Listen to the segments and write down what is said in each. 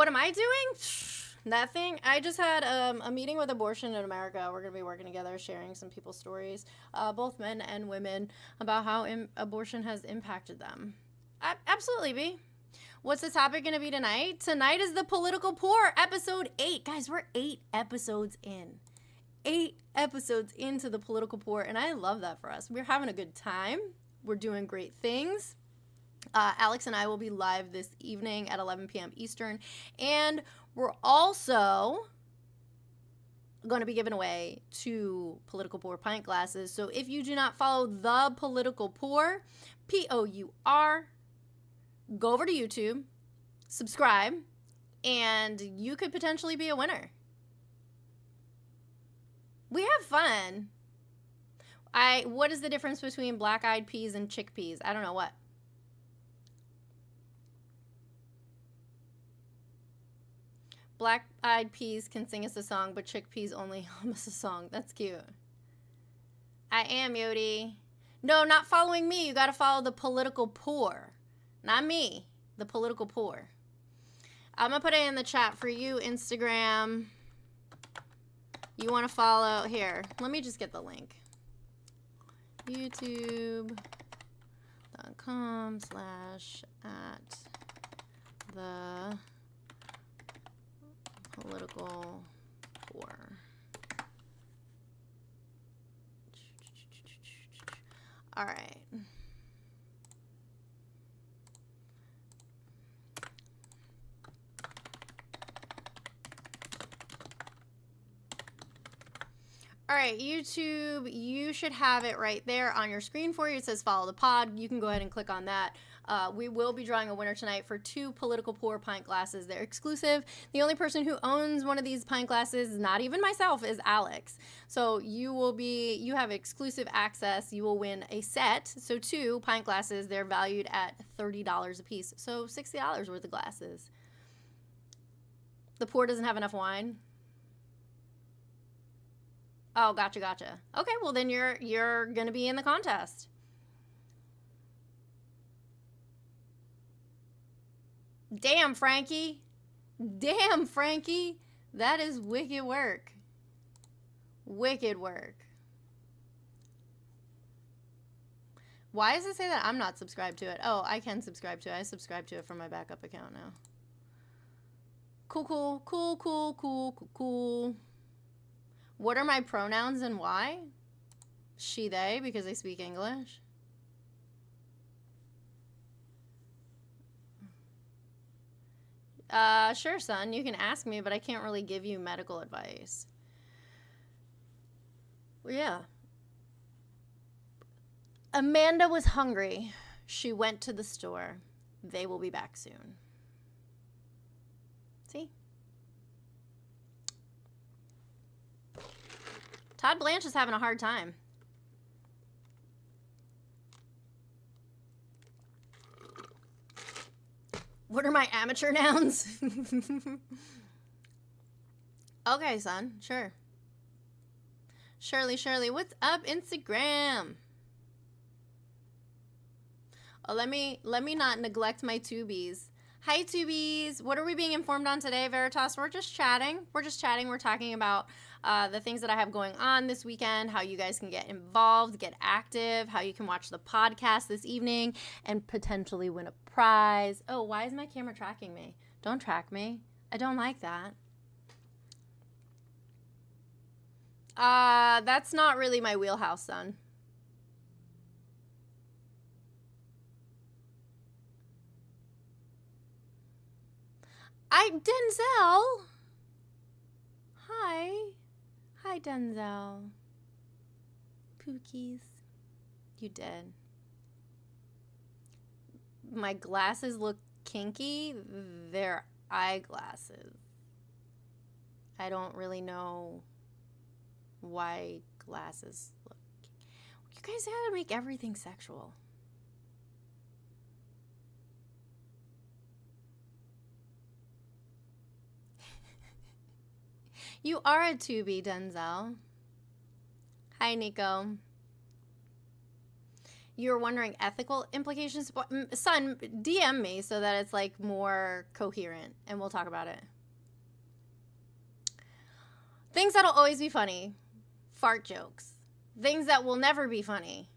What am I doing? Nothing. I just had a meeting with Abortion in America. We're going to be working together, sharing some people's stories, both men and women, about how abortion has impacted them. Absolutely, B. What's the topic going to be tonight? Tonight is the political poor, episode 8. Guys, we're 8 episodes in. 8 episodes into the political poor, and I love that for us. We're having a good time. We're doing great things. Alex and I will be live this evening at 11 p.m. Eastern, and we're also going to be giving away 2 political poor pint glasses. So if you do not follow the political poor, P-O-U-R, go over to YouTube, subscribe, and you could potentially be a winner. We have fun. What is the difference between black-eyed peas and chickpeas? I don't know what. Black-eyed peas can sing us a song, but chickpeas only hum us a song. That's cute. I am, Yodi. No, not following me. You got to follow the political poor. Not me. The political poor. I'm going to put it in the chat for you, Instagram. You want to follow. Here, let me just get the link. youtube.com/@the-political poor. All right. All right, YouTube, you should have it right there on your screen for you. It says follow the pod. You can go ahead and click on that. We will be drawing a winner tonight for 2 political poor pint glasses. They're exclusive. The only person who owns one of these pint glasses, not even myself, is Alex. So you have exclusive access. You will win a set. So 2 pint glasses, they're valued at $30 a piece. So $60 worth of glasses. The poor doesn't have enough wine. Oh, gotcha. Okay, well then you're gonna be in the contest. Damn, Frankie. That is wicked work. Wicked work. Why does it say that I'm not subscribed to it? Oh, I can subscribe to it. I subscribe to it from my backup account now. Cool. What are my pronouns and why? She, they, because I speak English. Sure, son. You can ask me, but I can't really give you medical advice. Well, yeah. Amanda was hungry. She went to the store. They will be back soon. See? Todd Blanche is having a hard time. What are my amateur nouns? Okay, son. Sure. Shirley, what's up, Instagram? Oh, let me not neglect my tubies. Hi, tubies. What are we being informed on today, Veritas? We're just chatting. We're talking about the things that I have going on this weekend, how you guys can get involved, get active, how you can watch the podcast this evening and potentially win a prize. Oh, why is my camera tracking me? Don't track me. I don't like that. That's not really my wheelhouse, son. Denzel. Hi, Denzel. Pookies. You did. My glasses look kinky. They're eyeglasses. I don't really know why glasses look kinky. You guys gotta make everything sexual. You are a Tubi, Denzel. Hi, Nico. You're wondering ethical implications? Son, DM me so that it's like more coherent and we'll talk about it. Things that'll always be funny. Fart jokes. Things that will never be funny.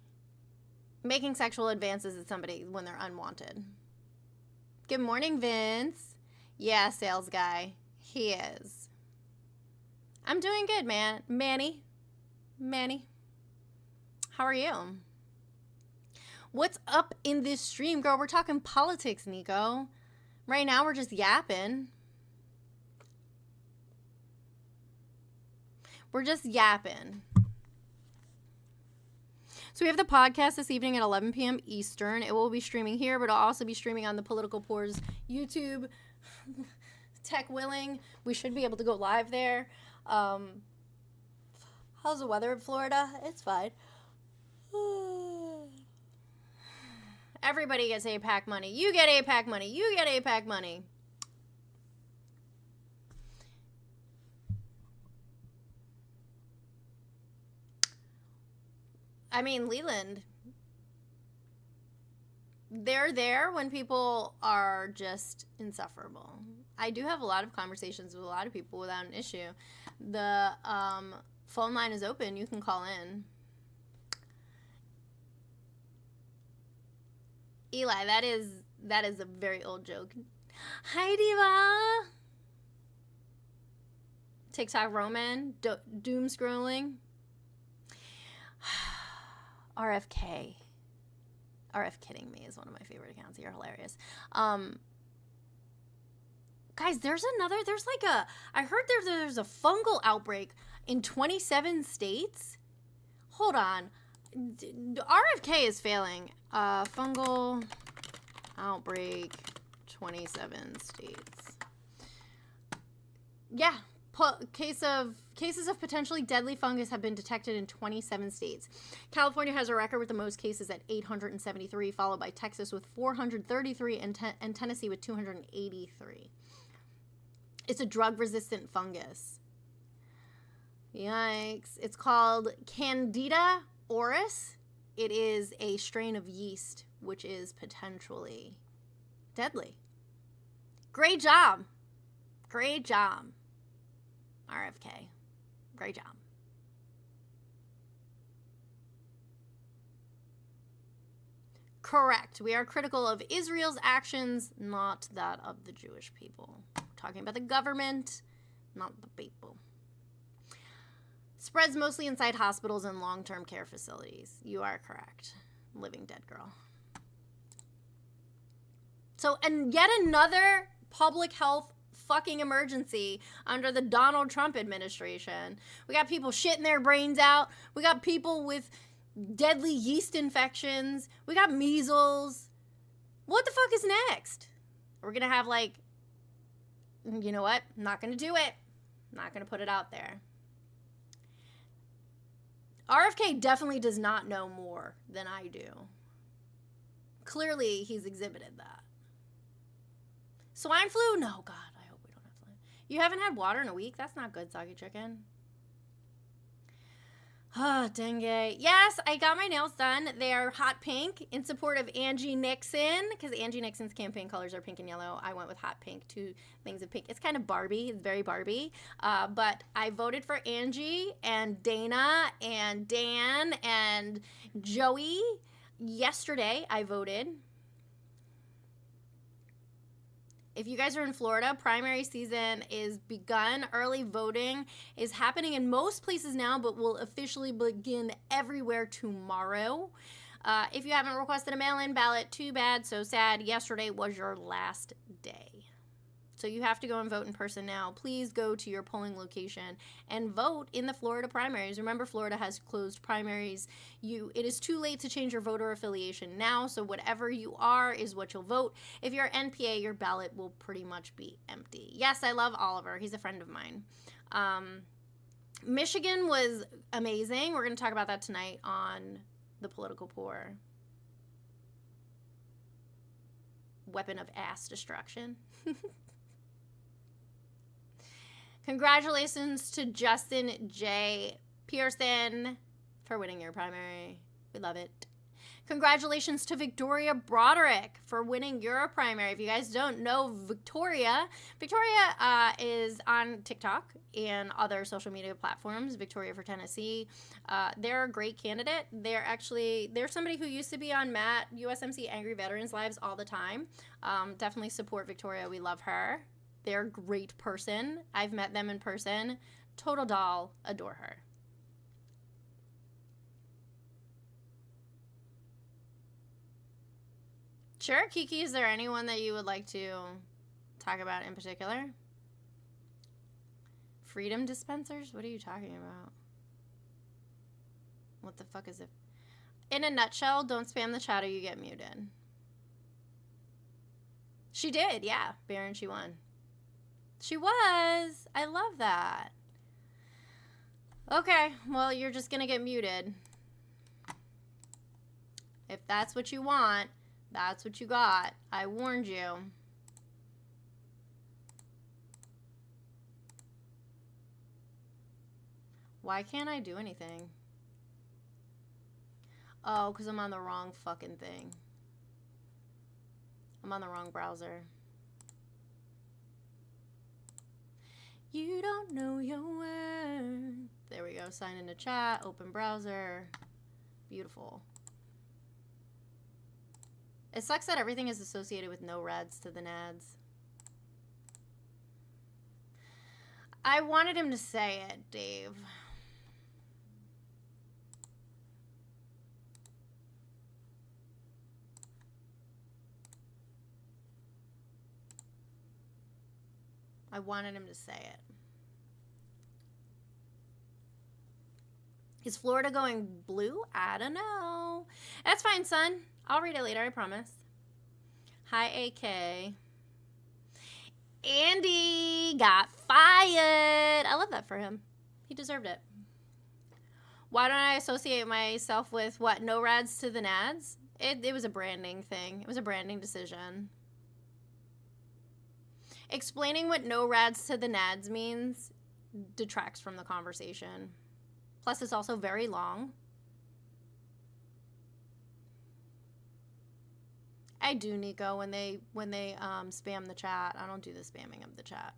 Making sexual advances at somebody when they're unwanted. Good morning, Vince. Yeah, sales guy. He is. I'm doing good, man. Manny. How are you? What's up in this stream, girl? We're talking politics, Nico. Right now, we're just yapping. We're just yapping. So we have the podcast this evening at 11 p.m. Eastern. It will be streaming here, but it'll also be streaming on the Political Pores YouTube. Tech willing, we should be able to go live there. How's the weather in Florida? It's fine. Everybody gets APAC money. You get APAC money. You get APAC money. I mean, Leland, they're there when people are just insufferable. I do have a lot of conversations with a lot of people without an issue. The phone line is open. You can call in. Eli, that is a very old joke. Hi, Diva. TikTok Roman, doom scrolling. RFK. RF Kidding Me is one of my favorite accounts. You're hilarious. Guys, I heard there's a fungal outbreak in 27 states. Hold on. RFK is failing. Fungal outbreak, 27 states. Yeah. Cases of potentially deadly fungus have been detected in 27 states. California has a record with the most cases at 873, followed by Texas with 433 and Tennessee with 283. It's a drug-resistant fungus. Yikes. It's called Candida auris. It is a strain of yeast, which is potentially deadly. Great job. Great job. RFK. Great job. Correct. We are critical of Israel's actions, not that of the Jewish people. We're talking about the government, not the people. Spreads mostly inside hospitals and long-term care facilities. You are correct. Living dead girl. So, and yet another public health fucking emergency under the Donald Trump administration. We got people shitting their brains out. We got people with deadly yeast infections. We got measles. What the fuck is next? We're gonna have like, you know what? I'm not gonna do it. I'm not gonna put it out there. RFK definitely does not know more than I do. Clearly, he's exhibited that. Swine flu? No, God, I hope we don't have swine. You haven't had water in a week? That's not good, soggy chicken. Oh, dengue. Yes, I got my nails done. They are hot pink in support of Angie Nixon, because Angie Nixon's campaign colors are pink and yellow. I went with hot pink, 2 things of pink. It's kind of Barbie. It's very Barbie. But I voted for Angie and Dana and Dan and Joey. Yesterday, I voted. If you guys are in Florida, primary season is begun. Early voting is happening in most places now, but will officially begin everywhere tomorrow. If you haven't requested a mail-in ballot, too bad, so sad. Yesterday was your last day. So you have to go and vote in person now. Please go to your polling location and vote in the Florida primaries. Remember, Florida has closed primaries. It is too late to change your voter affiliation now, so whatever you are is what you'll vote. If you're NPA, your ballot will pretty much be empty. Yes, I love Oliver. He's a friend of mine. Michigan was amazing. We're going to talk about that tonight on The Political Poor. Weapon of ass destruction. Congratulations to Justin J. Pearson for winning your primary. We love it. Congratulations to Victoria Broderick for winning your primary. If you guys don't know Victoria is on TikTok and other social media platforms. Victoria for Tennessee. They're a great candidate. They're somebody who used to be on USMC Angry Veterans Lives all the time. Definitely support Victoria. We love her. They're a great person. I've met them in person. Total doll. Adore her. Sure, Kiki, is there anyone that you would like to talk about in particular? Freedom dispensers? What are you talking about? What the fuck is it? In a nutshell, don't spam the chat or you get muted. She did, yeah. Baron, she won. She was. I love that. Okay, well, you're just gonna get muted. If that's what you want, that's what you got. I warned you. Why can't I do anything? Oh, because I'm on the wrong fucking thing. I'm on the wrong browser. You don't know your worth. There we go. Sign into chat. Open browser. Beautiful. It sucks that everything is associated with no rads to the nads. I wanted him to say it, Dave. I wanted him to say it. Is Florida going blue? I don't know. That's fine, son. I'll read it later, I promise. Hi, AK. Andy got fired. I love that for him. He deserved it. Why don't I associate myself with what? No rads to the nads? It was a branding thing. It was a branding decision. Explaining what no rads to the nads means detracts from the conversation. Plus, it's also very long. I do, Nico, when they spam the chat. I don't do the spamming of the chat.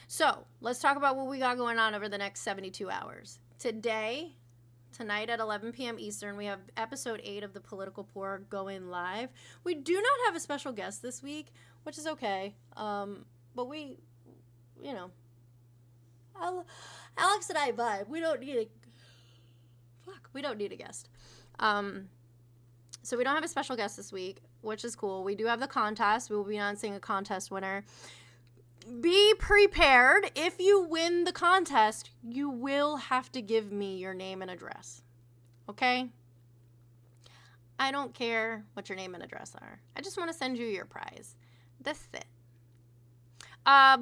So, let's talk about what we got going on over the next 72 hours. Tonight at 11 p.m. Eastern, we have episode 8 of The Political Poor going live. We do not have a special guest this week, which is okay. But we, you know, Alex and I vibe. We don't need a guest. So we don't have a special guest this week, which is cool. We do have the contest. We will be announcing a contest winner. Be prepared. If you win the contest, you will have to give me your name and address. Okay? I don't care what your name and address are. I just want to send you your prize. That's it.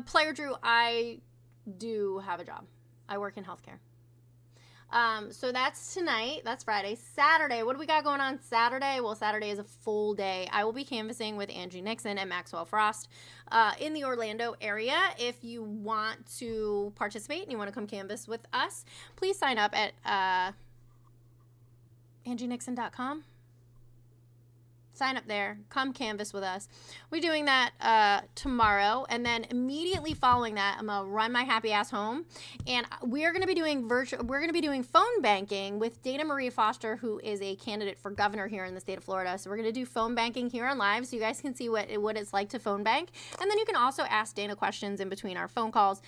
Player Drew, I do have a job. I work in healthcare. So that's tonight. That's Friday. Saturday, what do we got going on Saturday? Well, Saturday is a full day. I will be canvassing with Angie Nixon and Maxwell Frost in the Orlando area. If you want to participate and you want to come canvass with us, please sign up at angienixon.com. Sign up there. Come canvass with us. We're doing that tomorrow, and then immediately following that, I'm gonna run my happy ass home, and we're gonna be doing phone banking with Dana Marie Foster, who is a candidate for governor here in the state of Florida. So we're gonna do phone banking here on live, so you guys can see what it's like to phone bank, and then you can also ask Dana questions in between our phone calls.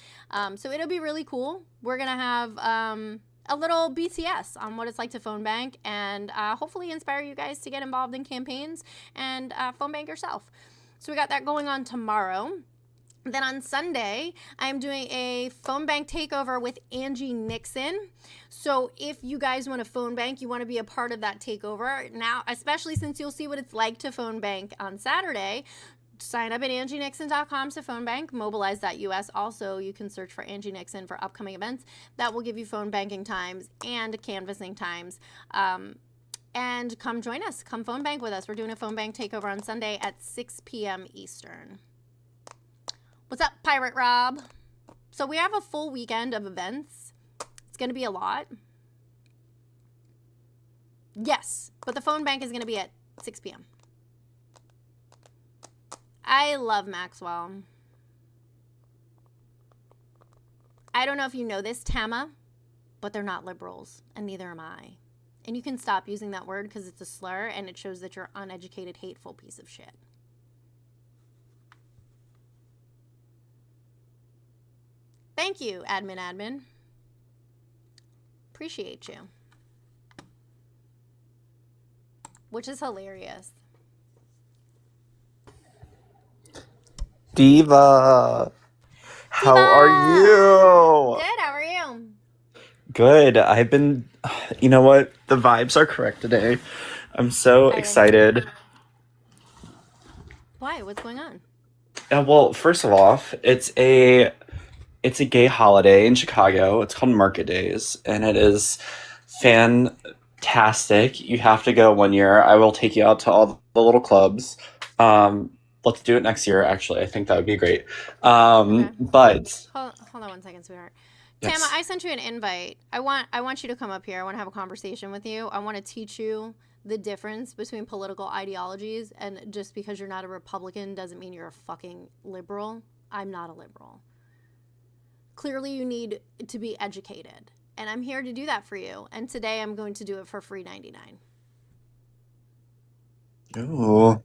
So it'll be really cool. We're gonna have a little BTS on what it's like to phone bank, and hopefully inspire you guys to get involved in campaigns and phone bank yourself. So we got that going on tomorrow. Then on Sunday, I'm doing a phone bank takeover with Angie Nixon. So if you guys want to phone bank, you want to be a part of that takeover. Now, especially since you'll see what it's like to phone bank on Saturday, sign up at angienixon.com to phone bank, mobilize.us. Also, you can search for Angie Nixon for upcoming events. That will give you phone banking times and canvassing times. And come join us. Come phone bank with us. We're doing a phone bank takeover on Sunday at 6 p.m. Eastern. What's up, Pirate Rob? So we have a full weekend of events. It's going to be a lot. Yes, but the phone bank is going to be at 6 p.m. I love Maxwell. I don't know if you know this, Tama, but they're not liberals, and neither am I. And you can stop using that word because it's a slur, and it shows that you're an uneducated, hateful piece of shit. Thank you, admin. Appreciate you. Which is hilarious. Diva, how are you? Good, how are you? Good. You know what? The vibes are correct today. I'm so excited. Why? What's going on? Well, first of all, it's a gay holiday in Chicago. It's called Market Days, and it is fantastic. You have to go one year. I will take you out to all the little clubs. Let's do it next year, actually. I think that would be great. Okay. But Hold on one second, sweetheart. yes. Tama, I sent you an invite. I want you to come up here. I want to have a conversation with you. I want to teach you the difference between political ideologies, and just because you're not a Republican doesn't mean you're a fucking liberal. I'm not a liberal. Clearly, you need to be educated, and I'm here to do that for you. And today, I'm going to do it for free $99. Ooh.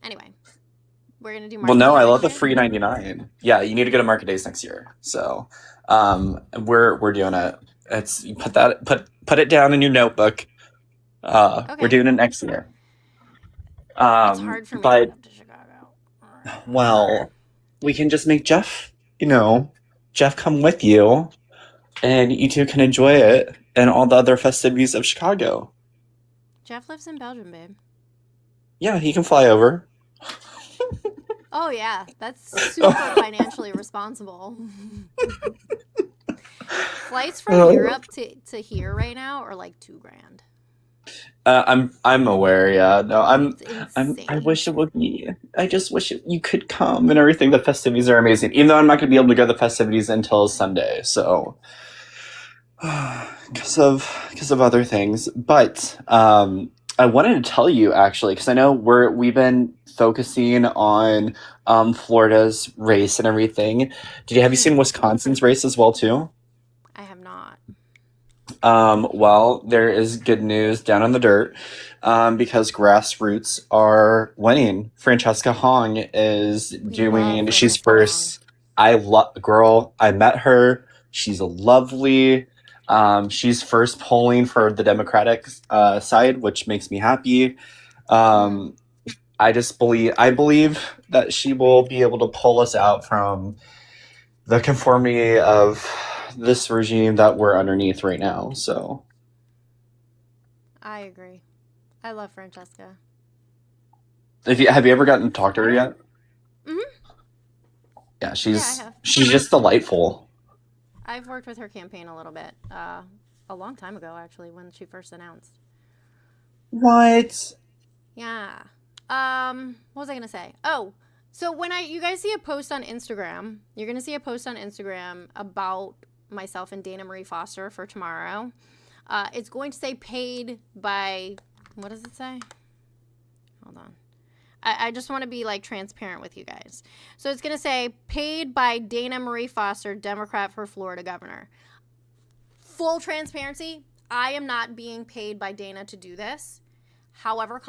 Anyway, we're gonna do Well, Market no, Days I love next the year. free 99. Yeah, you need to go to Market Days next year. So, we're doing it. It's you put it down in your notebook. We're Okay. doing it next year. It's hard for me to get But up to Chicago. well, we can just make Jeff come with you, and you two can enjoy it and all the other festivities of Chicago. Jeff lives in Belgium, babe. Yeah, he can fly over. Oh yeah, that's super financially responsible. Flights from Europe to here right now are like $2,000. I'm aware. Yeah, no, It's insane. I wish it would be. I just wish you could come and everything. The festivities are amazing. Even though I'm not going to be able to go to the festivities until Sunday, so because of other things. But I wanted to tell you actually because I know we've been focusing on Florida's race and everything. Have you seen Wisconsin's race as well too? I have not. Well, there is good news down in the dirt because grassroots are winning. Francesca Hong is doing, she's first. Girl, I met her. She's lovely. She's first polling for the Democratic side, which makes me happy. Um, I believe that she will be able to pull us out from the conformity of this regime that we're underneath right now. So I agree. I love Francesca. have you ever gotten to talk to her yet? Mhm. Yeah, I have. she's just delightful. I've worked with her campaign a little bit. A long time ago, actually, when she first announced. What? Yeah. What was I gonna say? Oh, so when you guys see a post on Instagram, you're gonna see a post on Instagram about myself and Dana Marie Foster for tomorrow. It's going to say paid by, what does it say? Hold on. I just want to be like transparent with you guys. So it's going to say paid by Dana Marie Foster, Democrat for Florida governor. Full transparency, I am not being paid by Dana to do this. However,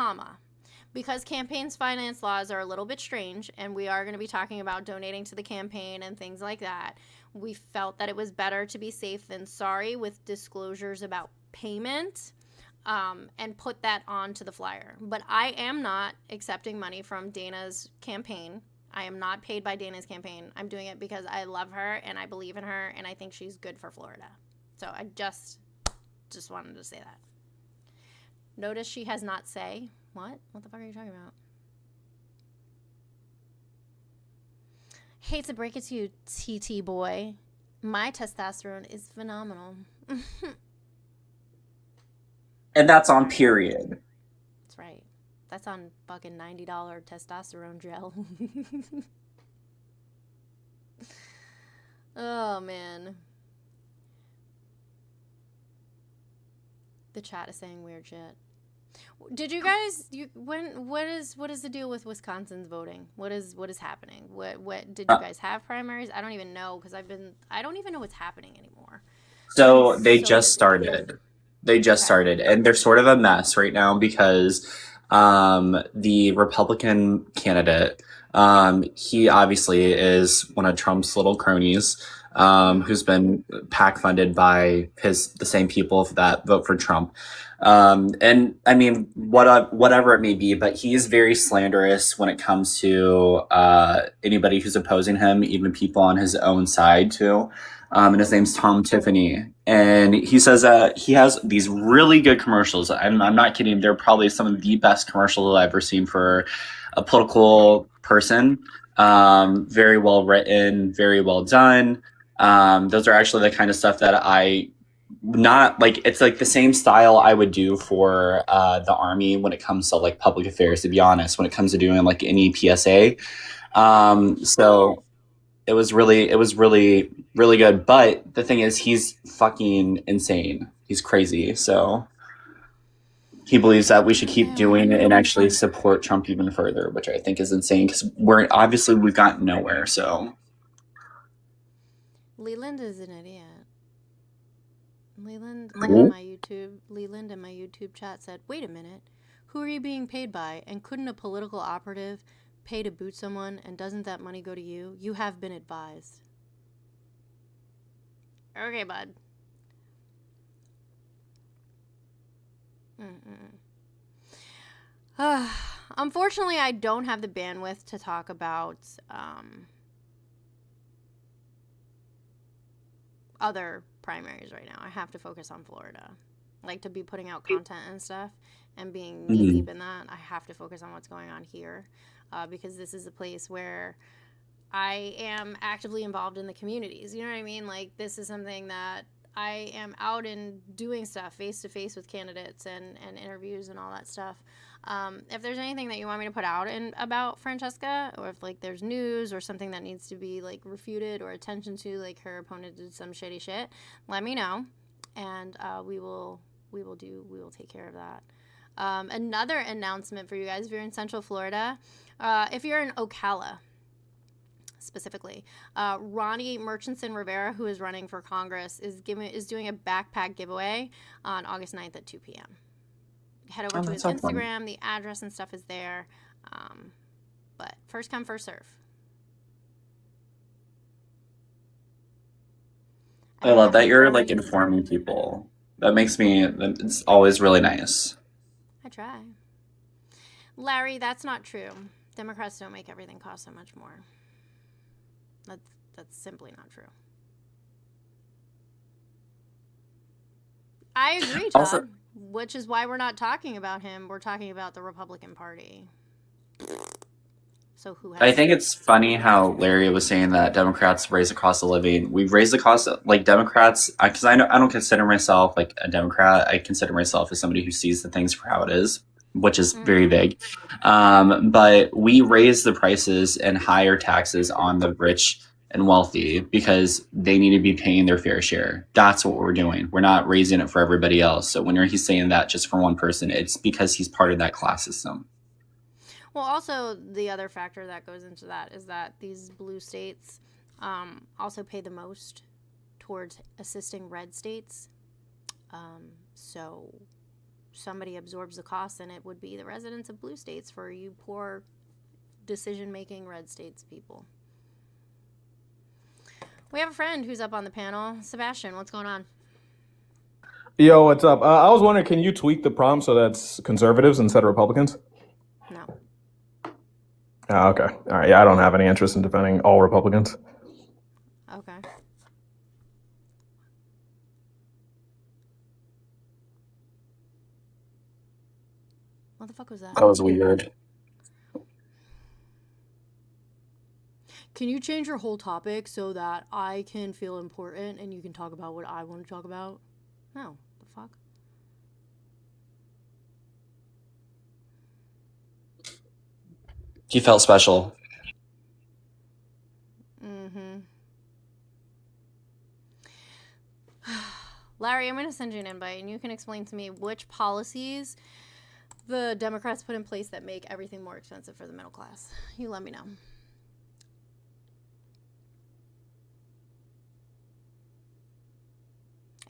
because campaigns finance laws are a little bit strange, and we are going to be talking about donating to the campaign and things like that, we felt that it was better to be safe than sorry with disclosures about payment, and put that onto the flyer. But I am not accepting money from Dana's campaign. I am not paid by Dana's campaign. I'm doing it because I love her and I believe in her and I think she's good for Florida. So I just wanted to say that. Notice she has not say. What? What the fuck are you talking about? Hate to break it to you, TT boy. My testosterone is phenomenal. And that's on period. That's right. That's on fucking $90 testosterone gel. Oh, man. The chat is saying weird shit. Did you guys? What is the deal with Wisconsin's voting? What is happening? What did you guys have primaries? I don't even know because I don't even know what's happening anymore. I've been So they so just busy. started. They just Okay. started, and they're sort of a mess right now because the Republican candidate, he obviously is one of Trump's little cronies, Mm. who's been PAC funded by the same people that vote for Trump. And I mean, whatever it may be, but he's very slanderous when it comes to anybody who's opposing him, even people on his own side too. And his name's Tom Tiffany. And he says that he has these really good commercials. I'm not kidding. They're probably some of the best commercials I've ever seen for a political person. Very well written, very well done. Those are actually the kind of stuff that I not like. It's like the same style I would do for the army when it comes to like public affairs. To be honest, when it comes to doing like any PSA, so it was really good. But the thing is, he's fucking insane. He's crazy. So he believes that we should keep doing it and actually support Trump even further, which I think is insane because we've gotten nowhere. So Leland is an idiot. cool. Leland in my YouTube chat said, "Wait a minute. Who are you being paid by? And couldn't a political operative pay to boot someone, and doesn't that money go to you? You have been advised." Okay, bud. Unfortunately, I don't have the bandwidth to talk about other primaries right now. I have to focus on Florida. Like, to be putting out content and stuff and being knee deep in that, I have to focus on what's going on here, because this is a place where I am actively involved in the communities. You know what I mean? Like, this is something that I am out and doing stuff face to face with candidates and interviews and all that stuff. If there's anything that you want me to put out about Francesca, or if like there's news or something that needs to be like refuted or attention to, like her opponent did some shady shit, let me know, and we will take care of that. Another announcement for you guys: if you're in Central Florida, if you're in Ocala specifically, Ronnie Murchison Rivera, who is running for Congress, is doing a backpack giveaway on August 9th at 2 p.m. Head over to his Instagram. Fun. The address and stuff is there. But first come, first serve. I love that you're like informing people. That makes me. It's always really nice. I try. Larry, that's not true. Democrats don't make everything cost so much more. That's simply not true. I agree, Todd. Also, which is why we're not talking about him. We're talking about the Republican Party. So who has I think it's funny how Larry was saying that Democrats raise the cost of living. We've raised the cost of, like, Democrats, because I don't consider myself like a Democrat. I consider myself as somebody who sees the things for how it is, which is very vague. But we raise the prices and higher taxes on the rich and wealthy because they need to be paying their fair share. That's what we're doing. We're not raising it for everybody else. So when he's saying that just for one person, it's because he's part of that class system. Well, also the other factor that goes into that is that these blue states also pay the most towards assisting red states. So somebody absorbs the cost, and it would be the residents of blue states for you poor decision-making red states people. We have a friend who's up on the panel. Sebastian, what's going on? Yo, what's up? I was wondering, can you tweak the prompt so that's conservatives instead of Republicans? No. Oh, okay. All right. Yeah, I don't have any interest in defending all Republicans. Okay. What the fuck was that? That was weird. Can you change your whole topic so that I can feel important and you can talk about what I want to talk about? No. The fuck? He felt special. Larry, Larry, I'm going to send you an invite, and you can explain to me which policies the Democrats put in place that make everything more expensive for the middle class. You let me know.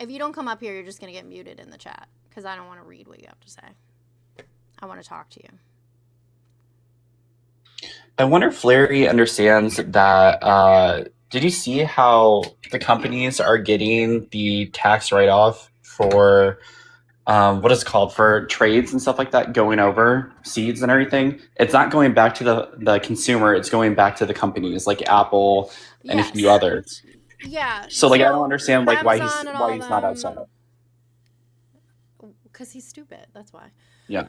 If you don't come up here, you're just going to get muted in the chat because I don't want to read what you have to say. I want to talk to you. I wonder if Larry understands that. Did you see how the companies are getting the tax write-off for what is it called, for trades and stuff like that, going over seeds and everything? It's not going back to the consumer. It's going back to the companies like Apple and a few others. Yeah. So like I don't understand like why Amazon he's not outside. Because he's stupid. That's why. Yeah.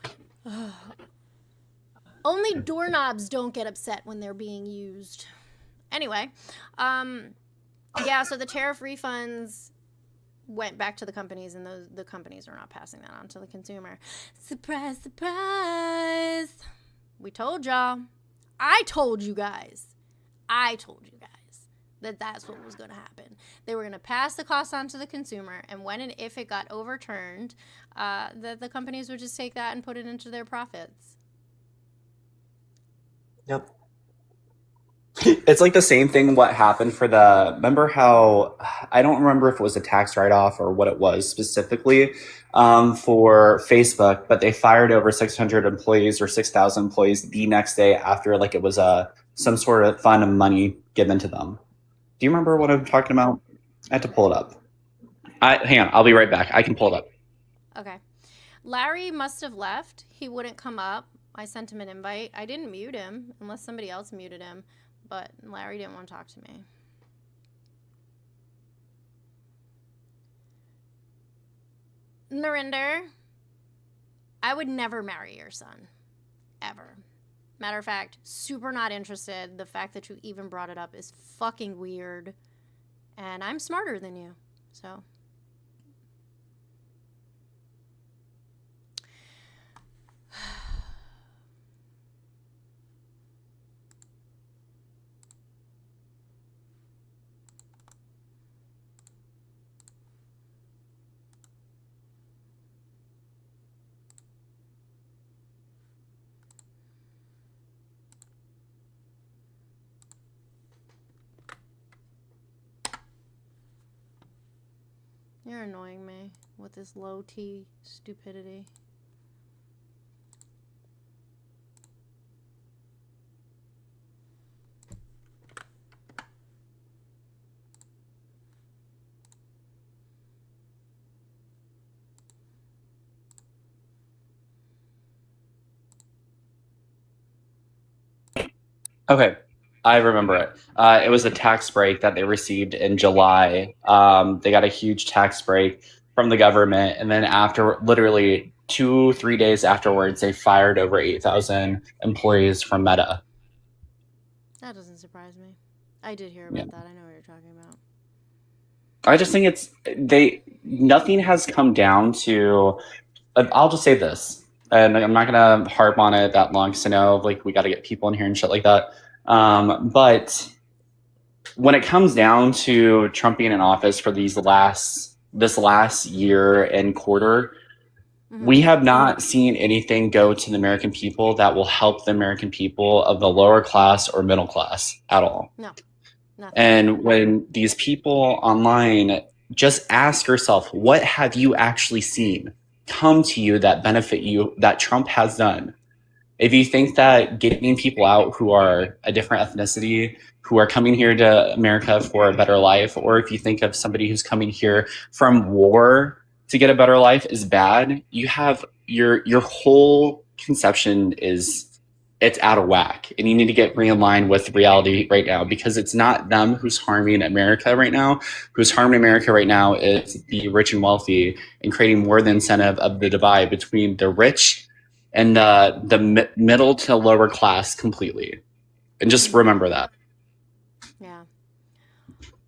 Only doorknobs don't get upset when they're being used. Anyway, yeah, so the tariff refunds went back to the companies, and the companies are not passing that on to the consumer. Surprise, surprise. We told y'all. I told you guys that that's what was going to happen. They were going to pass the cost on to the consumer, and when and if it got overturned, that the companies would just take that and put it into their profits. Yep. It's like the same thing what happened for remember how, I don't remember if it was a tax write-off or what it was specifically for Facebook, but they fired over 600 employees or 6,000 employees the next day after like it was some sort of fund of money given to them. Do you remember what I'm talking about? I have to pull it up. Hang on, I'll be right back. I can pull it up. Okay. Larry must have left. He wouldn't come up. I sent him an invite. I didn't mute him unless somebody else muted him, but Larry didn't want to talk to me. Narinder, I would never marry your son. Ever. Matter of fact, super not interested. The fact that you even brought it up is fucking weird. And I'm smarter than you, so. You're annoying me with this low T stupidity. Okay, I remember it. It was a tax break that they received in July. They got a huge tax break from the government, and then after literally 2-3 days afterwards, they fired over 8,000 employees from Meta. That doesn't surprise me. I did hear about that. I know what you're talking about. I just think nothing has come down to, I'll just say this, and I'm not going to harp on it that long because I know like we got to get people in here and shit like that. But when it comes down to Trump being in office for this last year and quarter, we have not seen anything go to the American people that will help the American people of the lower class or middle class at all. No. Nothing. And when these people online, just ask yourself, what have you actually seen come to you that benefit you that Trump has done? If you think that getting people out who are a different ethnicity, who are coming here to America for a better life, or if you think of somebody who's coming here from war to get a better life is bad, you have your whole conception it's out of whack, and you need to get realigned with reality right now, because it's not them who's harming America right now. Who's harming America right now is the rich and wealthy, and creating more the incentive of the divide between the rich and the middle to lower class completely. And just remember that. Yeah.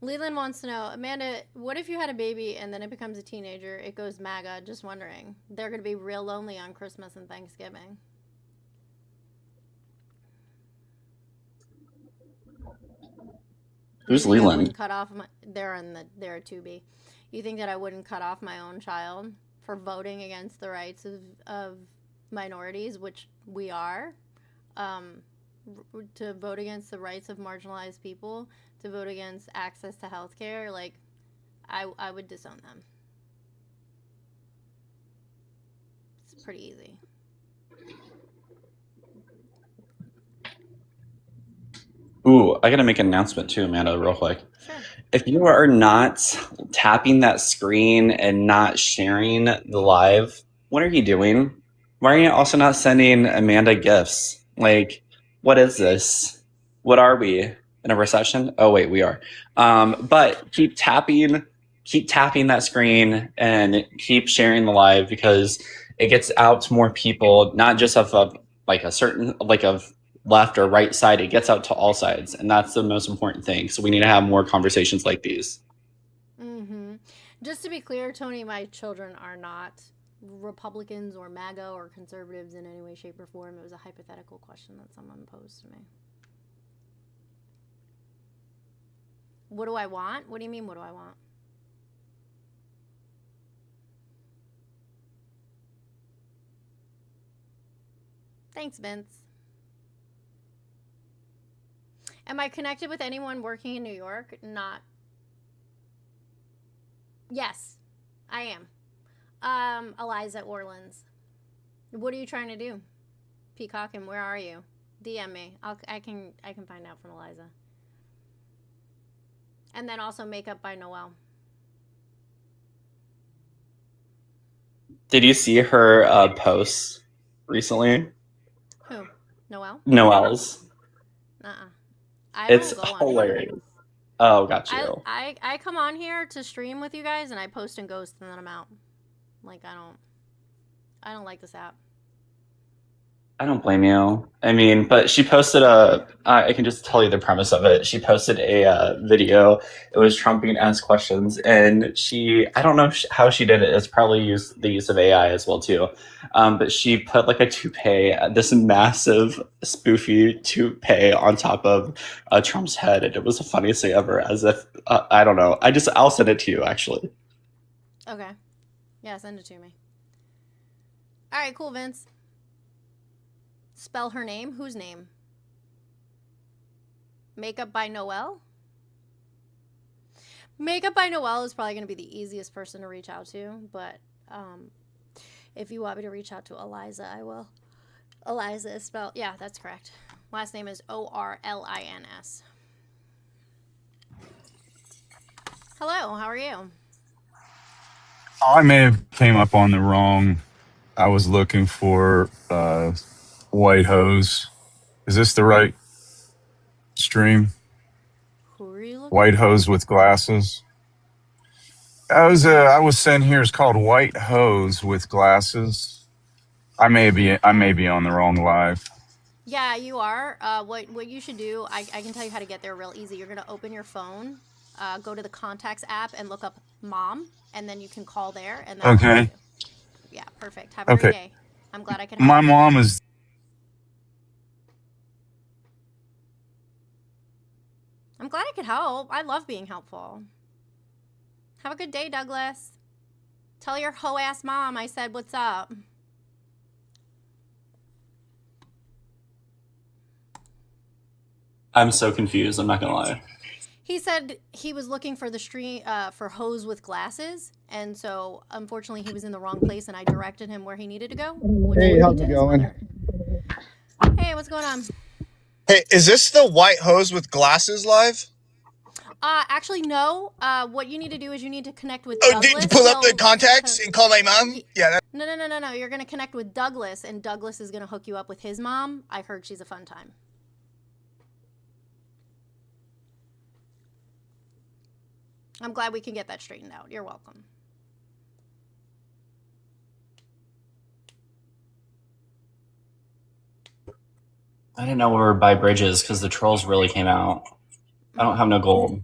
Leland wants to know, Amanda, what if you had a baby and then it becomes a teenager? It goes MAGA. Just wondering. They're going to be real lonely on Christmas and Thanksgiving. You Who's think I wouldn't Leland? cut off my? They're a 2B. You think that I wouldn't cut off my own child for voting against the rights of minorities, which we are, um, to vote against the rights of marginalized people, to vote against access to healthcare? Like, I would disown them. It's pretty easy. Ooh, I gotta make an announcement too, Amanda, real quick. Sure. If you are not tapping that screen and not sharing the live, what are you doing? Why are you also not sending Amanda gifts? Like, what is this? What are we? In a recession? Oh wait, we are. But keep tapping that screen and keep sharing the live because it gets out to more people, not just of a certain of left or right side. It gets out to all sides, and that's the most important thing. So we need to have more conversations like these. Mm-hmm. Just to be clear, Tony, my children are not Republicans or MAGA or conservatives in any way, shape, or form. It was a hypothetical question that someone posed to me. What do I want? What do you mean, what do I want? Thanks, Vince. Am I connected with anyone working in New York? Not. Yes, I am. Eliza Orleans. What are you trying to do? Peacock, and where are you? DM me. I can find out from Eliza. And then also Makeup by Noelle. Did you see her posts recently? Who? Noelle? Noelle's. I It's don't go on hilarious. here. Oh, got you. I come on here to stream with you guys and I post and ghost and then I'm out. Like I don't like this app. I don't blame you. I mean, but she posted I can just tell you the premise of it. She posted a video. It was Trump being asked questions, and I don't know how she did it. It's probably the use of AI as well, too. But she put like a toupee, this massive spoofy toupee on top of Trump's head, and it was the funniest thing ever, as if, I don't know. I'll send it to you, actually. Okay. Yeah, send it to me. All right, cool, Vince. Spell her name. Whose name? Makeup by Noelle? Makeup by Noelle is probably going to be the easiest person to reach out to, but if you want me to reach out to Eliza, I will. Eliza is spelled, yeah, that's correct. Last name is Orlins. Hello, how are you? I may have came up on the wrong. I was looking for white hose. Is this the right stream? Who are you looking White for? hose with glasses. I was sent here. It's called white hose with glasses. I may be on the wrong live. Yeah, you are. What you should do, I can tell you how to get there real easy. You're going to open your phone, go to the contacts app and look up mom, and then you can call there and that'll help Okay. you. Yeah, perfect. Have a great day. I'm glad I could help. My mom is. I'm glad I could help. I love being helpful. Have a good day, Douglas. Tell your hoe-ass mom I said what's up. I'm so confused. I'm not going to lie. He said he was looking for the stream for hose with glasses, and so unfortunately he was in the wrong place, and I directed him where he needed to go. Hey, how's it going? Hey, what's going on? Hey, is this the white hose with glasses live? Actually, no. What you need to do is you need to connect with Oh, Douglas. did you pull up the contacts and call my mom? Yeah. No. You're gonna connect with Douglas, and Douglas is gonna hook you up with his mom. I heard she's a fun time. I'm glad we can get that straightened out. You're welcome. I didn't know we were by bridges because the trolls really came out. I don't have no gold.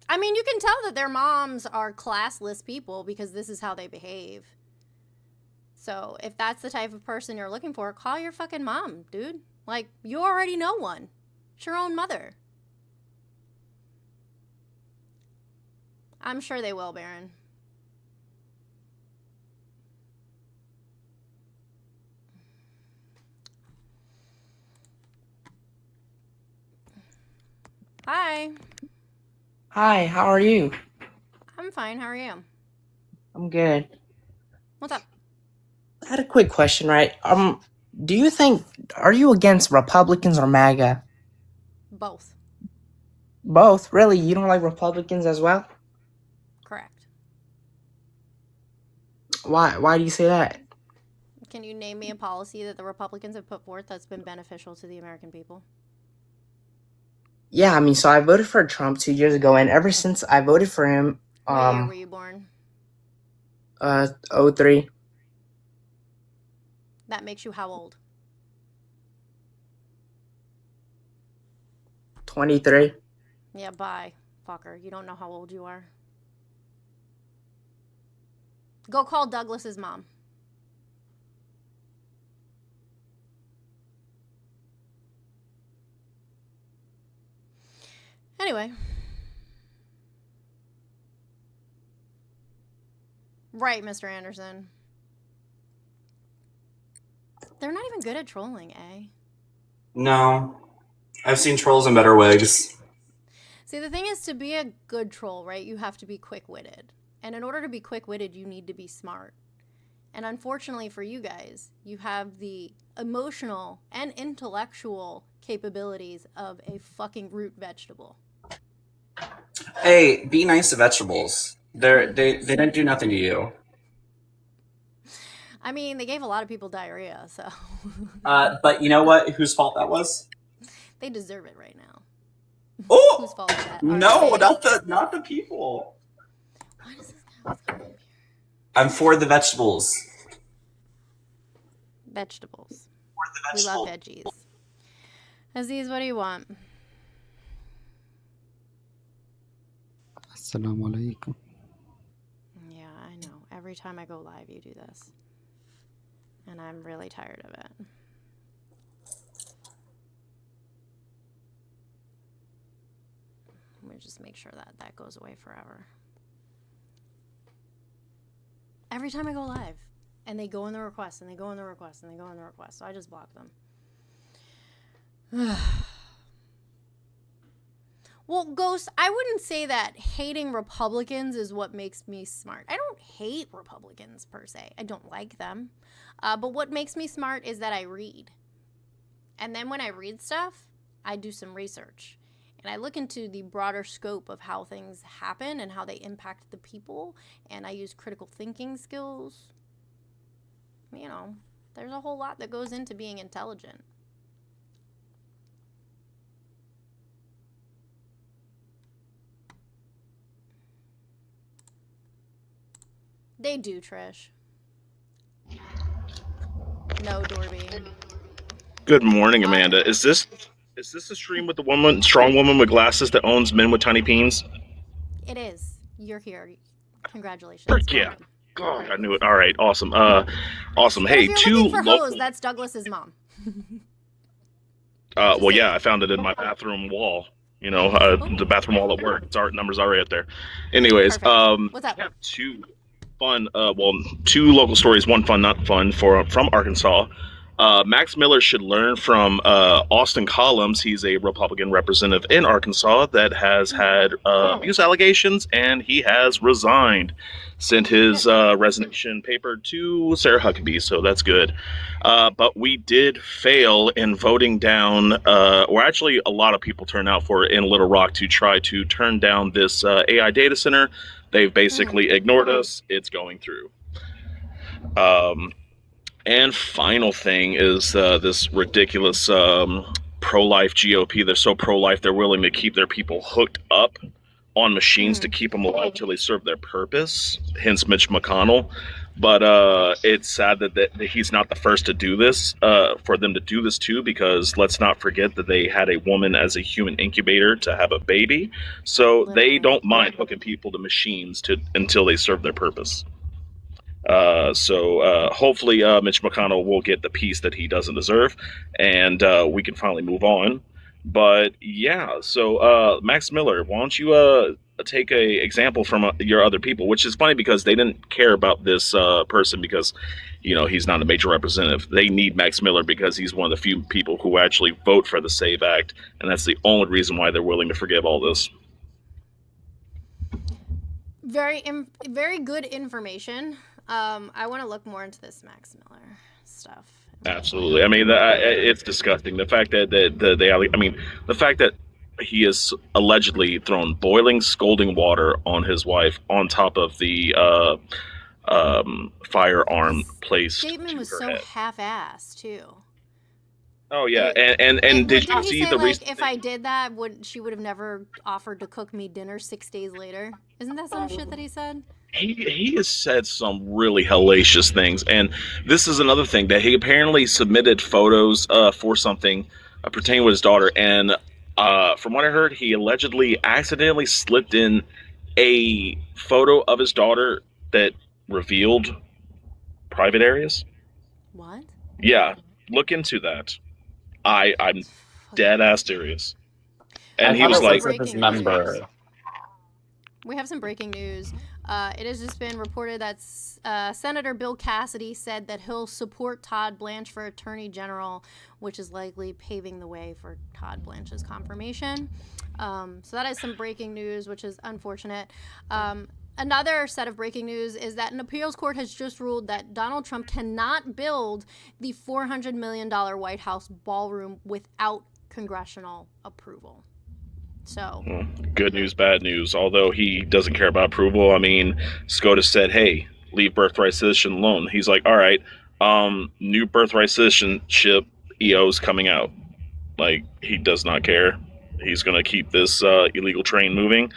I mean, you can tell that their moms are classless people because this is how they behave. So if that's the type of person you're looking for, call your fucking mom, dude. Like, you already know one. It's your own mother. I'm sure they will, Baron. Hi. Hi, how are you? I'm fine. How are you? I'm good. What's up? I had a quick question, right? Do you think, are you against Republicans or MAGA? Both. Both? Really? You don't like Republicans as well? Correct. Why do you say that? Can you name me a policy that the Republicans have put forth that's been beneficial to the American people? Yeah, I mean, so I voted for Trump 2 years ago, and ever since I voted for him, What year were you born? 03, That makes you how old? 23. Yeah, bye, fucker. You don't know how old you are. Go call Douglas's mom. Anyway. Right, Mr. Anderson. They're not even good at trolling, eh? No. I've seen trolls in better wigs. See, the thing is, to be a good troll, right, you have to be quick-witted. And in order to be quick-witted, you need to be smart. And unfortunately for you guys, you have the emotional and intellectual capabilities of a fucking root vegetable. Hey, be nice to vegetables. They didn't do nothing to you. I mean, they gave a lot of people diarrhea, so. But you know what? Whose fault that was? They deserve it right now. Oh Whose fault is that? no, RJ? not the people. Why does this guy always come up here? I'm for the vegetables. Vegetables. For the We love vegetables. veggies. Aziz, what do you want? Assalamu alaikum. Yeah, I know. Every time I go live, you do this. And I'm really tired of it. Let me just make sure that that goes away forever. Every time I go live, and they go in the request, and they go in the request, and they go in the request, so I just block them. Well, Ghost, I wouldn't say that hating Republicans is what makes me smart. I don't hate Republicans per se. I don't like them. But what makes me smart is that I read. And then when I read stuff, I do some research. And I look into the broader scope of how things happen and how they impact the people. And I use critical thinking skills. You know, there's a whole lot that goes into being intelligent. They do, Trish. No, Dorby. Good morning, Amanda. Is this a stream with the strong woman with glasses that owns men with tiny peens? It is. You're here. Congratulations. Frick yeah. God, I knew it. All right, awesome. Awesome. But Hey, if you're two looking for local. hoes, that's Douglas's mom. Well, yeah, I found it in my bathroom wall. You know, the bathroom wall at work. It's numbers are right there. Anyways, Perfect. What's up? I have two local stories. One fun, not fun, from Arkansas. Max Miller should learn from Austin Collins. He's a Republican representative in Arkansas that has had abuse allegations, and he has resigned. Sent his resignation paper to Sarah Huckabee, so that's good. But we did fail in voting down, or actually a lot of people turned out for it in Little Rock to try to turn down this AI data center. They've basically ignored us. It's going through. And final thing is this ridiculous pro-life GOP. They're so pro-life, they're willing to keep their people hooked up on machines to keep them alive till they serve their purpose, hence Mitch McConnell. But it's sad that he's not the first to do this, for them to do this too, because let's not forget that they had a woman as a human incubator to have a baby. So they don't mind hooking people to machines until they serve their purpose. So hopefully Mitch McConnell will get the piece that he doesn't deserve, and we can finally move on. But yeah, so Max Miller, why don't you take a example from your other people? Which is funny because they didn't care about this person because he's not a major representative. They need Max Miller because he's one of the few people who actually vote for the SAVE Act, and that's the only reason why they're willing to forgive all this. Very good information. I want to look more into this Max Miller stuff. Absolutely. I mean, it's disgusting. The fact that the fact that he has allegedly thrown boiling, scalding water on his wife on top of the firearm placed. Statement was so half-assed too. Oh yeah, and did you see the reason? If I did that, she would have never offered to cook me dinner 6 days later? Isn't that some shit that he said? He has said some really hellacious things, and this is another thing that he apparently submitted photos for something pertaining with his daughter, and from what I heard, he allegedly accidentally slipped in a photo of his daughter that revealed private areas. What? Yeah, look into that. I'm dead ass serious. And he was like, we have some breaking news. It has just been reported that Senator Bill Cassidy said that he'll support Todd Blanche for Attorney General, which is likely paving the way for Todd Blanche's confirmation. So that is some breaking news, which is unfortunate. Another set of breaking news is that an appeals court has just ruled that Donald Trump cannot build the $400 million White House ballroom without congressional approval. So, good news, bad news. Although he doesn't care about approval. I mean, SCOTUS said, "Hey, leave birthright citizen alone." He's like, "All right, new birthright citizenship EO's coming out." Like, he does not care. He's going to keep this illegal train moving.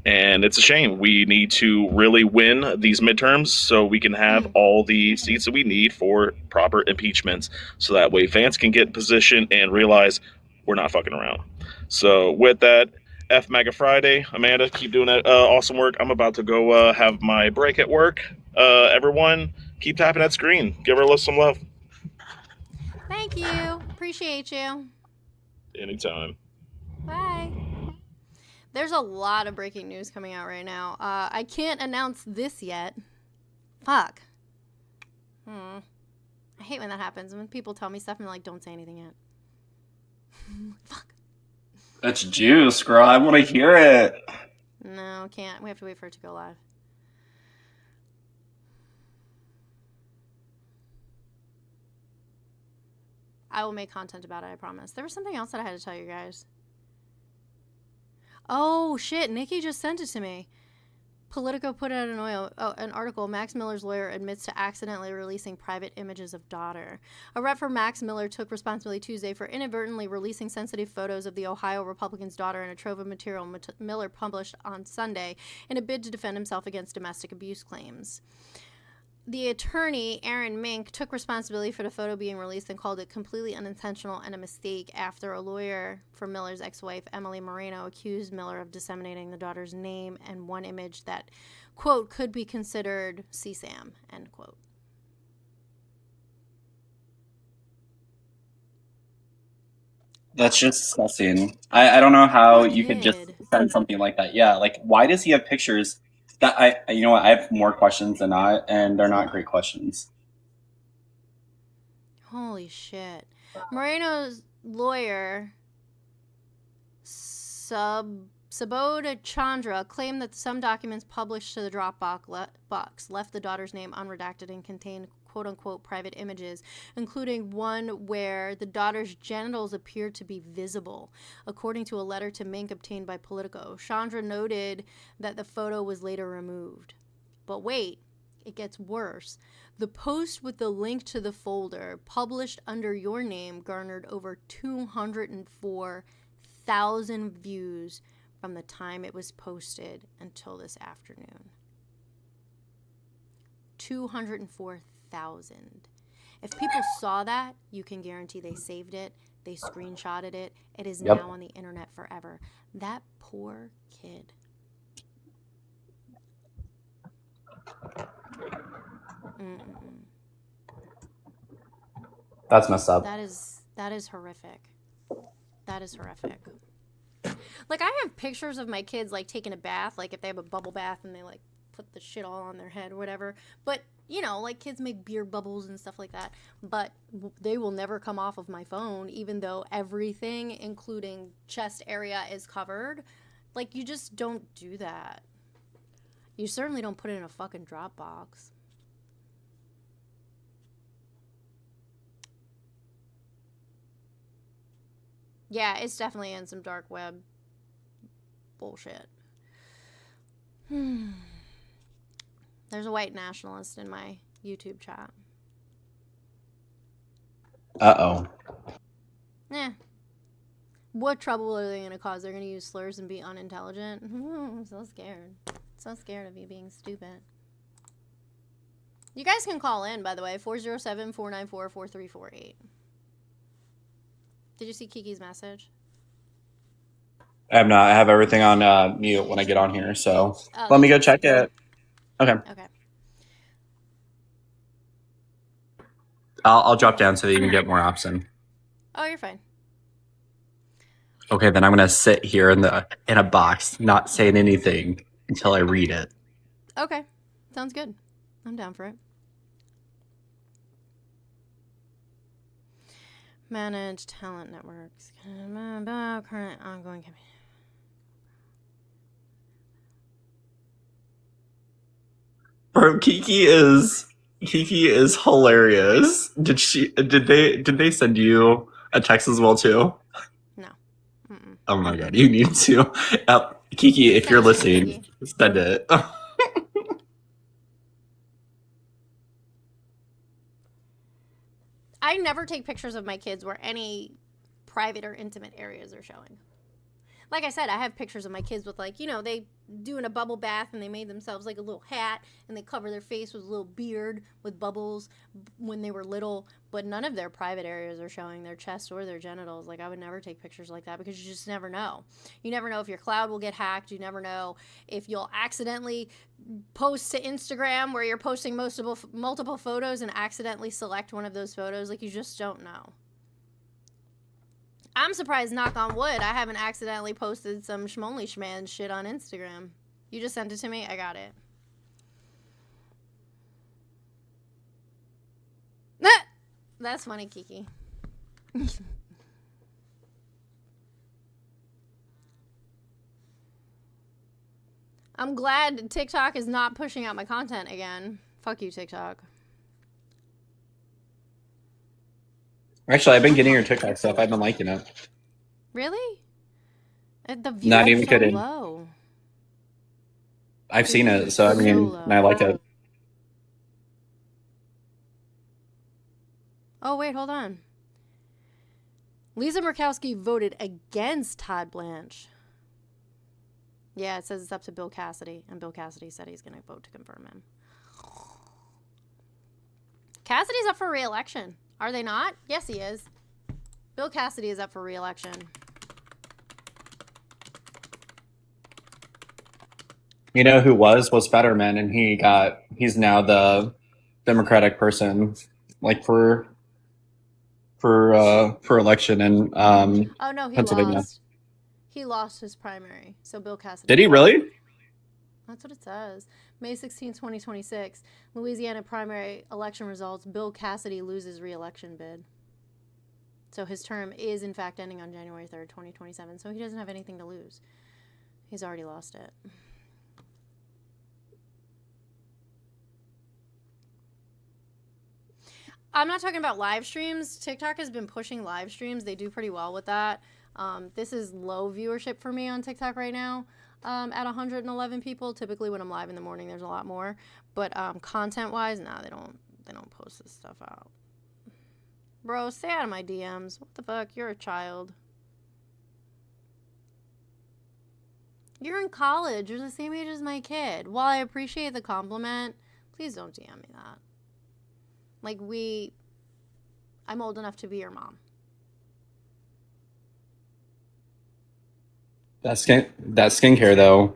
And it's a shame. We need to really win these midterms so we can have all the seats that we need for proper impeachments. So that way Vance can get in position and realize we're not fucking around. So with that, F MAGA Friday. Amanda, keep doing that awesome work. I'm about to go have my break at work. Everyone, keep tapping that screen. Give her some love. Thank you. Appreciate you. Anytime. Bye. There's a lot of breaking news coming out right now. I can't announce this yet. Fuck. I hate when that happens. When people tell me stuff and they're like, don't say anything yet. Fuck. That's juice, girl. I want to hear it. No, can't. We have to wait for it to go live. I will make content about it, I promise. There was something else that I had to tell you guys. Oh, shit. Nikki just sent it to me. Politico put out an article. Max Miller's lawyer admits to accidentally releasing private images of daughter. A rep for Max Miller took responsibility Tuesday for inadvertently releasing sensitive photos of the Ohio Republican's daughter in a trove of material Miller published on Sunday in a bid to defend himself against domestic abuse claims. The attorney, Aaron Mink, took responsibility for the photo being released and called it completely unintentional and a mistake after a lawyer for Miller's ex-wife, Emily Moreno, accused Miller of disseminating the daughter's name and one image that, quote, could be considered CSAM, end quote. That's just disgusting. I don't know how you could just send something like that. Yeah, like, why does he have pictures? That you know what, I have more questions than not, and they're not great questions. Holy shit. Moreno's lawyer, Subodha Chandra, claimed that some documents published to the Dropbox left the daughter's name unredacted and contained quote-unquote private images, including one where the daughter's genitals appeared to be visible, according to a letter to Mink obtained by Politico. Chandra noted that the photo was later removed. But wait, it gets worse. The post with the link to the folder, published under your name, garnered over 204,000 views from the time it was posted until this afternoon. 204,000. If people saw that, you can guarantee they saved it, they screenshotted it. It is now on the internet forever. That poor kid. Mm-mm. That's messed up. That is horrific. That is horrific. Like, I have pictures of my kids, like, taking a bath, like, if they have a bubble bath and they, like, put the shit all on their head or whatever. But, you know, like, kids make beer bubbles and stuff like that. But they will never come off of my phone, even though everything, including chest area, is covered. Like, you just don't do that. You certainly don't put it in a fucking Dropbox. Yeah, it's definitely in some dark web bullshit. There's a white nationalist in my YouTube chat. Uh-oh. What trouble are they going to cause? They're going to use slurs and be unintelligent? I'm so scared. So scared of you being stupid. You guys can call in, by the way, 407-494-4348. Did you see Kiki's message? I have not. I have everything on mute when I get on here, so let me go check it. Okay. I'll drop down so that you can get more option. Oh, you're fine. Okay, then I'm gonna sit here in a box, not saying anything until I read it. Okay, sounds good. I'm down for it. Manage talent networks. Current ongoing campaign. Bro, Kiki is hilarious. Did they send you a text as well too? No. Mm-mm. Oh my god, you need to. Kiki, if you're listening, send it. I never take pictures of my kids where any private or intimate areas are showing. Like I said, I have pictures of my kids with, like, you know, they doing a bubble bath and they made themselves like a little hat and they cover their face with a little beard with bubbles when they were little, but none of their private areas are showing, their chest or their genitals. Like, I would never take pictures like that because you just never know. You never know if your cloud will get hacked. You never know if you'll accidentally post to Instagram where you're posting multiple photos and accidentally select one of those photos. Like, you just don't know. I'm surprised, knock on wood, I haven't accidentally posted some schmonly schman shit on Instagram. You just sent it to me? I got it. That's funny, Kiki. I'm glad TikTok is not pushing out my content again. Fuck you, TikTok. Actually, I've been getting your TikTok stuff. I've been liking it. Really? The views Not are even so kidding. low. I've seen it, so I mean, I like it. Oh, wait, hold on. Lisa Murkowski voted against Todd Blanche. Yeah, it says it's up to Bill Cassidy, and Bill Cassidy said he's going to vote to confirm him. Cassidy's up for re-election. Are they not? Yes, he is. Bill Cassidy is up for re-election. You know who was Fetterman, and he's now the Democratic person, like for election in Oh no, he Pennsylvania. lost. He lost his primary. So Bill Cassidy. Did he really? That's what it says. May 16, 2026. Louisiana primary election results. Bill Cassidy loses re-election bid. So his term is in fact ending on January 3rd, 2027. So he doesn't have anything to lose. He's already lost it. I'm not talking about live streams. TikTok has been pushing live streams. They do pretty well with that. This is low viewership for me on TikTok right now. At 111 people. Typically when I'm live in the morning, there's a lot more. But content-wise, nah, they don't post this stuff out. Bro, stay out of my DMs. What the fuck? You're a child. You're in college. You're the same age as my kid. While I appreciate the compliment, please don't DM me that. Like, I'm old enough to be your mom. That skincare though.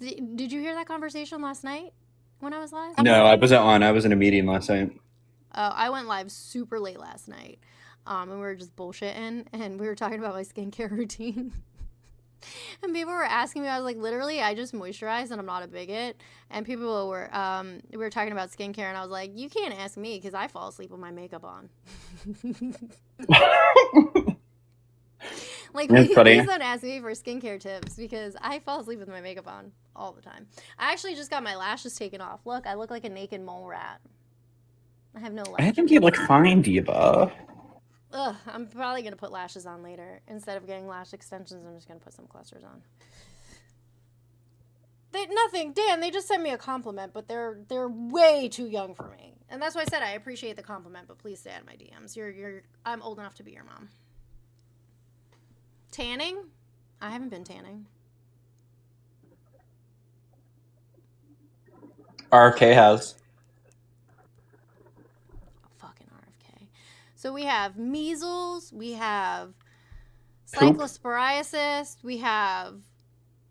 Did you hear that conversation last night when I was live? No, I wasn't on. I was in a meeting last night. I went live super late last night, and we were just bullshitting, and we were talking about my skincare routine. And people were asking me, I was like, literally, I just moisturize and I'm not a bigot. And people were, we were talking about skincare, and I was like, you can't ask me because I fall asleep with my makeup on. Like, please don't ask me for skincare tips because I fall asleep with my makeup on all the time. I actually just got my lashes taken off. Look, I look like a naked mole rat. I have no lashes. I think you look fine, Diva. Ugh, I'm probably going to put lashes on later. Instead of getting lash extensions, I'm just going to put some clusters on. Nothing, Dan, they just sent me a compliment, but they're way too young for me. And that's why I said I appreciate the compliment, but please stay out of my DMs. I'm old enough to be your mom. Tanning? I haven't been tanning. RFK has. Fucking RFK. So we have measles, we have cyclosporiasis, we have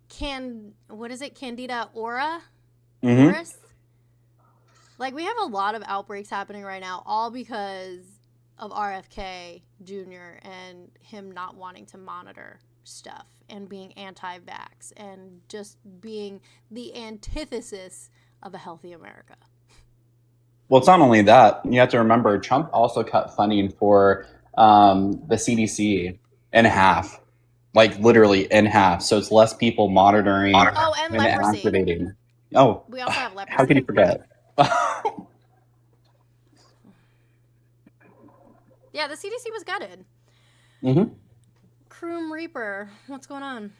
Candida auris? Like, we have a lot of outbreaks happening right now, all because of RFK Jr. and him not wanting to monitor stuff and being anti-vax and just being the antithesis of a healthy America. Well, it's not only that. You have to remember, Trump also cut funding for the CDC in half. Like, literally in half. So it's less people monitoring and leprosy. activating. Oh, we also have leprosy. How could you forget? Yeah, the CDC was gutted. Croom Reaper, what's going on?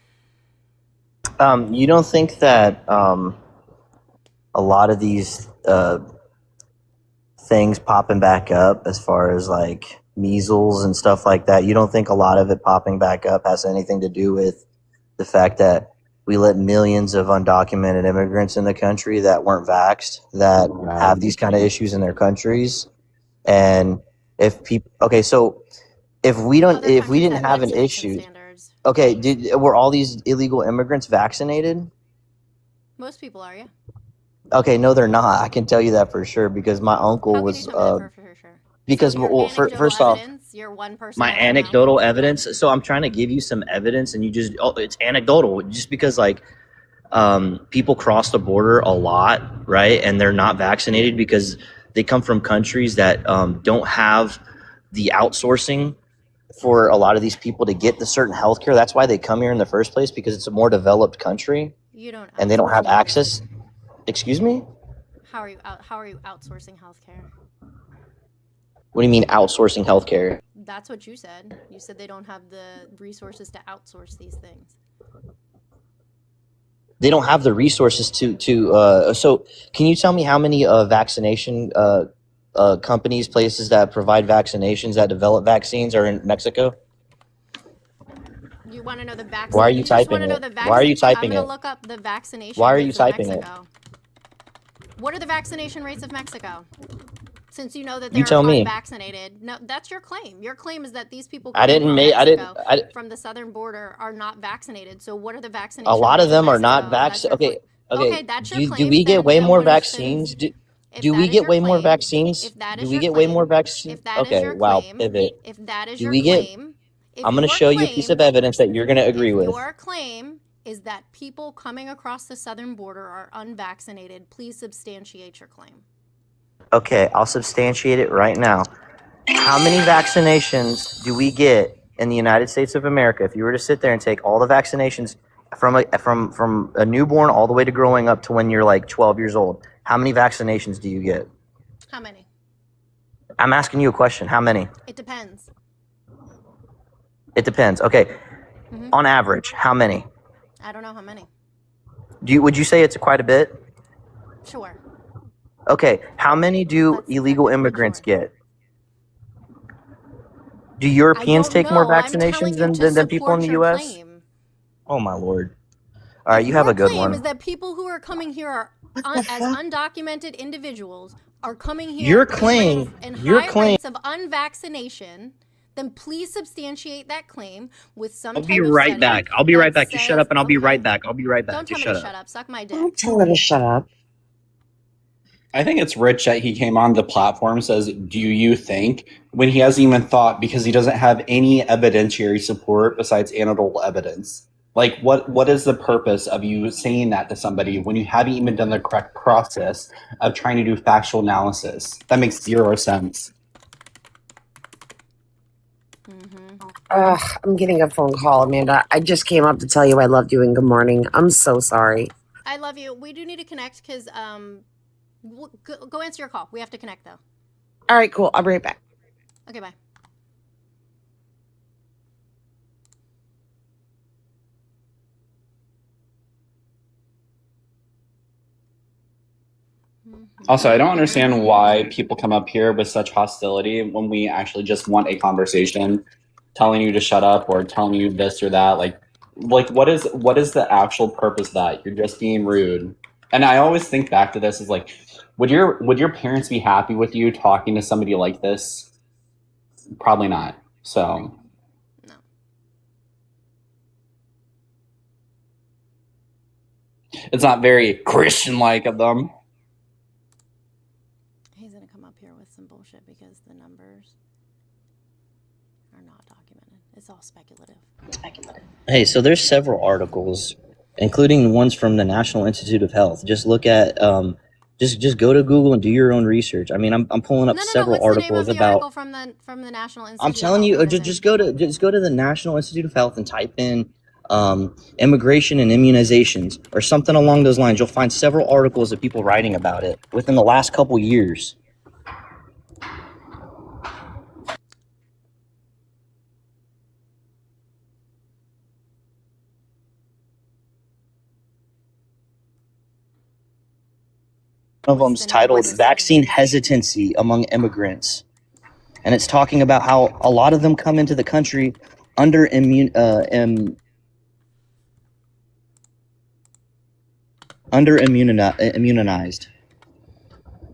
You don't think that a lot of these things popping back up, as far as like measles and stuff like that, you don't think a lot of it popping back up has anything to do with the fact that we let millions of undocumented immigrants in the country that weren't vaxxed, that have these kind of issues in their countries? And if people, so if we didn't have an issue, were all these illegal immigrants vaccinated? Most people are, yeah. Okay, no, they're not. I can tell you that for sure because my uncle was. Because first off, you're one person. My anecdotal evidence. So I'm trying to give you some evidence, and you just it's anecdotal. Just because people cross the border a lot, right? And they're not vaccinated because they come from countries that don't have the outsourcing for a lot of these people to get the certain healthcare. That's why they come here in the first place, because it's a more developed country. And they don't have access. Excuse me? How are you outsourcing healthcare? What do you mean outsourcing healthcare? That's what you said. You said they don't have the resources to outsource these things. They don't have the resources to so can you tell me how many vaccination companies, places that provide vaccinations, that develop vaccines are in Mexico? You want to know the vaccine? Why are you typing it? Why are you typing it? I'm going to look up the vaccination Why are rates you of typing Mexico. it? What are the vaccination rates of Mexico? Since you know that You they're tell me. unvaccinated. No, that's your claim. Your claim is that these people from the southern border are not vaccinated. So what are the vaccinations? A lot of them are not vaccinated. Okay, that's your claim. Do we get way more vaccines? Do we get way more vaccines? Do we get way more vaccines? Okay, wow, pivot. If that is your claim, I'm going to show you a piece of evidence that you're going to agree with. Your claim is that people coming across the southern border are unvaccinated. Please substantiate your claim. Okay, I'll substantiate it right now. How many vaccinations do we get in the United States of America? If you were to sit there and take all the vaccinations from a newborn all the way to growing up to when you're like 12 years old, how many vaccinations do you get? How many? I'm asking you a question. How many? It depends. It depends. Okay. On average, how many? I don't know how many. Would you say it's quite a bit? Sure. Okay, how many do illegal immigrants get? Do Europeans take more vaccinations than people in the U.S.? Oh, my Lord. All right, you have a good one. Your claim is that people who are coming here are as undocumented individuals are coming here. Your claim rates of unvaccination then please substantiate that claim with some I'll type be of right study back. I'll be that right back. You shut says- up and I'll be right okay. back. I'll be right back. Don't tell Just me to shut shut up. up. Suck my dick. Don't tell her to shut up. I think it's rich that he came on the platform and says, do you think, when he hasn't even thought because he doesn't have any evidentiary support besides anecdotal evidence. Like, what is the purpose of you saying that to somebody when you haven't even done the correct process of trying to do factual analysis? That makes 0 sense. I'm getting a phone call, Amanda. I just came up to tell you I loved you and good morning. I'm so sorry. I love you. We do need to connect because go answer your call. We have to connect though. All right, cool. I'll be right back. Okay, bye. Also, I don't understand why people come up here with such hostility when we actually just want a conversation, telling you to shut up or telling you this or that. Like what is the actual purpose of that? You're just being rude. And I always think back to this as like, would your parents be happy with you talking to somebody like this? Probably not. So No. it's not very Christian-like of them. He's gonna come up here with some bullshit because the numbers are not documented. It's all speculative. Hey, so there's several articles, including ones from the National Institute of Health. Just look at just go to Google and do your own research. I mean, I'm pulling up No. several What's the name of articles the about. article from the National Institute? I'm telling you, just go to the National Institute of Health and type in immigration and immunizations or something along those lines. You'll find several articles of people writing about it within the last couple years. One of them's titled "Vaccine Hesitancy Among Immigrants," and it's talking about how a lot of them come into the country under immunized,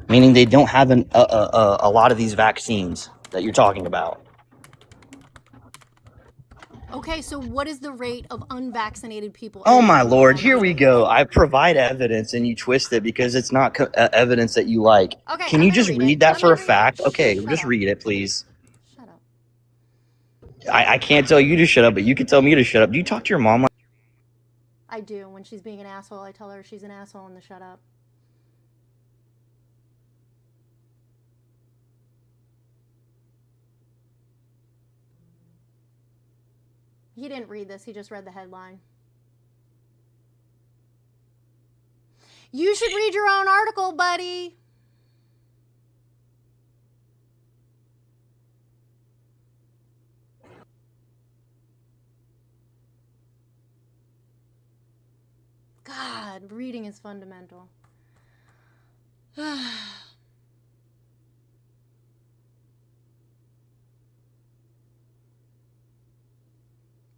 meaning they don't have a lot of these vaccines that you're talking about. Okay, so what is the rate of unvaccinated people? Oh my lord, here we go. I provide evidence and you twist it because it's not evidence that you like. Okay, Can you just read that for a fact? Okay, just read it, please. Shut up. I can't tell you to shut up, but you can tell me to shut up. Do you talk to your mom like I do. When she's being an asshole, I tell her she's an asshole and to shut up. He didn't read this. He just read the headline. You should read your own article, buddy. God, reading is fundamental.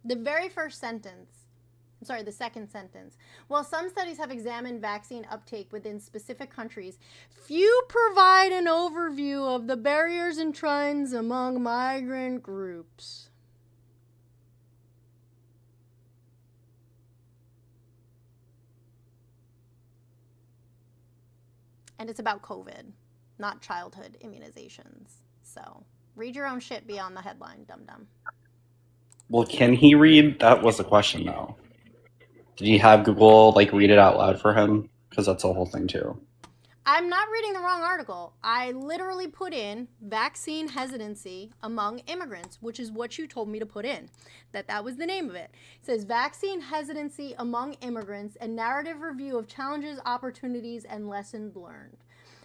The very first sentence, the second sentence. While some studies have examined vaccine uptake within specific countries, few provide an overview of the barriers and trends among migrant groups. And it's about COVID, not childhood immunizations. So read your own shit beyond the headline, dum-dum. Well, can he read? That was the question, though. Did he have Google read it out loud for him? Because that's the whole thing too. I'm not reading the wrong article. I literally put in vaccine hesitancy among immigrants, which is what you told me to put in. That was the name of it. It says vaccine hesitancy among immigrants, a narrative review of challenges, opportunities, and lessons learned.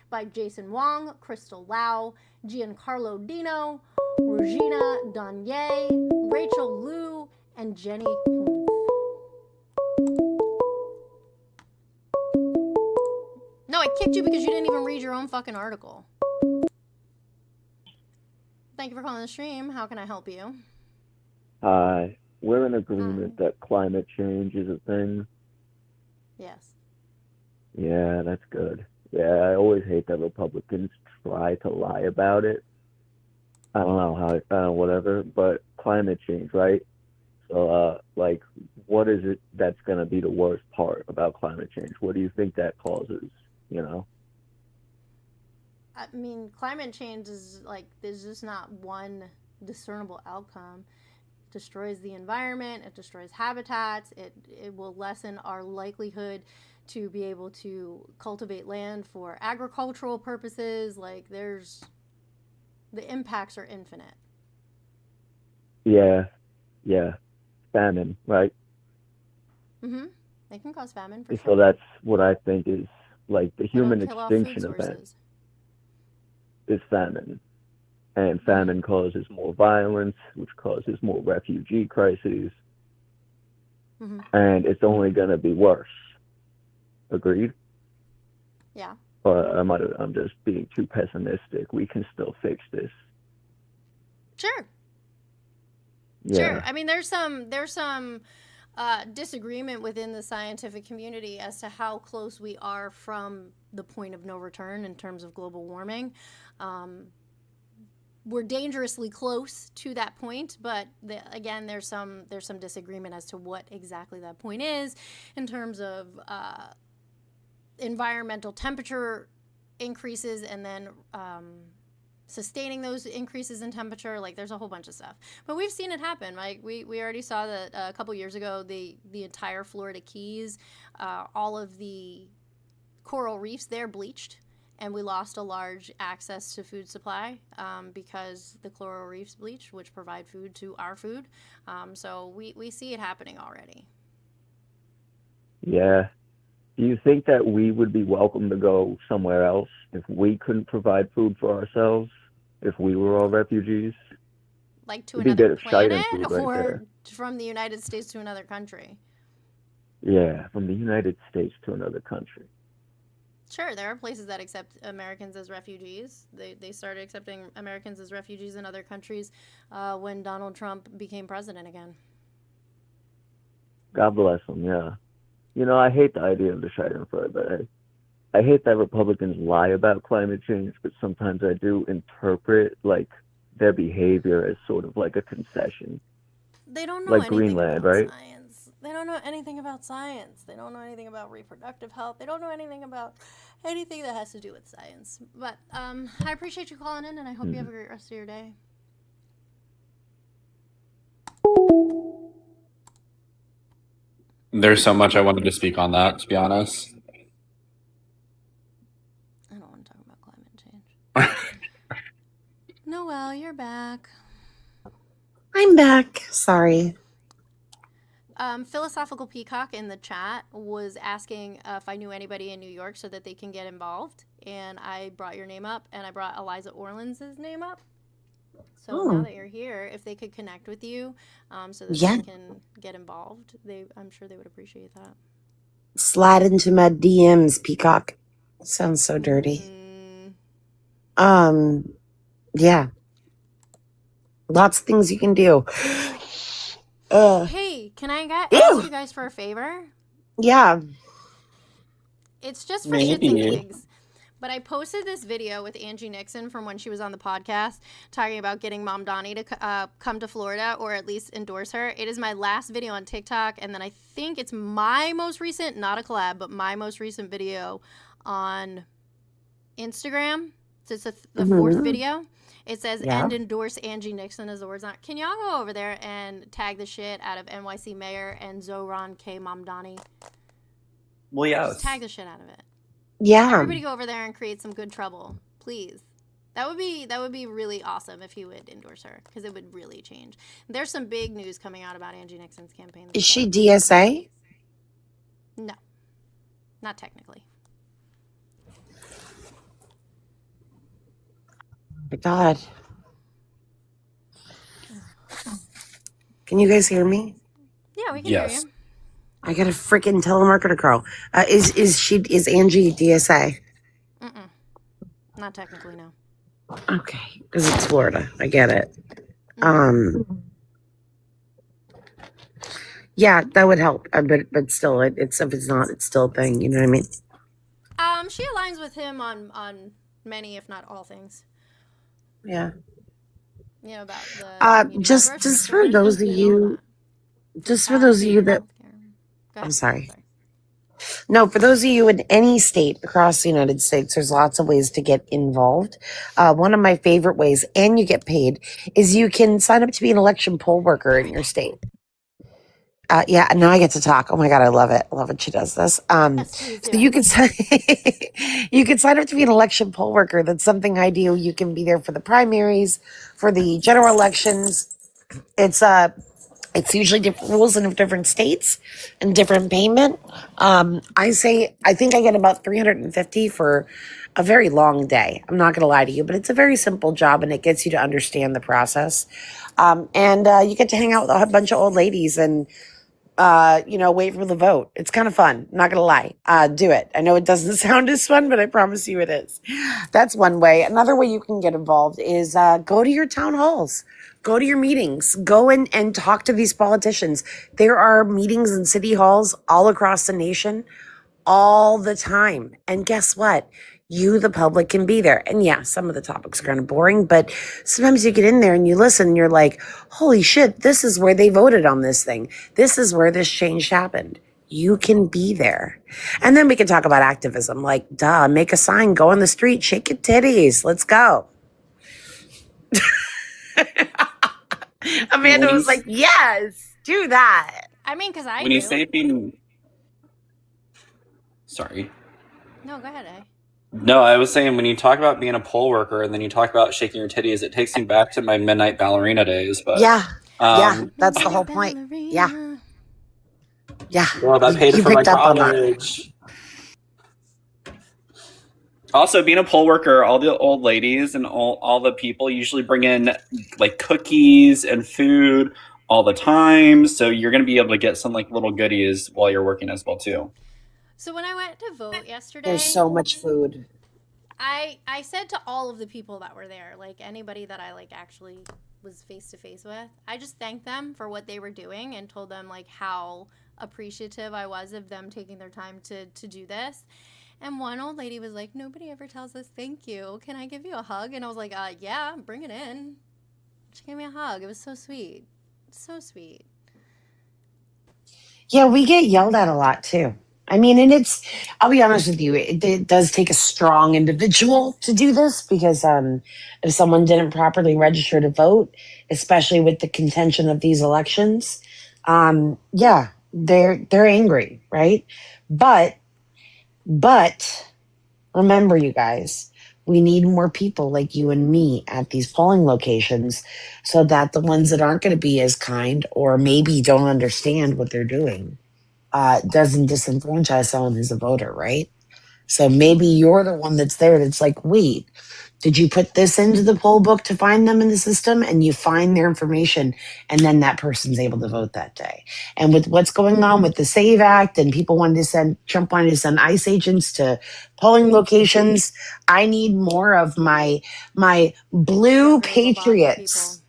By Jason Wong, Crystal Lau, Giancarlo Dino, Regina Donier, Rachel Liu, and Jenny Humph. No, I kicked you because you didn't even read your own fucking article. Thank you for calling the stream. How can I help you? Hi. We're in agreement that climate change is a thing. Yes. Yeah, that's good. Yeah, I always hate that Republicans try to lie about it. I don't know how, whatever, but climate change, right? So, like, what is it that's going to be the worst part about climate change? What do you think that causes, you know? I mean, climate change is like, there's just not one discernible outcome. It destroys the environment, it destroys habitats, it will lessen our likelihood to be able to cultivate land for agricultural purposes. Like, the impacts are infinite. Yeah, yeah. Famine, right? They can cause famine for So sure. that's what I think is like the It'll human kill off food extinction event sources. is famine. And famine causes more violence, which causes more refugee crises. And it's only going to be worse. Agreed? Yeah. Or I'm just being too pessimistic. We can still fix this. Sure. Yeah. Sure. I mean, there's some disagreement within the scientific community as to how close we are from the point of no return in terms of global warming. We're dangerously close to that point, but again, there's some disagreement as to what exactly that point is in terms of environmental temperature increases and then sustaining those increases in temperature. Like, there's a whole bunch of stuff, but we've seen it happen. Like, we already saw that a couple years ago, the entire Florida Keys, all of the coral reefs there bleached, and we lost a large access to food supply because the coral reefs bleached, which provide food to our food. So we see it happening already. Yeah. Do you think that we would be welcome to go somewhere else if we couldn't provide food for ourselves, if we were all refugees? Like to It'd be another good Scheiden planet, food right or there. from the United States to another country? Yeah, from the United States to another country. Sure, there are places that accept Americans as refugees. They started accepting Americans as refugees in other countries when Donald Trump became president again. God bless them, yeah. You know, I hate the idea of the Schadenfreude, but I hate that Republicans lie about climate change, but sometimes I do interpret like their behavior as sort of like a concession. They don't know Like anything Greenland, about right? science. They don't know anything about science. They don't know anything about reproductive health. They don't know anything about anything that has to do with science. But I appreciate you calling in, and I hope you have a great rest of your day. There's so much I wanted to speak on that, to be honest. I don't want to talk about climate change. Noelle, you're back. I'm back. Sorry. Philosophical Peacock in the chat was asking if I knew anybody in New York so that they can get involved. And I brought your name up, and I brought Eliza Orleans' name up. So now that you're here, if they could connect with you so that they can get involved, I'm sure they would appreciate that. Slide into my DMs, Peacock. Sounds so dirty. Yeah. Lots of things you can do. Hey, can I ask you guys for a favor? Yeah. It's just for shits and gigs. But I posted this video with Angie Nixon from when she was on the podcast talking about getting Mom Donnie to come to Florida, or at least endorse her. It is my last video on TikTok, and then I think it's my most recent, not a collab, but my most recent video on Instagram. So it's the fourth video. It says, and endorse Angie Nixon as the words on it. Can y'all go over there and tag the shit out of NYC Mayor and Zoran K. Mamdani? Well, yes. Just tag the shit out of it. Yeah. Everybody go over there and create some good trouble, please. That would be really awesome if he would endorse her, because it would really change. There's some big news coming out about Angie Nixon's campaign. Is she DSA? No, not technically. My God. Can you guys hear me? Yeah, we can hear you. I got a freaking telemarketer girl. Is Angie DSA? Not technically, no. Okay, because it's Florida. I get it. Yeah, that would help. But still, it's if it's not, it's still a thing. You know what I mean? She aligns with him on many, if not all, things. Yeah. You know, about the meeting about Just grocery just for stores. those of And all you, that. just for those of you Taxing, that, healthcare. Go I'm ahead. sorry. No, for those of you in any state across the United States, there's lots of ways to get involved. One of my favorite ways, and you get paid, is you can sign up to be an election poll worker in your state. Yeah, now I get to talk. Oh my God, I love it. I love when she does this. Yes, please do. So you can you can sign up to be an election poll worker. That's something I do. You can be there for the primaries, for the general elections. It's usually different rules in different states and different payment. I think I get about 350 for a very long day. I'm not going to lie to you, but it's a very simple job and it gets you to understand the process. And you get to hang out with a bunch of old ladies and wait for the vote. It's kind of fun. Not gonna lie. Do it. I know it doesn't sound as fun, but I promise you it is. That's one way. Another way you can get involved is go to your town halls. Go to your meetings. Go in and talk to these politicians. There are meetings in city halls all across the nation all the time. And guess what? You, the public, can be there. And yeah, some of the topics are kind of boring, but sometimes you get in there and you listen and you're like, holy shit, this is where they voted on this thing. This is where this change happened. You can be there. And then we can talk about activism, like, duh, make a sign, go on the street, shake your titties. Let's go. Amanda was like, yes, do that. I mean, because I When do. you say being... Sorry. No, go ahead, eh? No, I was saying when you talk about being a poll worker and then you talk about shaking your titties, it takes me back to my midnight ballerina days. But yeah, that's the whole point. Yeah. Well, that paid you for my picked up on that. college. Also, being a poll worker, all the old ladies and all the people usually bring in like cookies and food all the time. So you're going to be able to get some like little goodies while you're working as well too. So when I went to vote yesterday, There's so much food. I said to all of the people that were there, like anybody that I like actually was face to face with, I just thanked them for what they were doing and told them like how appreciative I was of them taking their time to do this. And one old lady was like, nobody ever tells us thank you. Can I give you a hug? And I was like, yeah, bring it in. She gave me a hug. It was so sweet. So sweet. Yeah, we get yelled at a lot too. I mean, and I'll be honest with you, it does take a strong individual to do this because if someone didn't properly register to vote, especially with the contention of these elections, yeah, they're angry, right? But remember, you guys, we need more people like you and me at these polling locations so that the ones that aren't going to be as kind or maybe don't understand what they're doing doesn't disenfranchise someone who's a voter, right? So maybe you're the one that's there that's like, wait, did you put this into the poll book to find them in the system? And you find their information, and then that person's able to vote that day. And with what's going on with the SAVE Act and people wanting to Trump wanted to send ICE agents to polling locations, I need more of my blue patriots.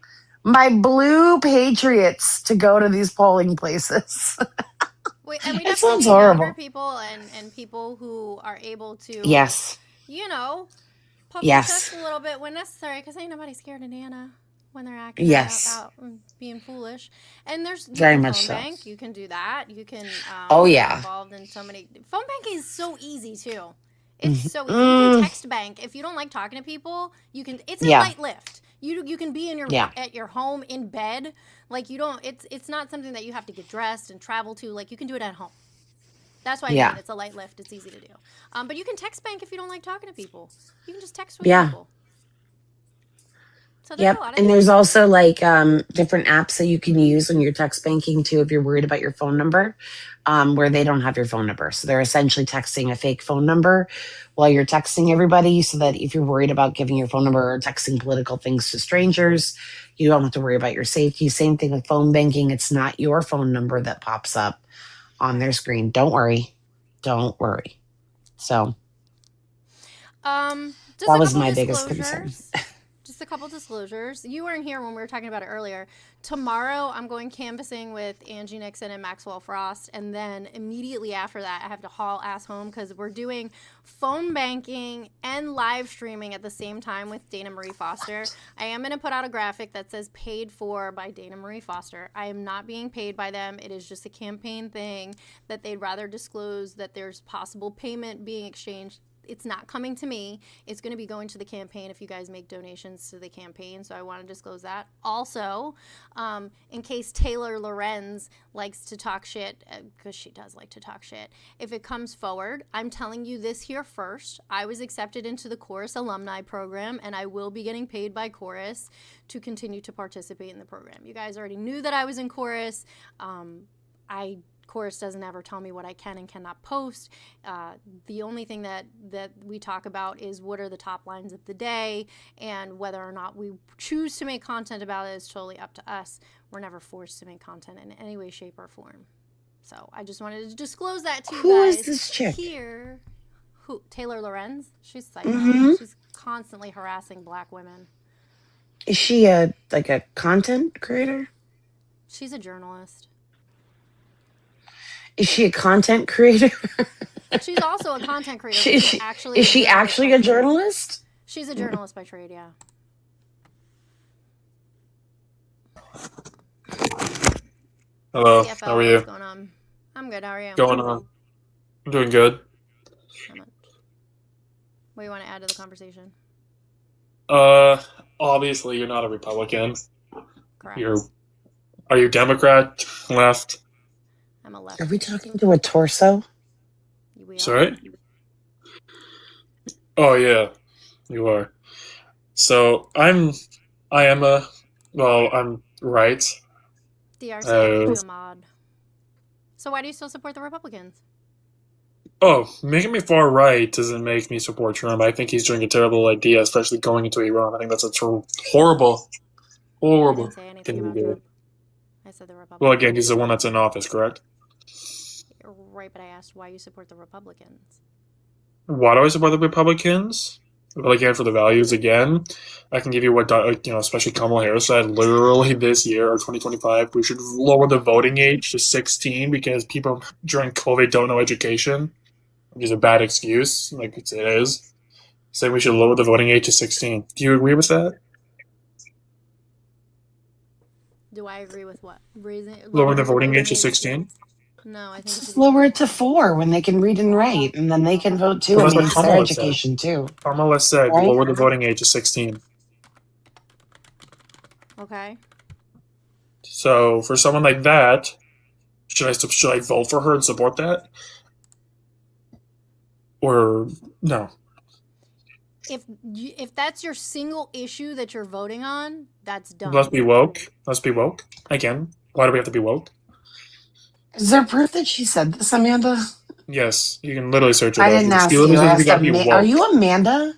My blue patriots to go to these polling places. Wait, and we It definitely sounds need horrible. younger people and people who are able to, Yes. Puff their chest a little bit when necessary, because ain't nobody scared of Nana when they're acting out and being foolish. And there's very phone much bank. You can do that. You can get involved in so many. Phone banking is so easy too. It's so easy. You can text bank if you don't like talking to people. You can. It's a light lift. You can be in your at your home in bed. Like you don't. It's not something that you have to get dressed and travel to. Like you can do it at home. That's why I mean it's a light lift. It's easy to do. But you can text bank if you don't like talking to people. You can just text with people. So there's a lot of and there's also like different apps that you can use when you're text banking too if you're worried about your phone number, where they don't have your phone number. So they're essentially texting a fake phone number while you're texting everybody so that if you're worried about giving your phone number or texting political things to strangers, you don't have to worry about your safety. Same thing with phone banking. It's not your phone number that pops up on their screen. Don't worry. So just that was my biggest concern. Just just a couple disclosures. You weren't here when we were talking about it earlier. Tomorrow, I'm going canvassing with Angie Nixon and Maxwell Frost, and then immediately after that, I have to haul ass home because we're doing phone banking and live streaming at the same time with Dana Marie Foster. I am going to put out a graphic that says paid for by Dana Marie Foster. I am not being paid by them. It is just a campaign thing that they'd rather disclose that there's possible payment being exchanged. It's not coming to me. It's going to be going to the campaign if you guys make donations to the campaign. So I want to disclose that. Also, in case Taylor Lorenz likes to talk shit, because she does like to talk shit, if it comes forward, I'm telling you this here first. I was accepted into the Chorus alumni program, and I will be getting paid by Chorus to continue to participate in the program. You guys already knew that I was in Chorus. Chorus doesn't ever tell me what I can and cannot post. The only thing that we talk about is what are the top lines of the day, and whether or not we choose to make content about it is totally up to us. We're never forced to make content in any way, shape, or form. So I just wanted to disclose that to you Who guys is this chick? here. Who? Taylor Lorenz? She's psycho. Mm-hmm. She's constantly harassing black women. Is she a content creator? She's a journalist. Is she a content creator? She's also a content creator. Is she actually a journalist? She's a journalist by trade, yeah. Hello, CFL, how are you? what's going on? I'm good, how are you? Going on? I'm doing good. How much? What do you want to add to the conversation? Obviously you're not a Republican. Correct. Are you Democrat, left? I'm a left. Are we talking to a torso? We are. Sorry? Oh yeah, you are. So I'm right. DRC, I made you a mod. So why do you still support the Republicans? Oh, making me far right doesn't make me support Trump. I think he's doing a terrible idea, especially going into Iran. I think that's a horrible I didn't say anything about Trump. I said the Republicans. Well, again, he's the one that's in office, correct? Right, but I asked why you support the Republicans. Why do I support the Republicans? Well, again, for the values, again, I can give you what, especially Kamala Harris said literally this year, or 2025, we should lower the voting age to 16 because people during COVID don't know education, which is a bad excuse, like it is. Saying we should lower the voting age to 16. Do you agree with that? Do I agree with what? Lowering the voting age to 16? No, I think just lower it to 4 when they can read and write, and then they can vote too. Well, and that's what their Kamala education said. too. Kamala said Right? lower the voting age to 16. Okay. So for someone like that, should I vote for her and support that? Or no? If that's your single issue that you're voting on, that's dumb. Let's be woke. Let's be woke. Again, why do we have to be woke? Is there proof that she said this, Amanda? Yes, you can literally search it I up. didn't ask You you. literally I said we asked gotta be woke. Are you Amanda?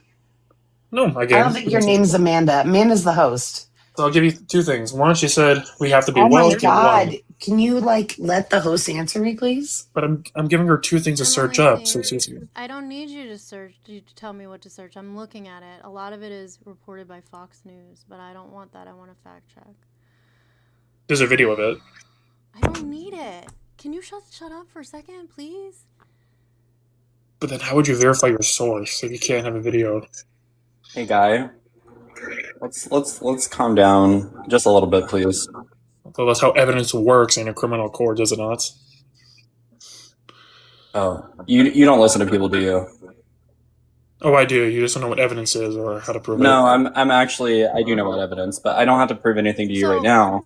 No, again. I don't think your name's Amanda. Amanda's the host. So I'll give you two things. One, she said we have to be Oh my woke. god! One. Can you let the host answer me, please? But I'm giving her two things to search up. So I don't need you to search. You to tell me what to search. I'm looking at it. A lot of it is reported by Fox News, but I don't want that. I want to fact check. There's a video of it. I don't need it. Can you shut up for a second, please? But then how would you verify your source if you can't have a video? Hey, guy. Let's calm down just a little bit, please. So that's how evidence works in a criminal court, does it not? Oh, you don't listen to people, do you? Oh, I do. You just don't know what evidence is or how to prove it. No, I'm actually I do know what evidence, but I don't have to prove anything to you right now.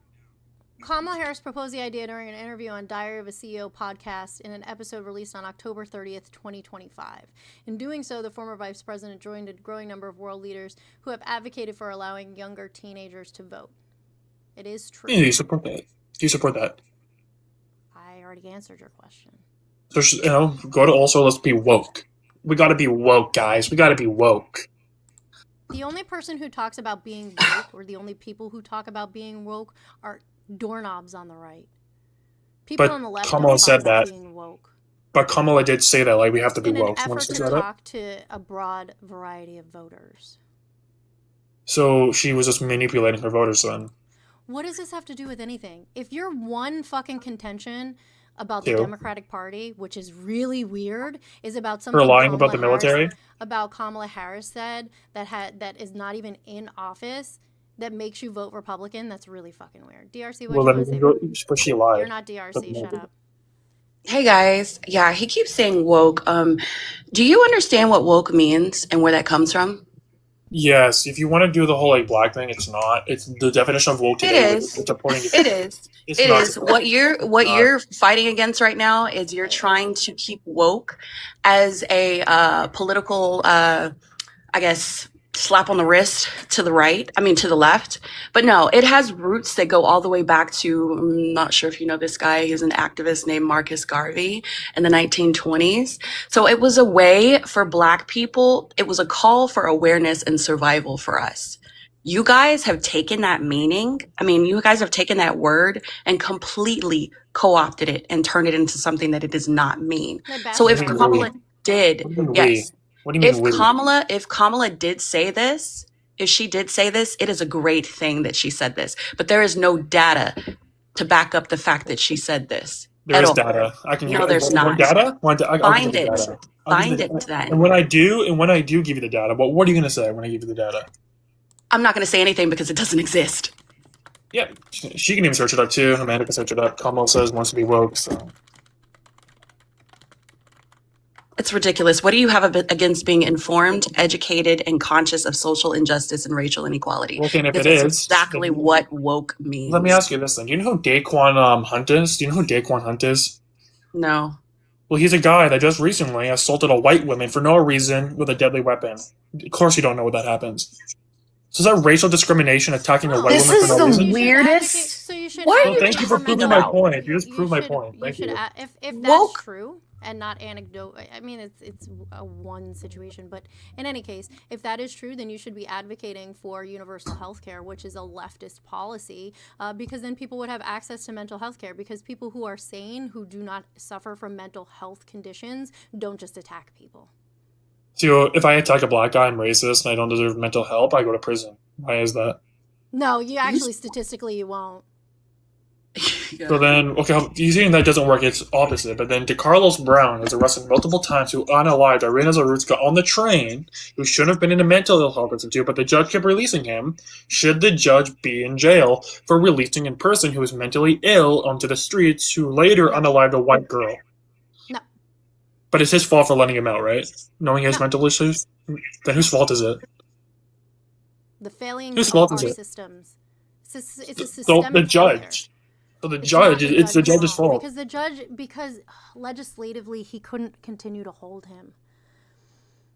Kamala Harris proposed the idea during an interview on Diary of a CEO podcast in an episode released on October 30th, 2025. In doing so, the former vice president joined a growing number of world leaders who have advocated for allowing younger teenagers to vote. It is true. Yeah, you support that. Do you support that? I already answered your question. So, go to also let's be woke. We gotta be woke, guys. We gotta be woke. The only person who talks about being woke, or the only people who talk about being woke, are doorknobs on the right. People on the left Kamala said that. Being woke. But Kamala did say that, we have to be woke. In an effort to talk to a broad variety of voters. So she was just manipulating her voters then. What does this have to do with anything? If your one fucking contention about the Two. Democratic Party, which is really weird, is about Her something lying about the military. Kamala Harris said that is not even in office, that makes you vote Republican, that's really fucking weird. DRC, what Well, do then you want to say? but she lied. You're not DRC, shut up. Hey guys, yeah, he keeps saying woke. Do you understand what woke means and where that comes from? Yes, if you want to do the whole like black thing, it's not. It's the definition of woke It today. is. Supporting It is. It's It not is. supporting. What you're fighting against right now is you're trying to keep woke as a political, I guess, slap on the wrist to the right. I mean, to the left. But no, it has roots that go all the way back to, I'm not sure if you know this guy. He's an activist named Marcus Garvey in the 1920s. So it was a way for Black people. It was a call for awareness and survival for us. You guys have taken that meaning. I mean, you guys have taken that word and completely co-opted it and turned it into something that it does not mean. So if Kamala did, yes. What do you mean? If Kamala did say this, if she did say this, it is a great thing that she said this. But there is no data to back up the fact that she said this. There is data. I can give you there's not. data. Find it. Find it then. And when I do give you the data, but what are you going to say when I give you the data? I'm not going to say anything because it doesn't exist. Yeah, she can even search it up too. Amanda can search it up. Kamala says wants to be woke, so. It's ridiculous. What do you have against being informed, educated, and conscious of social injustice and racial inequality? Well, and if because it that's is, exactly what woke means. Let me ask you this then. Do you know who Daquan Hunt is? Do you know who Daquan Hunt is? No. Well, he's a guy that just recently assaulted a white woman for no reason with a deadly weapon. Of course you don't know what that happens. So is that racial discrimination, attacking a white woman for no reason? This is the weirdest. So you should. Why are Well, you thank you for proving my point. You just proved my point. Thank you. If that's true and not anecdote, I mean it's a one situation, but in any case, if that is true, then you should be advocating for universal health care, which is a leftist policy, because then people would have access to mental health care, because people who are sane, who do not suffer from mental health conditions, don't just attack people. So if I attack a black guy, I'm racist and I don't deserve mental help, I go to prison. Why is that? No, you actually statistically you won't. So then, okay, you saying that doesn't work, it's opposite. But then DeCarlos Brown was arrested multiple times, who unalived Irina Zarutska on the train, who shouldn't have been in a mental health institute, but the judge kept releasing him. Should the judge be in jail for releasing a person who was mentally ill onto the streets, who later unalived a white girl? No. But it's his fault for letting him out, right? Knowing he has mental issues? Then whose fault is it? The failing Whose of fault our is it? systems. It's a So systemic the judge. So the judge, it's the judge's fault. Because legislatively he couldn't continue to hold him.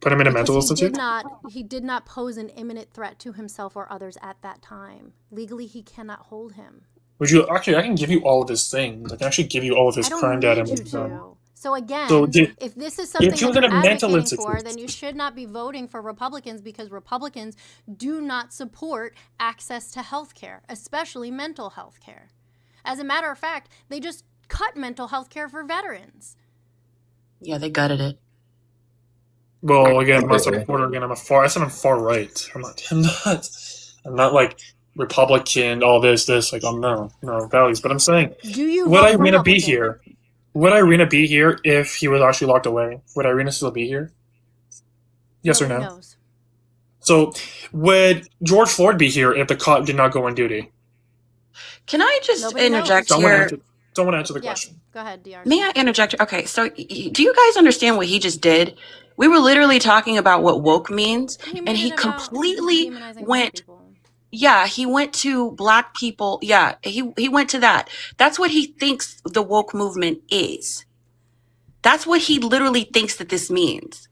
Put him in a mental institute? He did not pose an imminent threat to himself or others at that time. Legally, he cannot hold him. Would you actually? I can give you all of his things. I can actually give you all of his crime data. So again, if this is if he something was that in you're a mental advocating institute. for, then you should not be voting for Republicans, because Republicans do not support access to health care, especially mental health care. As a matter of fact, they just cut mental health care for veterans. Yeah, they gutted it. Well, again, I'm not a supporter. Again, I said I'm far right. I'm not like Republican. All this. Like, I'm no values. But I'm saying, would Irina be here? Would Irina be here if he was actually locked away? Would Irina still be here? Yes or no? Knows. So, would George Floyd be here if the cop did not go on duty? Can I just interject here? Someone answer the question. Go ahead, DR. May I interject? Okay, so do you guys understand what he just did? We were literally talking about what woke means, and he completely went. Yeah, he went to black people. Yeah, he went to that. That's what he thinks the woke movement is. That's what he literally thinks that this means.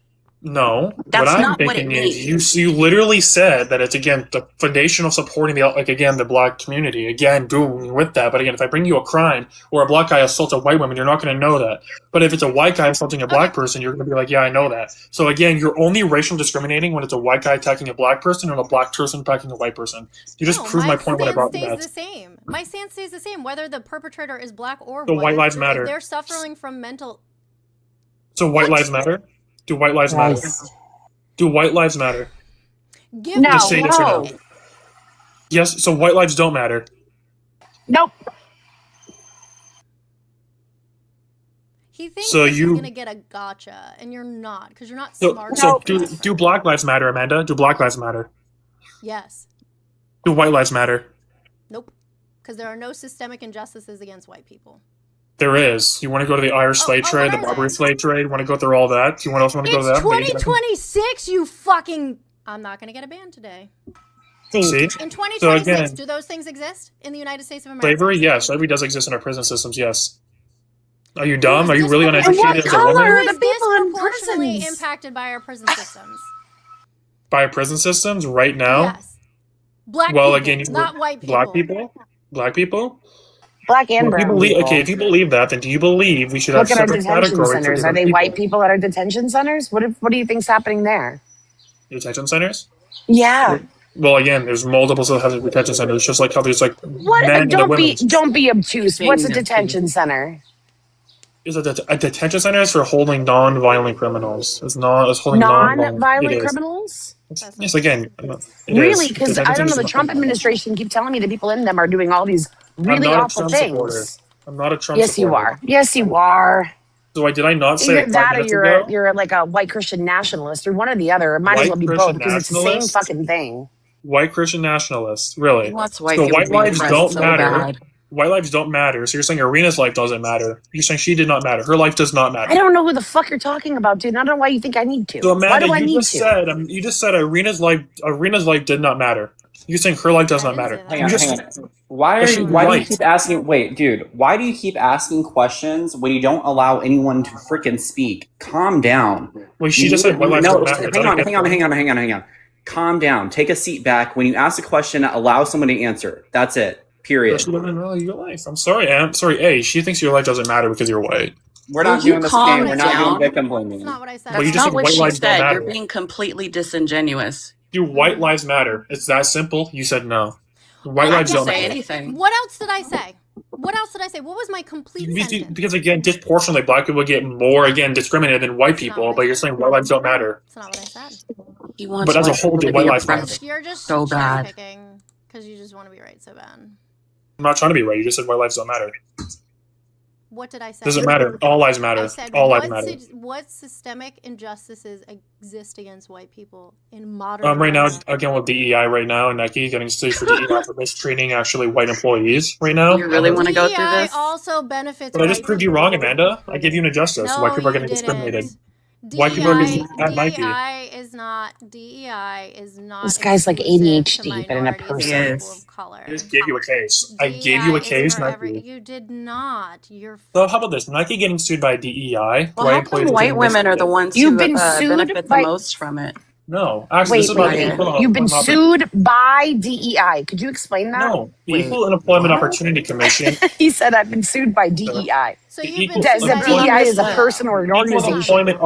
No, that's what I'm not thinking what it is means. you literally said that it's again the foundation of supporting the black community. Again, boom with that. But again, if I bring you a crime or a black guy assaults a white woman, you're not going to know that. But if it's a white guy assaulting a black person, you're going to be like, yeah, I know that. So again, you're only racial discriminating when it's a white guy attacking a black person and a black person attacking a white person. You just proved my point when I brought that. The same. My stance stays the same, whether the perpetrator is black or white. So white lives matter. If they're suffering from mental. So white lives matter. Do white lives matter? Do white lives matter? No. Just say yes or no. Yes, so white lives don't matter. Nope. He thinks So he's you- gonna get a gotcha, and you're not, because you're not So, smart so enough. do Black lives matter, Amanda? Do Black lives matter? Yes. Do white lives matter? Nope. Because there are no systemic injustices against white people. There is. You want to go to the Irish slave trade, the Barbary slave trade? Want to go through all that? You else want to go to It's that? 2026, you fucking... I'm not gonna get a ban today. See? In 2026, So again, do those things exist in the United States of America? slavery, yes. Slavery does exist in our prison systems, yes. Are you dumb? Are you really And uneducated as a Who woman? is disproportionately impacted by our prison systems? By our prison systems right now? Yes. Black well, people, again, not white people. Black people? Black people? Black and Well, if you brown believe, people. okay, if you believe that, then do you believe we should Look have at our separate detention categories for centers. Are different they people? white people at our detention centers? What do you think's happening there? Detention centers? Yeah. Well, again, there's multiple detention centers, just like how there's like What? men and Don't be women. obtuse. What's a detention center? Is a detention center is for holding non-violent criminals. It's not. It's holding non-violent. Non-violent It is. criminals? Yes, again. Really? Because I don't know. The Trump administration keep telling me the people in them are doing all these really awful things. I'm not a Trump Yes, supporter. you are. Yes, you are. So did I not say Either it 5 that or minutes ago? you're like a white Christian nationalist or one or the other. It might as White well be Christian both because it's the same nationalist? fucking thing. White Christian nationalists, really? He wants white so people white to be lives oppressed don't so matter. bad. White lives don't matter. So you're saying Arena's life doesn't matter. You're saying she did not matter. Her life does not matter. I don't know who the fuck you're talking about, dude. I don't know why you think I need to. So Amanda, why do I need to? you just said Arena's life did not matter. You're saying her life does not matter. Hang You on, just- hang on. Why do you keep asking? Wait, dude. Why do you keep asking questions when you don't allow anyone to freaking speak? Calm down. Well, she just said white lives don't matter. Hang on. Calm down. Take a seat back. When you ask a question, allow someone to answer. That's it. Period. She doesn't know your life. I'm sorry, Am. Sorry, A. She thinks your life doesn't matter because you're white. We're not doing this game. We're not doing victim blaming. That's not what I said. But you That's just not said what white she lives don't said. matter. You're being completely disingenuous. Do white lives matter? It's that simple. You said no. White lives don't say matter. anything. What else did I say? What was my complete sentence? Because again, disproportionately, black people get more discriminated than white people. But you're saying white lives don't matter. That's not what I said. He wants But as a white whole, people do to white be lives matter? oppressed You're just so bad. picking because you just want to be right so bad. I'm not trying to be right. You just said white lives don't matter. What did I say? Doesn't matter. All lives matter. I said, All lives matter. what systemic injustices exist against white people in modern Right now, America? again with DEI right now, and Nike getting sued for DEI for mistreating actually white employees right now. You really want to go through DEI this? also benefits. But I just white proved you people. wrong, Amanda. I gave you an injustice. No, White people are you getting didn't. discriminated. White people are getting at Nike. DEI is not This guy's like exclusive to ADHD, but in a minorities person. or people of color. I just gave you a case. I gave you a DEI is case, for Nike. you did not. You're So how about this? Nike getting sued by DEI. Well, how come white women are the ones You've who been sued benefit by- the most from it? No, actually, this Wait, is about wait, equal. you've been sued by DEI. Could you explain that? No, the Equal Employment Opportunity Commission. He said, I've been sued by DEI. So The you've been equal As if DEI is a person or an Equal organization. Employment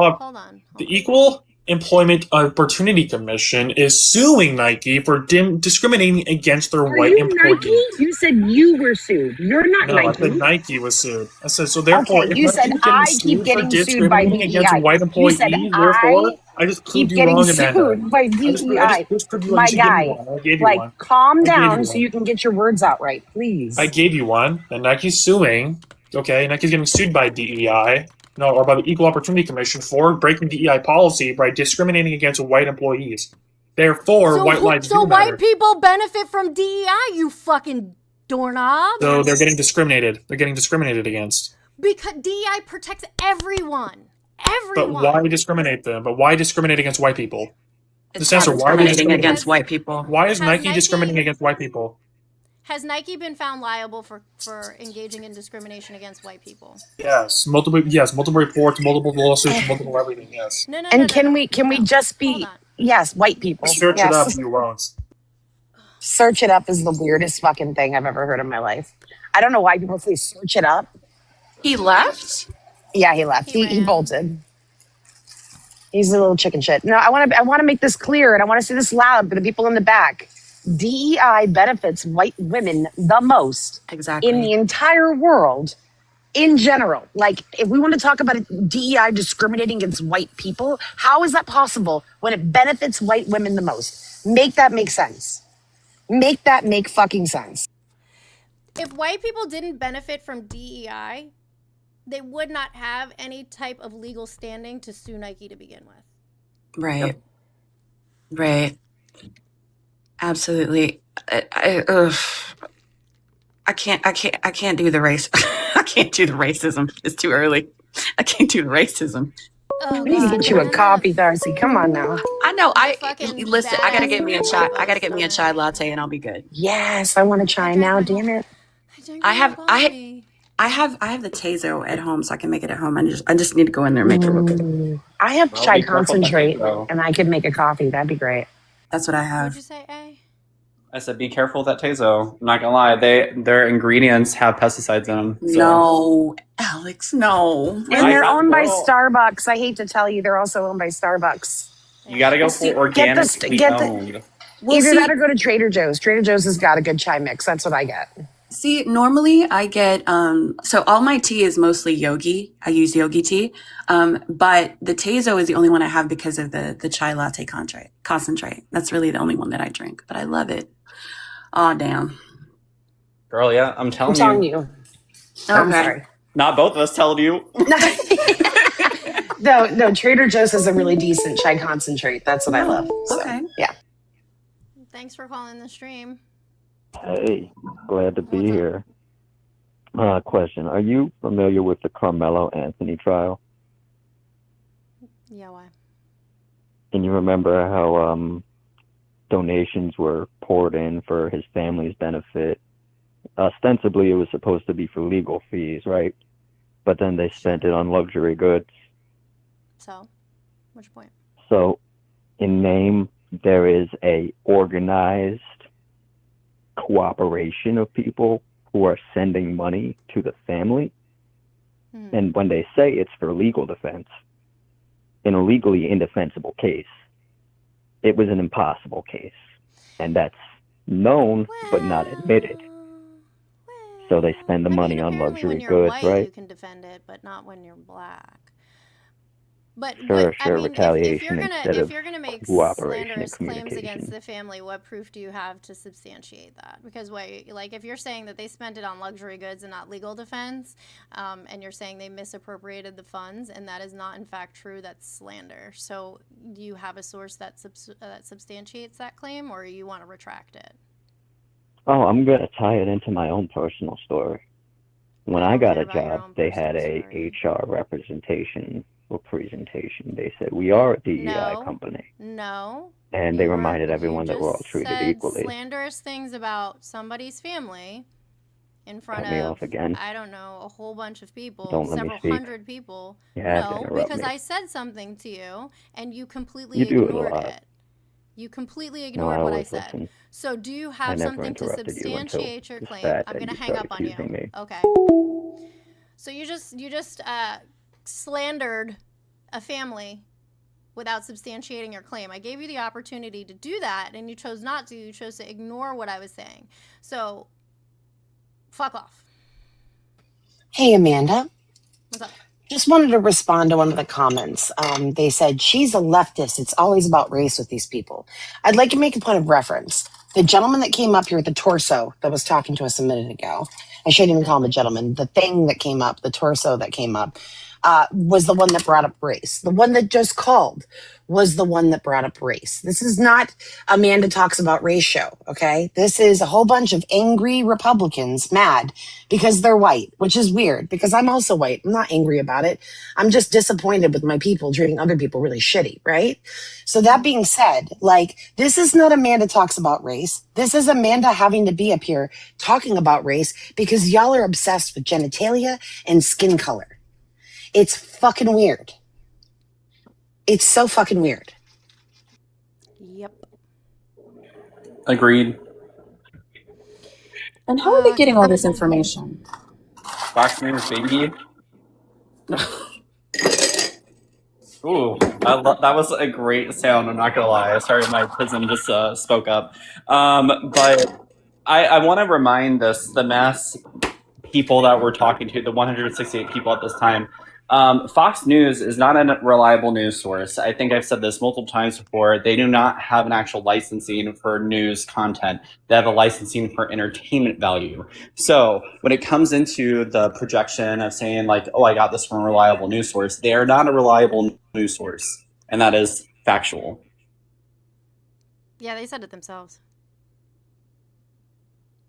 the Equal Employment Opportunity Commission is suing Nike for discriminating against their Are white you employees. Nike? You said you were sued. You're not No, I Nike. said Nike was sued. I said so. Therefore, Okay, if you Nike said is I sued keep for getting sued by discriminating against DEI. white You employees, said therefore, I just keep proved you getting wrong, Amanda. sued by I just DEI. proved you My you should give me guy, one. I gave you like, one. calm I gave down you so one. you can get your words out right, please. I gave you one, and Nike's suing. Okay, Nike's getting sued by DEI, or by the Equal Opportunity Commission for breaking DEI policy by discriminating against white employees. Therefore, white lives do matter. white people benefit from DEI, you fucking doorknob. So they're getting discriminated. They're getting discriminated against. Because DEI protects everyone. But Everyone. why discriminate them? But why discriminate against white people? It's The answer, not why are we discriminating discriminating against white people. Why is Has Nike Nike- discriminating against white people? Has Nike been found liable for engaging in discrimination against white people? Yes, multiple reports, multiple lawsuits, multiple everything. Yes. No, no, And no, can no, we just be yes, white people? Search yes. it up. You won't. Search it up is the weirdest fucking thing I've ever heard in my life. I don't know why people say search it up. He left? Yeah, he left. He bolted. He's a little chicken shit. No, I want to make this clear, and I want to say this loud for the people in the back. DEI benefits white women the most in the entire world, in general. Like, if we want to talk about DEI discriminating against white people, how is that possible when it benefits white women the most? Make that make sense. Make that make fucking sense. If white people didn't benefit from DEI, they would not have any type of legal standing to sue Nike to begin with. Right. Yep. Right. Absolutely. I can't do the race. I can't do the racism. It's too early. I can't do the racism. Oh, We need to get you a coffee, Darcy. Come on now. I know. fucking Listen. I gotta badass get me a chai. I gotta Starbucks get me a chai latte, and I'll be good. Yes, I want to try now. Damn it. I have the Tazo at home, so I can make it at home. I just need to go in there and make it real quick. I have Well, chai be careful with that concentrate, though. and I could make a coffee. That'd be great. That's what I What'd have. you say, A? I said, be careful with that Tazo. I'm not gonna lie, their ingredients have pesticides in them. So. No, Alex, no. And they're owned by Starbucks. I hate to tell you, they're also owned by Starbucks. You gotta go for organically owned. Either that or go to Trader Joe's. Trader Joe's has got a good chai mix. That's what I get. See, normally I get so all my tea is mostly yogi. I use yogi tea, but the Tazo is the only one I have because of the chai latte concentrate. That's really the only one that I drink, but I love it. Oh damn, Girl, yeah, I'm telling you. I'm sorry. Not both of us telling you. No, Trader Joe's has a really decent chai concentrate. That's what I love. So, okay. Yeah. Thanks for calling the stream. Hey, glad to be here. Question: are you familiar with the Carmelo Anthony trial? Yeah, why? Can you remember how donations were poured in for his family's benefit? Ostensibly, it was supposed to be for legal fees, right? But then they spent it on luxury goods. So, what's your point? So, in name, there is a organized cooperation of people who are sending money to the family. And when they say it's for legal defense, in a legally indefensible case, it was an impossible case. And that's known but not admitted. So they spend the money on luxury When you're goods, white, right? you can defend it, but not when you're black. But Sure, I mean, retaliation instead if of you're gonna make cooperation and slanderous claims against communication. the family, what proof do you have to substantiate that? Because like if you're saying that they spent it on luxury goods and not legal defense, and you're saying they misappropriated the funds, and that is not in fact true, that's slander. So do you have a source that substantiates that claim, or you want to retract it? Oh, I'm going to tie it into my own personal story. When I got a job, they had a HR representation or presentation. They said, we are a DEI company. No. And they reminded everyone that we're all treated equally. Slanderous things about somebody's family in front Cut me of, off again. I don't know, a whole bunch of people, Don't let me several speak. hundred people. You have to No, interrupt because me. I said something to you and you completely You do it a ignored lot. it. You completely No, ignored I what I always said. listen. So do you I have never something to interrupted you until substantiate your the claim? fact I'm that gonna you hang up started on you. accusing me. Okay. So you just slandered a family without substantiating your claim. I gave you the opportunity to do that, and you chose not to. You chose to ignore what I was saying. So, fuck off. Hey, Amanda. What's up? Just wanted to respond to one of the comments. They said, she's a leftist. It's always about race with these people. I'd like to make a point of reference. The gentleman that came up here with the torso that was talking to us a minute ago, I shouldn't even call him a gentleman, the thing that came up, the torso that came up, was the one that brought up race. The one that just called was the one that brought up race. This is not Amanda Talks About Race show, okay? This is a whole bunch of angry Republicans mad because they're white, which is weird because I'm also white. I'm not angry about it. I'm just disappointed with my people treating other people really shitty, right? So that being said, like, this is not Amanda Talks About Race. This is Amanda having to be up here talking about race because y'all are obsessed with genitalia and skin color. It's fucking weird. It's so fucking weird. Yep. Agreed. And how are they getting all this information? Fox News, baby. Ooh, that was a great sound. I'm not gonna lie. Sorry, my prism just spoke up. But I want to remind the mass people that we're talking to, the 168 people at this time. Fox News is not a reliable news source. I think I've said this multiple times before. They do not have an actual licensing for news content. They have a licensing for entertainment value. So when it comes into the projection of saying like, oh, I got this from a reliable news source, they are not a reliable news source. And that is factual. Yeah, they said it themselves.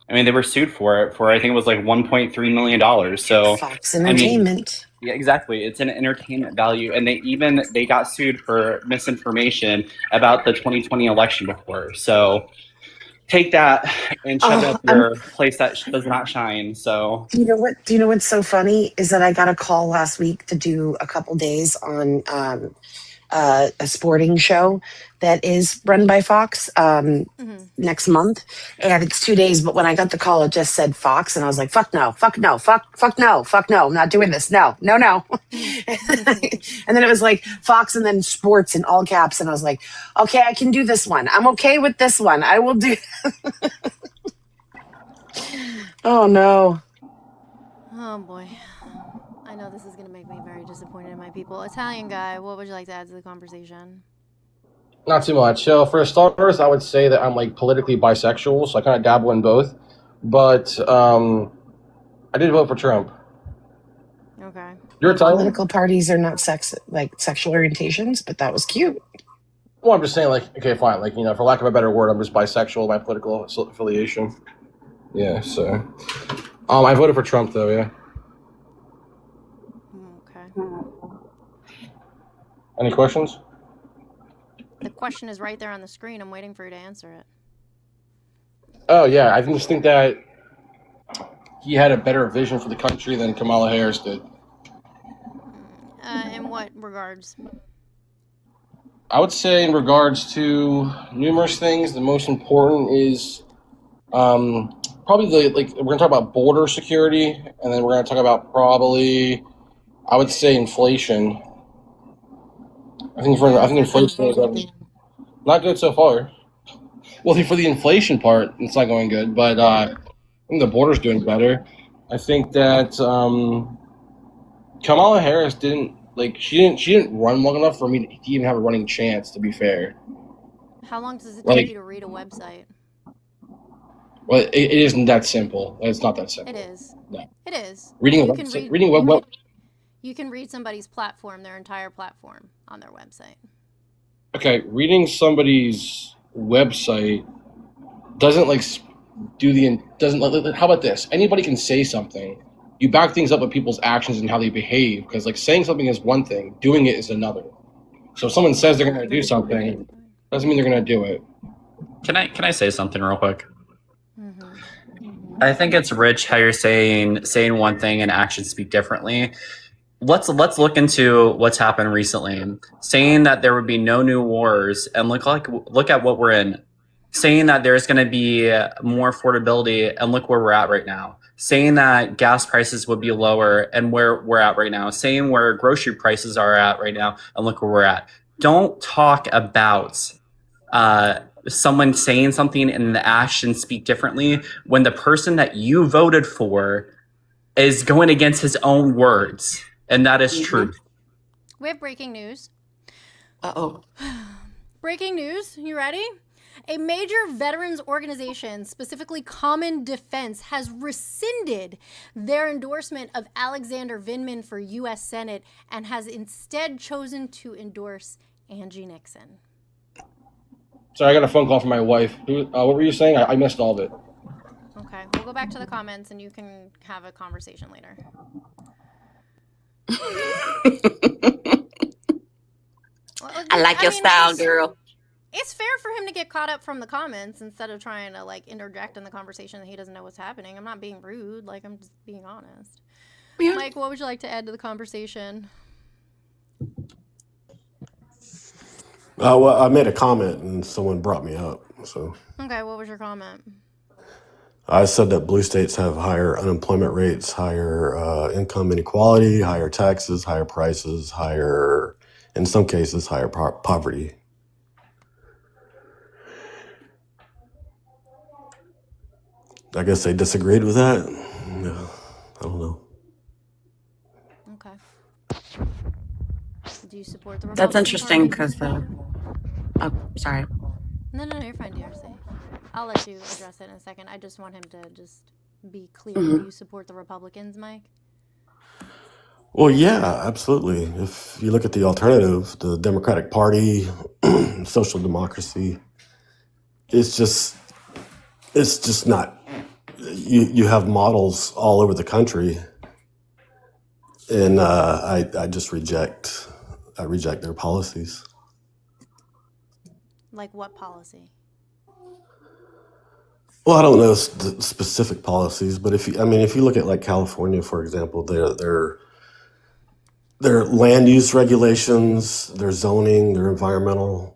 I mean, they were sued for it for, I think it was like $1.3 million. So Fox Entertainment. Yeah, exactly. It's an entertainment value, and they got sued for misinformation about the 2020 election before. So take that and shove it up your place that does not shine. So Do you know what's so funny is that I got a call last week to do a couple days on a sporting show that is run by Fox next month, and it's 2 days. But when I got the call, it just said Fox, and I was like, "Fuck no, fuck no, fuck no, fuck no! I'm not doing this. No." And then it was like Fox, and then sports in all caps, and I was like, "Okay, I can do this one. I'm okay with this one. I will do." Oh no. Oh boy. I know this is going to make me very disappointed in my people. Italian guy, what would you like to add to the conversation? Not too much. So for starters, I would say that I'm like politically bisexual, so I kind of dabble in both. But I did vote for Trump. Okay. You're Italian? Political parties are not sexual orientations, but that was cute. Well, I'm just saying, like, okay, fine. Like, you know, for lack of a better word, I'm just bisexual, my political affiliation. Yeah, so. I voted for Trump, though, yeah. Okay. Any questions? The question is right there on the screen. I'm waiting for you to answer it. Oh, yeah. I just think that he had a better vision for the country than Kamala Harris did. In what regards? I would say in regards to numerous things, the most important is probably we're going to talk about border security, and then we're going to talk about probably, I would say, inflation. I think inflation is not good so far. Well, for the inflation part, it's not going good, but I think the border's doing better. I think that Kamala Harris didn't run long enough for me to even have a running chance, to be fair. How long does it take you to read a website? Well, it isn't that simple. It's not that simple. It is. No. It is. Reading a website. You can read somebody's platform, their entire platform, on their website. Okay, reading somebody's website doesn't how about this? Anybody can say something. You back things up with people's actions and how they behave, because like saying something is one thing, doing it is another. So if someone says they're going to do something, doesn't mean they're going to do it. Can I say something real quick? I think it's rich how you're saying one thing and actions speak differently. Let's look into what's happened recently. Saying that there would be no new wars, and look at what we're in. Saying that there's going to be more affordability, and look where we're at right now. Saying that gas prices would be lower, and where we're at right now. Saying where grocery prices are at right now, and look where we're at. Don't talk about someone saying something and the actions speak differently when the person that you voted for is going against his own words. And that is truth. We have breaking news. Uh-oh. Breaking news. You ready? A major veterans organization, specifically Common Defense, has rescinded their endorsement of Alexander Vindman for U.S. Senate and has instead chosen to endorse Angie Nixon. Sorry, I got a phone call from my wife. What were you saying? I missed all of it. Okay, we'll go back to the comments and you can have a conversation later. I like your style, girl. It's fair for him to get caught up from the comments instead of trying to like interject in the conversation that he doesn't know what's happening. I'm not being rude, like I'm just being honest. Yeah. Mike, what would you like to add to the conversation? Well, I made a comment and someone brought me up. So okay, what was your comment? I said that blue states have higher unemployment rates, higher income inequality, higher taxes, higher prices, higher, in some cases, higher poverty. I guess they disagreed with that. Yeah, I don't know. Okay. support the That's Republican interesting Party. because oh, sorry. No, you're fine, DRC. I'll let you address it in a second. I just want him to just be clear. Mhm. Do you support the Republicans, Mike? Well, yeah, absolutely. If you look at the alternative, the Democratic Party, social democracy, it's just not. You have models all over the country, and I just reject their policies. Like what policy? Well, I don't know the specific policies, but if you look at like California, for example, their land use regulations, their zoning, their environmental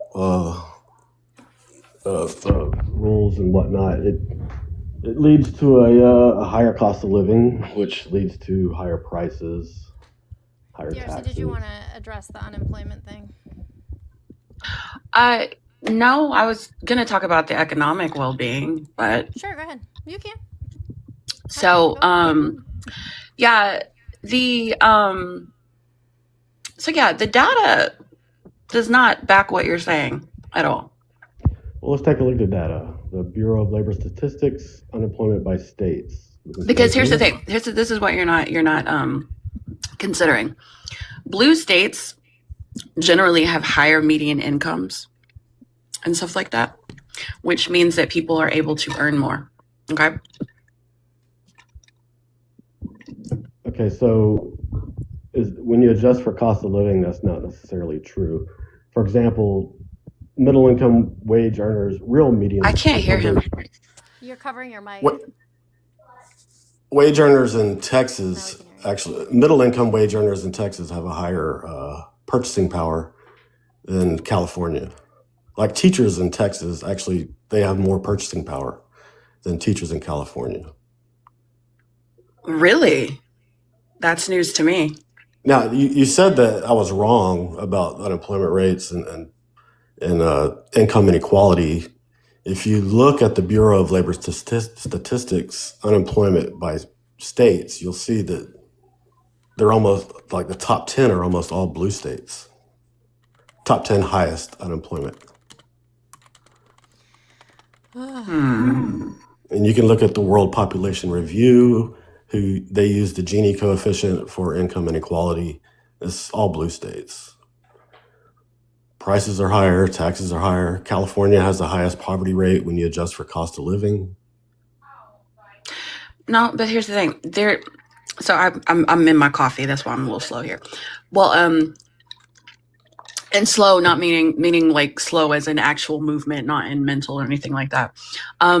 rules and whatnot, it leads to a higher cost of living, which leads to higher prices, higher DRC, taxes. did you want to address the unemployment thing? No, I was gonna talk about the economic well-being, but Sure, go ahead. You can. so yeah, the the data does not back what you're saying at all. Well, let's take a look at the data. The Bureau of Labor Statistics, unemployment by states. Because here's the thing. This is what you're not considering. Blue states generally have higher median incomes and stuff like that, which means that people are able to earn more. Okay. Okay, so when you adjust for cost of living, that's not necessarily true. For example, middle income wage earners, real median. I can't hear him. You're covering your mic. Wage earners in Texas, actually, middle income wage earners in Texas have a higher purchasing power than California. Like teachers in Texas, actually, they have more purchasing power than teachers in California. Really? That's news to me. Now, you said that I was wrong about unemployment rates and income inequality. If you look at the Bureau of Labor Statistics, unemployment by states, you'll see that they're almost like the top 10 are almost all blue states. Top 10 highest unemployment. And you can look at the World Population Review, who they use the Gini coefficient for income inequality. It's all blue states. Prices are higher, taxes are higher. California has the highest poverty rate when you adjust for cost of living. No, but here's the thing. So I'm in my coffee. That's why I'm a little slow here. Well, and slow, not meaning like slow as an actual movement, not in mental or anything like that.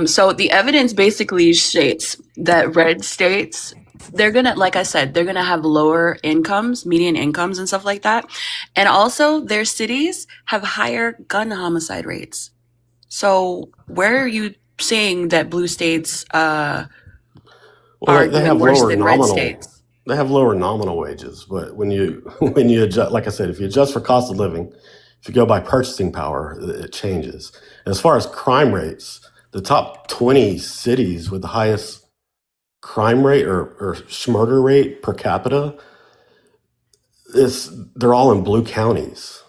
So the evidence basically states that red states, they're gonna, like I said, they're gonna have lower incomes, median incomes and stuff like that. And also their cities have higher gun homicide rates. So where are you saying that blue states are They have worse lower than red nominal. states? They have lower nominal wages, but when you adjust, like I said, if you adjust for cost of living, if you go by purchasing power, it changes. And as far as crime rates, the top 20 cities with the highest crime rate or murder rate per capita, they're all in blue counties.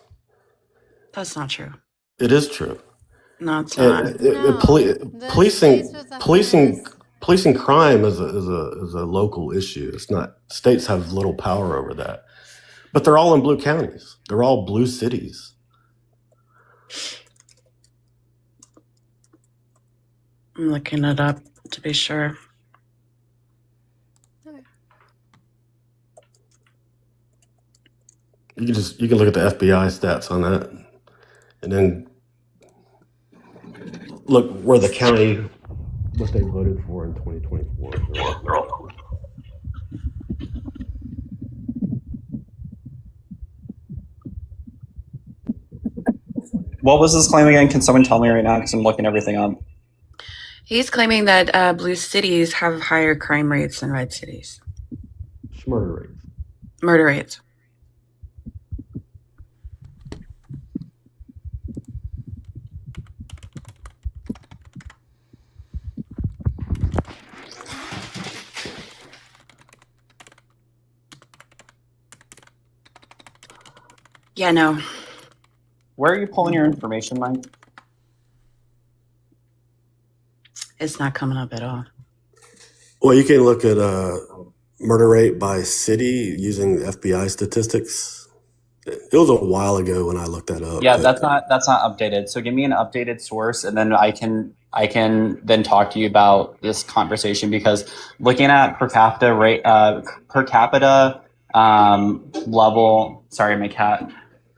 That's not true. It is true. No, it's not. Policing crime is a local issue. It's not. States have little power over that, but they're all in blue counties. They're all blue cities. I'm looking it up to be sure. You can look at the FBI stats on that, and then look where the county, what they voted for in 2024. What was his claim again? Can someone tell me right now? Because I'm looking everything up. He's claiming that blue cities have higher crime rates than red cities. Murder rates. Yeah, no. Where are you pulling your information, Mike? It's not coming up at all. Well, you can look at murder rate by city using FBI statistics. It was a while ago when I looked that up. Yeah, but- that's not updated. So give me an updated source, and then I can then talk to you about this conversation, because looking at per capita rate, level. Sorry, my cat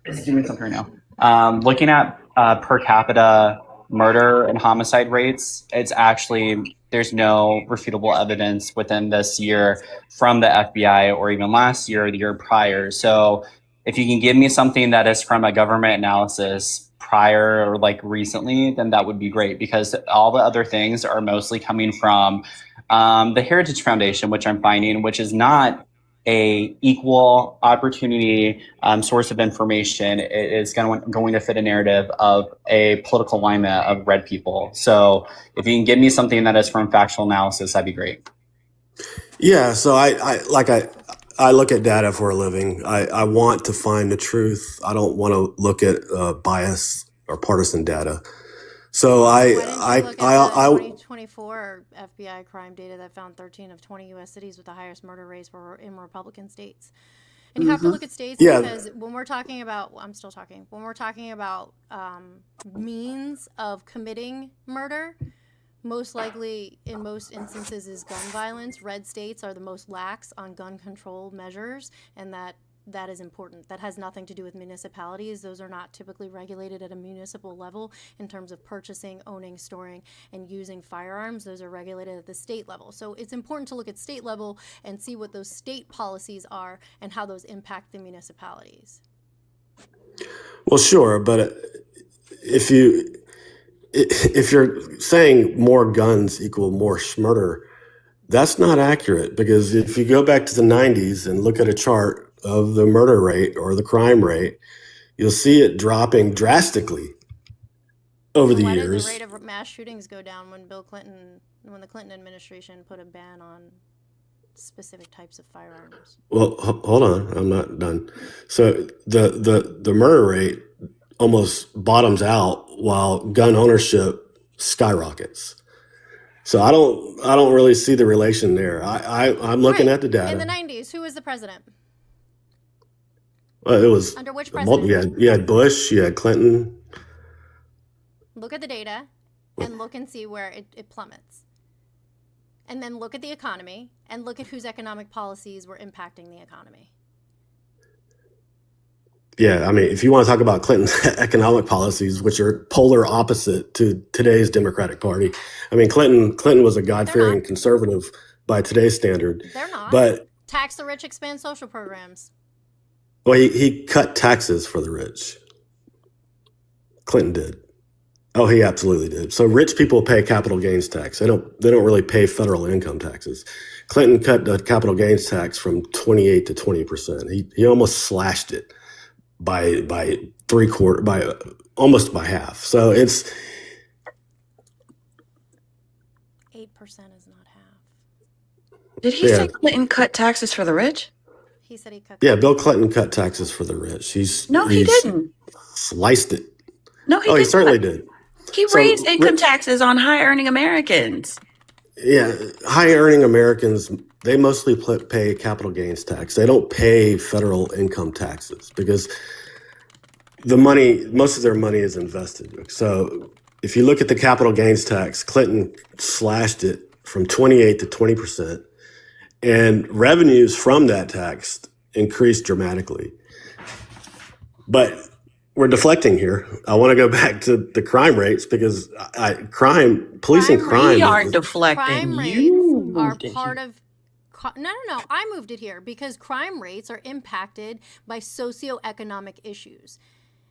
is doing something right now. Looking at per capita murder and homicide rates, it's actually, there's no refutable evidence within this year from the FBI or even last year or the year prior. So if you can give me something that is from a government analysis prior or like recently, then that would be great, because all the other things are mostly coming from the Heritage Foundation, which I'm finding, which is not a equal opportunity source of information. It is going to fit a narrative of a political alignment of red people. So if you can give me something that is from factual analysis, that'd be great. Yeah, so I look at data for a living. I want to find the truth. I don't want to look at bias or partisan data. So Why didn't you look at the 2024 FBI crime data that found 13 of 20 U.S. cities with the highest murder rates were in Republican states? And you have to look at states because when we're talking about, when we're talking about means of committing murder, most likely in most instances is gun violence. Red states are the most lax on gun control measures, and that is important. That has nothing to do with municipalities. Those are not typically regulated at a municipal level in terms of purchasing, owning, storing, and using firearms. Those are regulated at the state level. So it's important to look at state level and see what those state policies are and how those impact the municipalities. Well, sure, but if you're saying more guns equal more murder, that's not accurate, because if you go back to the 90s and look at a chart of the murder rate or the crime rate, you'll see it dropping drastically over the years. Why did the rate of mass shootings go down when the Clinton administration put a ban on specific types of firearms? Well, hold on, I'm not done. So the murder rate almost bottoms out while gun ownership skyrockets. So I don't really see the relation there. I'm looking at the data. In the 90s, who was the president? It was under which president? You had Bush, you had Clinton. Look at the data and look and see where it plummets. And then look at the economy and look at whose economic policies were impacting the economy. Yeah, I mean, if you want to talk about Clinton's economic policies, which are polar opposite to today's Democratic Party, I mean, Clinton was a God-fearing conservative by today's standard. They're not. But tax the rich, expand social programs. Well, he cut taxes for the rich. Clinton did. Oh, he absolutely did. So rich people pay capital gains tax. They don't really pay federal income taxes. Clinton cut the capital gains tax from 28 to 20%. He almost slashed it by almost by half. So it's 8% is not half. Did he say Clinton cut taxes for the rich? He said he cut. Yeah, Bill Clinton cut taxes for the rich. He didn't. Sliced it. No, he certainly did. He raised income taxes on high-earning Americans. Yeah, high-earning Americans, they mostly pay capital gains tax. They don't pay federal income taxes because most of their money is invested. So if you look at the capital gains tax, Clinton slashed it from 28 to 20%, and revenues from that tax increased dramatically. But we're deflecting here. I want to go back to the crime rates because policing crime. We aren't deflecting. Crime rates are part of. No. I moved it here because crime rates are impacted by socioeconomic issues.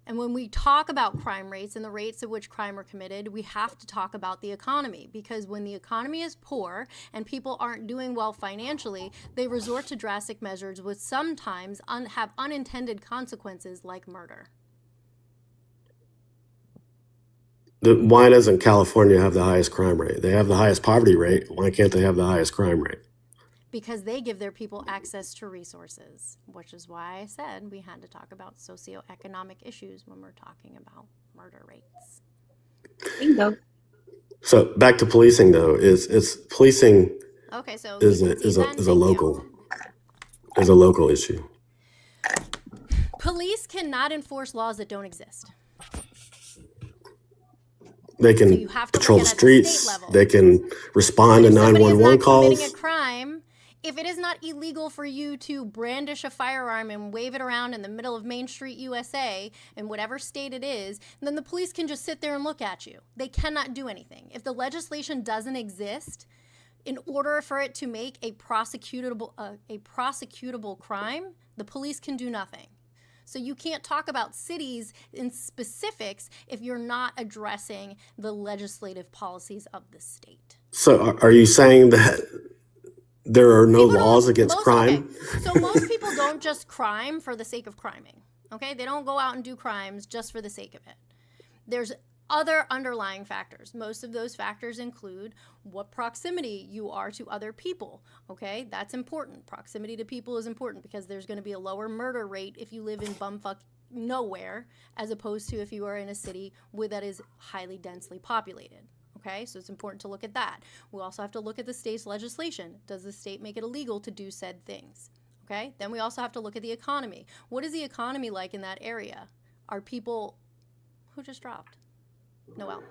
And when we talk about crime rates and the rates at which crime are committed, we have to talk about the economy, because when the economy is poor and people aren't doing well financially, they resort to drastic measures which sometimes have unintended consequences like murder. Why doesn't California have the highest crime rate? They have the highest poverty rate. Why can't they have the highest crime rate? because they give their people access to resources, which is why I said we had to talk about socioeconomic issues when we're talking about murder rates. Bingo. So back to policing though, is policing Okay, so is a local issue. Police cannot enforce laws that don't exist. They So can you have to patrol look the at it at the state streets. level. They can respond to But if somebody is 911 not committing calls. a crime, if it is not illegal for you to brandish a firearm and wave it around in the middle of Main Street, USA, in whatever state it is, then the police can just sit there and look at you. They cannot do anything. If the legislation doesn't exist, in order for it to make a prosecutable crime, the police can do nothing. So you can't talk about cities in specifics if you're not addressing the legislative policies of the state. So are you saying that there are no laws against crime? Okay. So most people don't just crime for the sake of criming. Okay? They don't go out and do crimes just for the sake of it. There's other underlying factors. Most of those factors include what proximity you are to other people. Okay, that's important. Proximity to people is important because there's going to be a lower murder rate if you live in bumfuck nowhere as opposed to if you are in a city that is highly densely populated. Okay, so it's important to look at that. We also have to look at the state's legislation. Does the state make it illegal to do said things? Okay, then we also have to look at the economy. What is the economy like in that area? Are people who just dropped? Noel.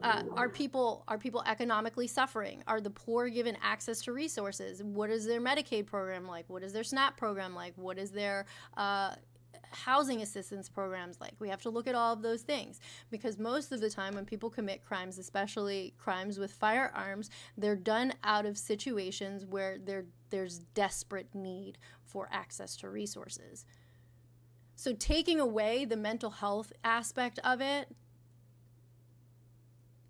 Are people economically suffering? Are the poor given access to resources? What is their Medicaid program like? What is their SNAP program like? What is their housing assistance programs like? We have to look at all of those things because most of the time when people commit crimes, especially crimes with firearms, they're done out of situations where there's desperate need for access to resources. So taking away the mental health aspect of it,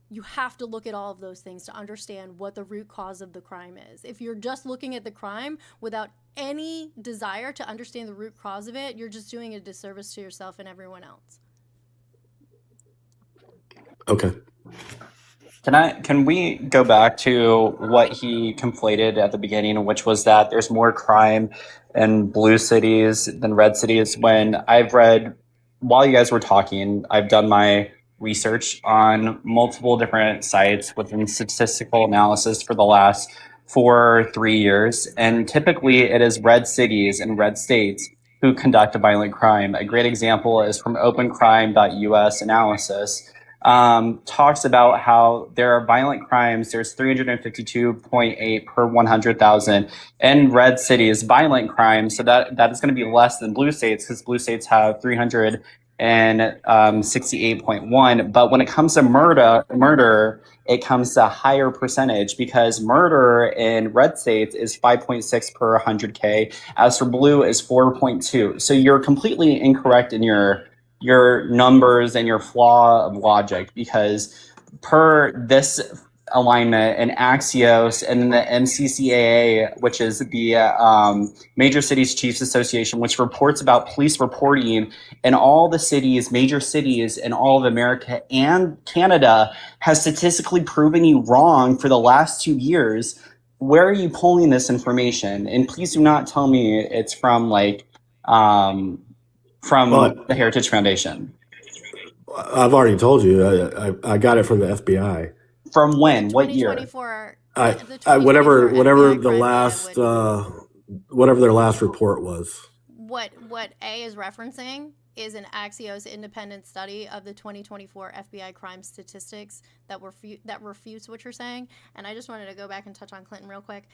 you have to look at all of those things to understand what the root cause of the crime is. If you're just looking at the crime without any desire to understand the root cause of it, you're just doing a disservice to yourself and everyone else. Okay. Can we go back to what he conflated at the beginning, which was that there's more crime in blue cities than red cities? When I've read, while you guys were talking, I've done my research on multiple different sites within statistical analysis for the last 3 years. And typically it is red cities and red states who conduct a violent crime. A great example is from opencrime.us analysis. Talks about how there are violent crimes. There's 352.8 per 100,000 in red cities, violent crimes. So that is going to be less than blue states because blue states have 368.1. But when it comes to murder, it comes to a higher percentage because murder in red states is 5.6 per 100K. As for blue is 4.2. So you're completely incorrect in your numbers and your flaw of logic because per this alignment and Axios and the MCCAA, which is the Major Cities Chiefs Association, which reports about police reporting in all the cities, major cities in all of America and Canada, has statistically proven you wrong for the last 2 years. Where are you pulling this information? And please do not tell me it's from the Heritage Foundation. I've already told you. I got it from the FBI. From when? What year? Whatever their last report was. What A is referencing is an Axios independent study of the 2024 FBI crime statistics that refutes what you're saying. And I just wanted to go back and touch on Clinton real quick.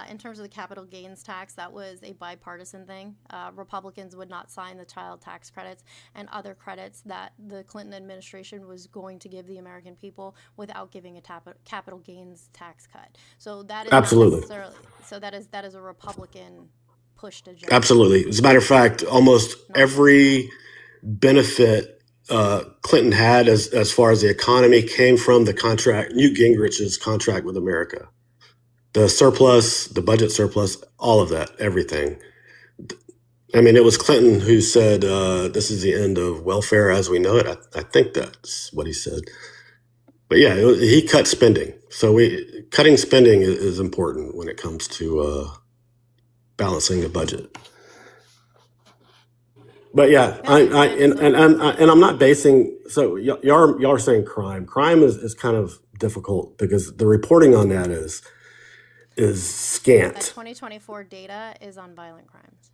In terms of the capital gains tax, that was a bipartisan thing. Republicans would not sign the child tax credits and other credits that the Clinton administration was going to give the American people without giving a capital gains tax cut. So that is absolutely. That is a Republican pushed agenda. Absolutely. As a matter of fact, almost every benefit Clinton had as far as the economy came from the contract, Newt Gingrich's contract with America. The surplus, the budget surplus, all of that, everything. I mean, it was Clinton who said, this is the end of welfare as we know it. I think that's what he said. But yeah, he cut spending. So cutting spending is important when it comes to balancing the budget. But yeah, I'm not basing. So y'all are saying crime. Crime is kind of difficult because the reporting on that is The scant. 2024 data is on violent crimes.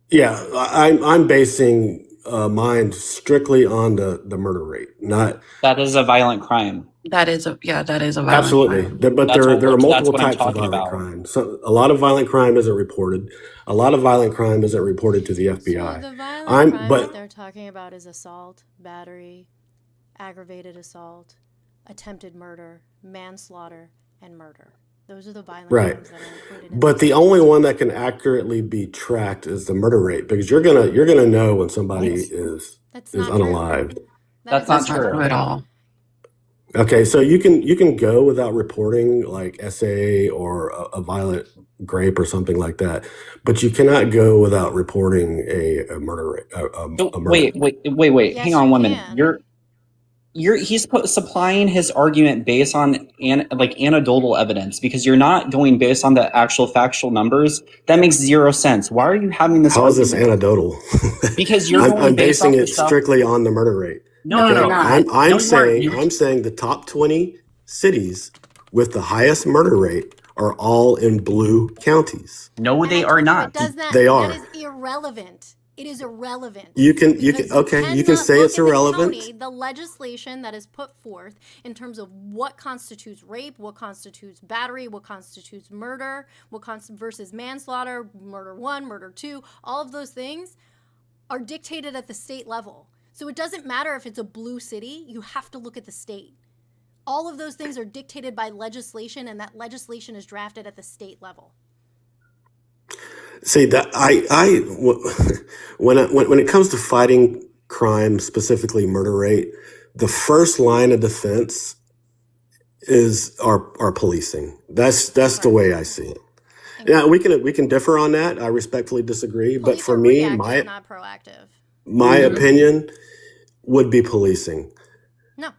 Yeah, I'm basing mine strictly on the murder rate, not. That is a violent crime. That is a violent Absolutely, crime. but That's there are that's multiple what I'm types of talking violent about. crime. So a lot of violent crime isn't reported. A lot of violent crime isn't reported to the FBI. So the violent crime that they're talking about is assault, battery, aggravated assault, attempted murder, manslaughter, and murder. Those are the violent crimes that are included in But the only one that can accurately be tracked is the murder rate, because you're gonna know when somebody is unalived. That's not true at all. Okay, so you can go without reporting like SA or a violent grape or something like that, but you cannot go without reporting a murder rate. A murder. Wait. Hang on 1 minute. He's supplying his argument based on anecdotal evidence, because you're not going based on the actual factual numbers. That makes zero sense. Why are you having this? How is argument? this anecdotal? Because you're I'm basing it stuff. strictly on the murder rate. No, you're not. I'm saying the top 20 cities with the highest murder rate are all in blue counties. No, they are not. They are. That is irrelevant. It is irrelevant. You can say it's irrelevant. The legislation that is put forth in terms of what constitutes rape, what constitutes battery, what constitutes murder, versus manslaughter, murder 1, murder 2, all of those things are dictated at the state level. So it doesn't matter if it's a blue city, you have to look at the state. All of those things are dictated by legislation, and that legislation is drafted at the state level. See that when it comes to fighting crime, specifically murder rate, the first line of defense is our policing. That's the way I see it. Yeah, we can differ on that. I respectfully disagree, but for me, not proactive. My opinion would be policing. No,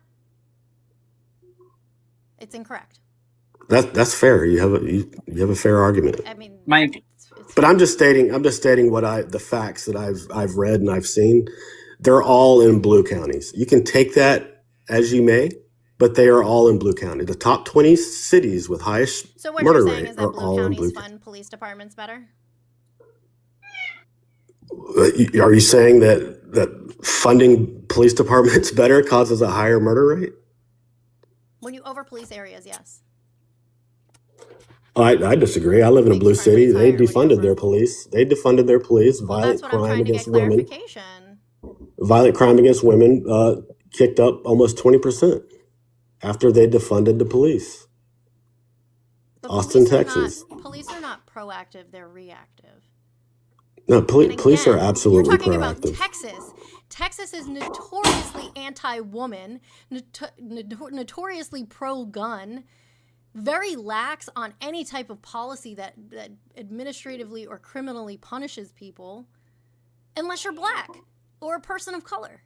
it's incorrect. That's fair. You have a fair argument. I mean, but I'm just stating the facts that I've read and I've seen. They're all in blue counties. You can take that as you may, but they are all in blue county. The top 20 cities with highest so what murder you're saying rate is are that all blue in counties blue. fund police departments better? Are you saying that funding police departments better causes a higher murder rate? When you over police areas, yes. I disagree. I live in a blue city. They defunded their police. Violent crime against women. Violent crime against women kicked up almost 20% after they defunded the police. Austin, Texas. Police are not proactive, they're reactive. No, police are absolutely you're talking proactive. About Texas. Texas is notoriously anti-woman, notoriously pro-gun, very lax on any type of policy that administratively or criminally punishes people, unless you're black or a person of color.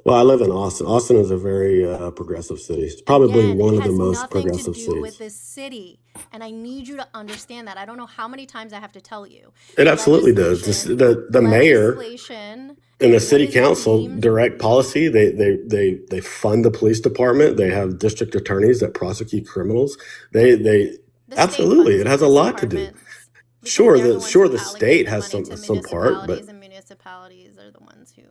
Well, I live in Austin. Austin is a very progressive city. It's probably one of the most progressive cities. It has nothing to do with this city, and I need you to understand that. I don't know how many times I have to tell you. It absolutely does. The mayor and the city council direct policy. They fund the police department. They have district attorneys that prosecute criminals. They absolutely. It has a lot to do. Sure, the state has some part, but municipalities are the ones who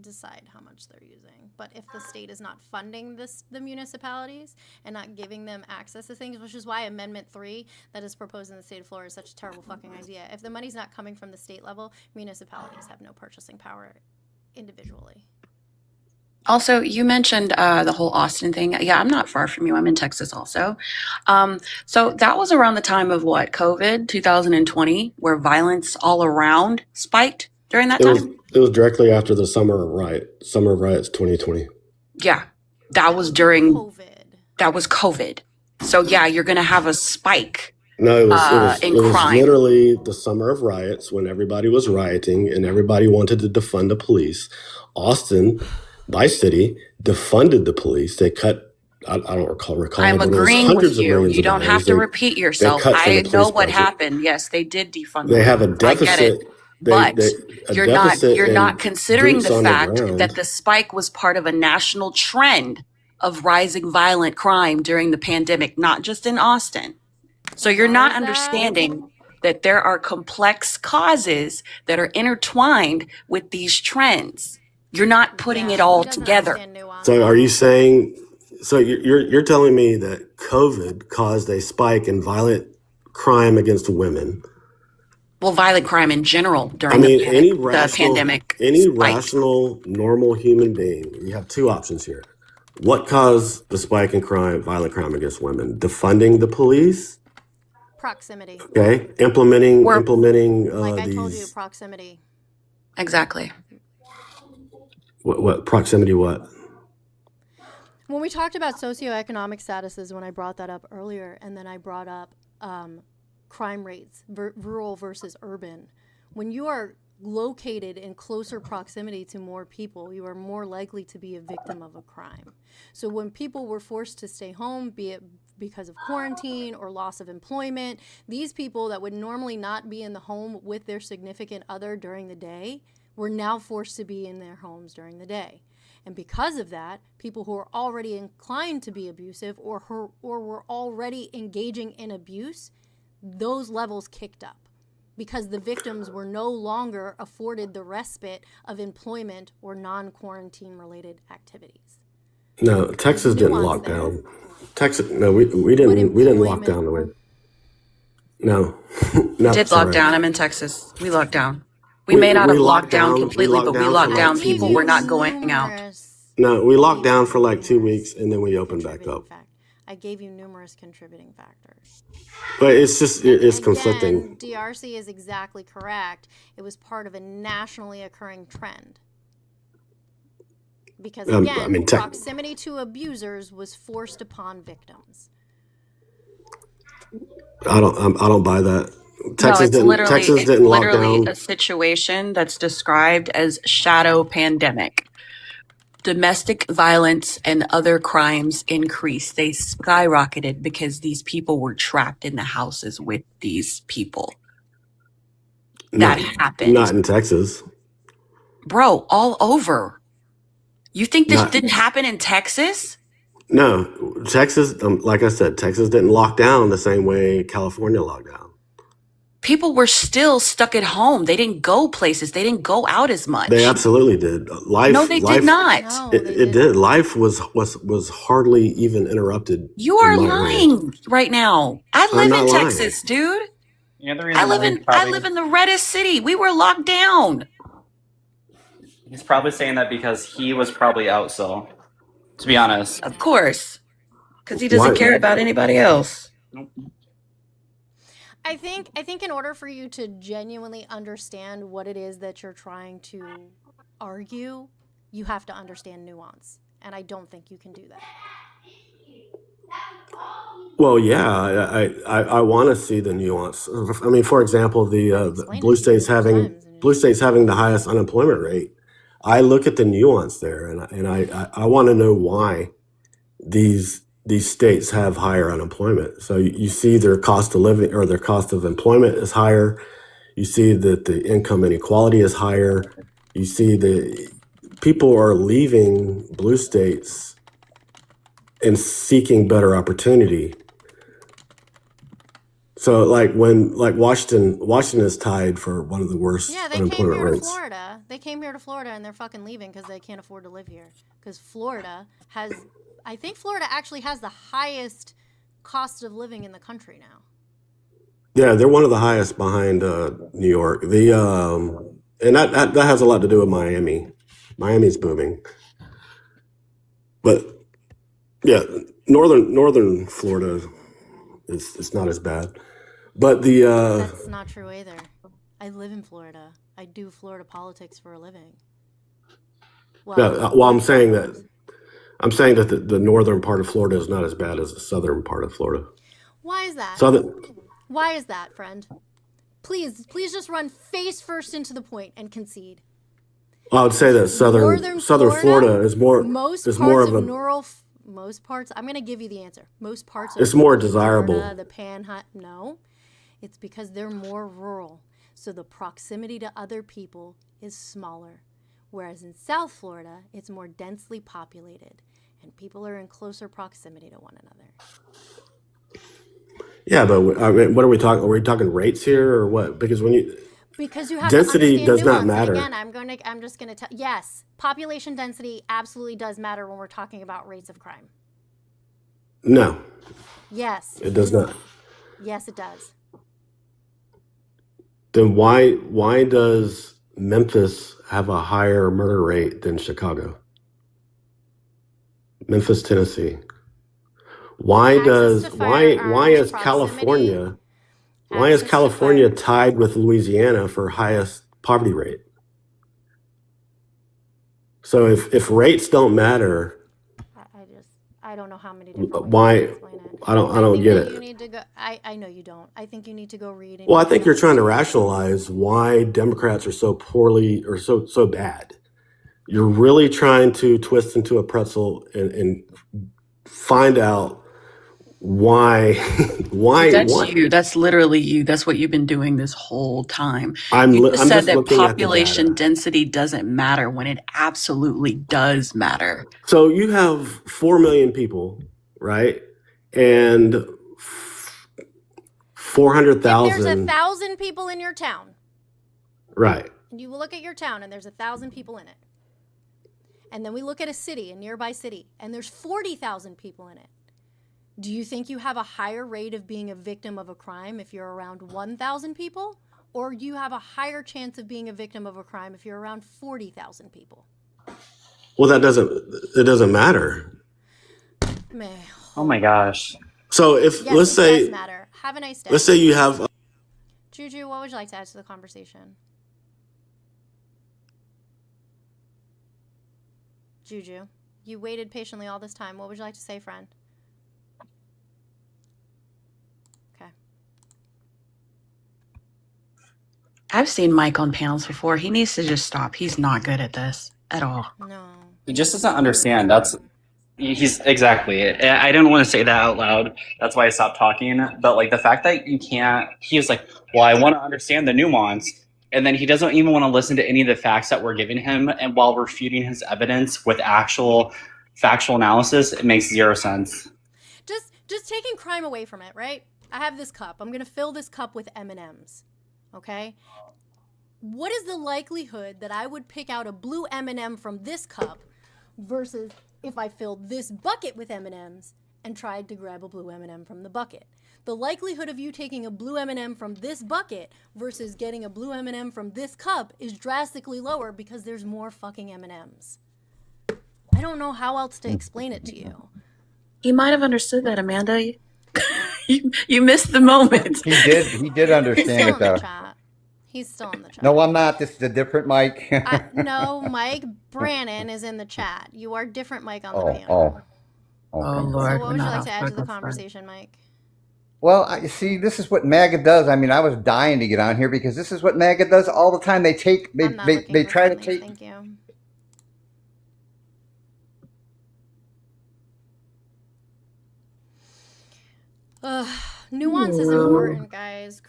decide how much they're using. But if the state is not funding the municipalities and not giving them access to things, which is why Amendment 3 that is proposed in the state of Florida is such a terrible fucking idea. If the money's not coming from the state level, municipalities have no purchasing power individually. Also, you mentioned the whole Austin thing. Yeah, I'm not far from you. I'm in Texas also. So that was around the time of what? COVID, 2020, where violence all around spiked during that time? It was directly after the Summer of Riots 2020. Yeah, that was during COVID. That was COVID. So yeah, you're going to have a spike. No, it was crime. Literally the Summer of Riots when everybody was rioting and everybody wanted to defund the police. Austin, my city, defunded the police. They cut I don't recall, I'm but it was agreeing with hundreds of you. millions You of don't have dollars to repeat they yourself. cut from the I know police what budget. happened. Yes, they did defund the They have a police. I get it. deficit. But A you're deficit not in considering boots the on the fact that ground. the spike was part of a national trend of rising violent crime during the pandemic, not just in Austin. So you're not understanding that there are complex causes that are intertwined with these trends. You're not putting it all together. So are you saying? So you're telling me that COVID caused a spike in violent crime against women? Well, violent crime in general I during mean, the pandemic spiked. rational, normal human being. You have two options here. What caused the spike in crime, violent crime against women? Defunding the police. Proximity. Okay, implementing Like I told you, these. proximity. Exactly. What proximity? What? When we talked about socioeconomic statuses, when I brought that up earlier, and then I brought up crime rates, rural versus urban, when you are located in closer proximity to more people, you are more likely to be a victim of a crime. So when people were forced to stay home, be it because of quarantine or loss of employment, these people that would normally not be in the home with their significant other during the day were now forced to be in their homes during the day. And because of that, people who are already inclined to be abusive or were already engaging in abuse, those levels kicked up because the victims were no longer afforded the respite of employment or non-quarantine related activities. No, Texas didn't lock down. Texas, no, we didn't lock down the way. No, no, Did sorry. lock down. I'm in Texas. We locked down. We may not have locked down completely, but we locked down. People were not going out. No, we locked down for like 2 weeks and then we opened back up. I gave you numerous contributing factors. But it's just, it's conflicting. DRC is exactly correct. It was part of a nationally occurring trend. Because again, proximity to abusers was forced upon victims. I don't buy that. Texas didn't lock down. It's literally a situation that's described as shadow pandemic. Domestic violence and other crimes increased. They skyrocketed because these people were trapped in the houses with these people. That happened. Not in Texas. Bro, all over. You think this didn't happen in Texas? No, Texas, like I said, Texas didn't lock down the same way California locked down. People were still stuck at home. They didn't go places. They didn't go out as much. They absolutely did. No, they did not. It did. Life was hardly even interrupted. You are lying right now. I live in Texas, dude. I live in the reddest city. We were locked down. He's probably saying that because he was probably out, so to be honest. Of course. Because he doesn't care about anybody else. I think in order for you to genuinely understand what it is that you're trying to argue, you have to understand nuance. And I don't think you can do that. Well, yeah, I want to see the nuance. I mean, for example, the blue states having the highest unemployment rate. I look at the nuance there, and I want to know why these states have higher unemployment. So you see their cost of living or their cost of employment is higher. You see that the income inequality is higher. You see the people are leaving blue states and seeking better opportunity. So like Washington is tied for one of the worst unemployment rates. They came here to Florida and they're fucking leaving because they can't afford to live here. Because Florida actually has the highest cost of living in the country now. Yeah, they're one of the highest behind New York. And that has a lot to do with Miami. Miami's booming. But yeah, northern Florida is not as bad. But that's not true either. I live in Florida. I do Florida politics for a living. I'm saying that the northern part of Florida is not as bad as the southern part of Florida. Why is that? Why is that, friend? Please just run face first into the point and concede. I would say that southern Florida is more of a most parts, I'm going to give you the answer. Most parts It's of more Florida, desirable. the Panhandle, no, it's because they're more rural. So the proximity to other people is smaller. Whereas in South Florida, it's more densely populated and people are in closer proximity to one another. Yeah, but I mean, what are we talking? Are we talking rates here or what? Because when you Because you have to density understand does not nuance. And matter. again, I'm just gonna tell yes, population density absolutely does matter when we're talking about rates of crime. No, Yes. it does not. Yes, it does. Then why does Memphis have a higher murder rate than Chicago? Memphis, Tennessee. Why Access to does why firearms, is proximity, California access to fire. tied with Louisiana for highest poverty rate? So if rates don't matter, I don't know how many different ways why to explain it. I don't think get that it. you need to go. I know you don't. I think you need to go read. And Well, I you need think to you're trying to understand. rationalize why Democrats are so poorly or so bad. You're really trying to twist into a pretzel and find out why That's you. That's literally you. That's what you've been doing this whole time. I'm You just I'm said just that looking at the population data. density doesn't matter when it absolutely does matter. So you have 4 million people, right? And If there's 400,000, 1,000 people in your town, right? and you look at your town and there's 1,000 people in it, and then we look at a city, a nearby city, and there's 40,000 people in it. Do you think you have a higher rate of being a victim of a crime if you're around 1,000 people? Or you have a higher chance of being a victim of a crime if you're around 40,000 people? Well, it doesn't matter. Man. Oh my gosh. So if Yes, let's it say does matter. Have a nice day. let's say you have Juju, what would you like to add to the conversation? Juju, you waited patiently all this time. What would you like to say, friend? Okay. I've seen Mike on panels before. He needs to just stop. He's not good at this at all. No. He just doesn't understand. He's exactly. I didn't want to say that out loud. That's why I stopped talking. But like the fact that you can't, he's like, well, I want to understand the nuance. And then he doesn't even want to listen to any of the facts that we're giving him. And while refuting his evidence with actual factual analysis, it makes zero sense. Just taking crime away from it, right? I have this cup. I'm going to fill this cup with M&Ms. Okay? What is the likelihood that I would pick out a blue M&M from this cup versus if I filled this bucket with M&Ms and tried to grab a blue M&M from the bucket? The likelihood of you taking a blue M&M from this bucket versus getting a blue M&M from this cup is drastically lower because there's more fucking M&Ms. I don't know how else to explain it to you. He might have understood that, Amanda. You missed the moment. He did understand it though. He's still in the chat. No, I'm not. This is a different Mike. No, Mike Brannon is in the chat. You are different Mike on the panel. Oh, Okay. Lord. So what would you like to add to the conversation, Mike? Well, you see, this is what MAGA does. I mean, I was dying to get on here because this is what MAGA does all the time. They try to take. Thank you. Nuance is important, guys.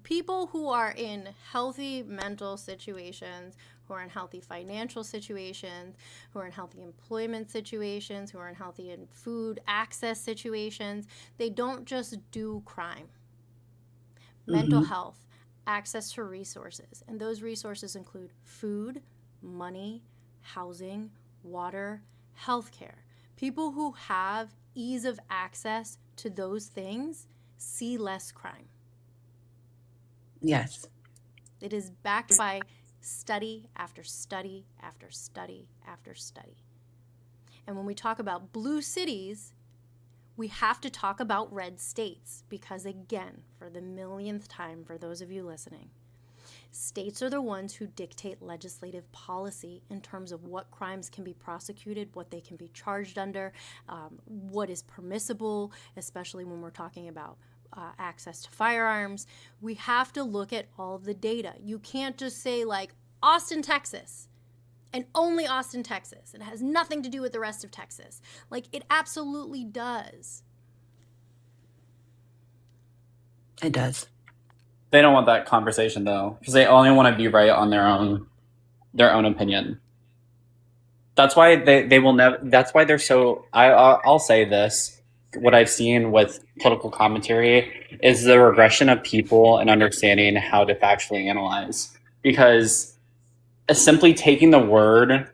People who are in healthy mental situations, who are in healthy financial situations, who are in healthy employment situations, who are in healthy food access situations, they don't just do crime. Mental health, access to resources, and those resources include food, money, housing, water, healthcare. People who have ease of access to those things see less crime. Yes. It is backed by study after study after study after study. And when we talk about blue cities, we have to talk about red states because, again, for the millionth time, for those of you listening, states are the ones who dictate legislative policy in terms of what crimes can be prosecuted, what they can be charged under, what is permissible, especially when we're talking about access to firearms. We have to look at all of the data. You can't just say, like, Austin, Texas and only Austin, Texas. It has nothing to do with the rest of Texas. Like, it absolutely does. It does. They don't want that conversation though, because they only want to be right on their own opinion. That's why they will never. That's why they're so. I'll say this: what I've seen with political commentary is the regression of people and understanding how to factually analyze. Because simply taking the word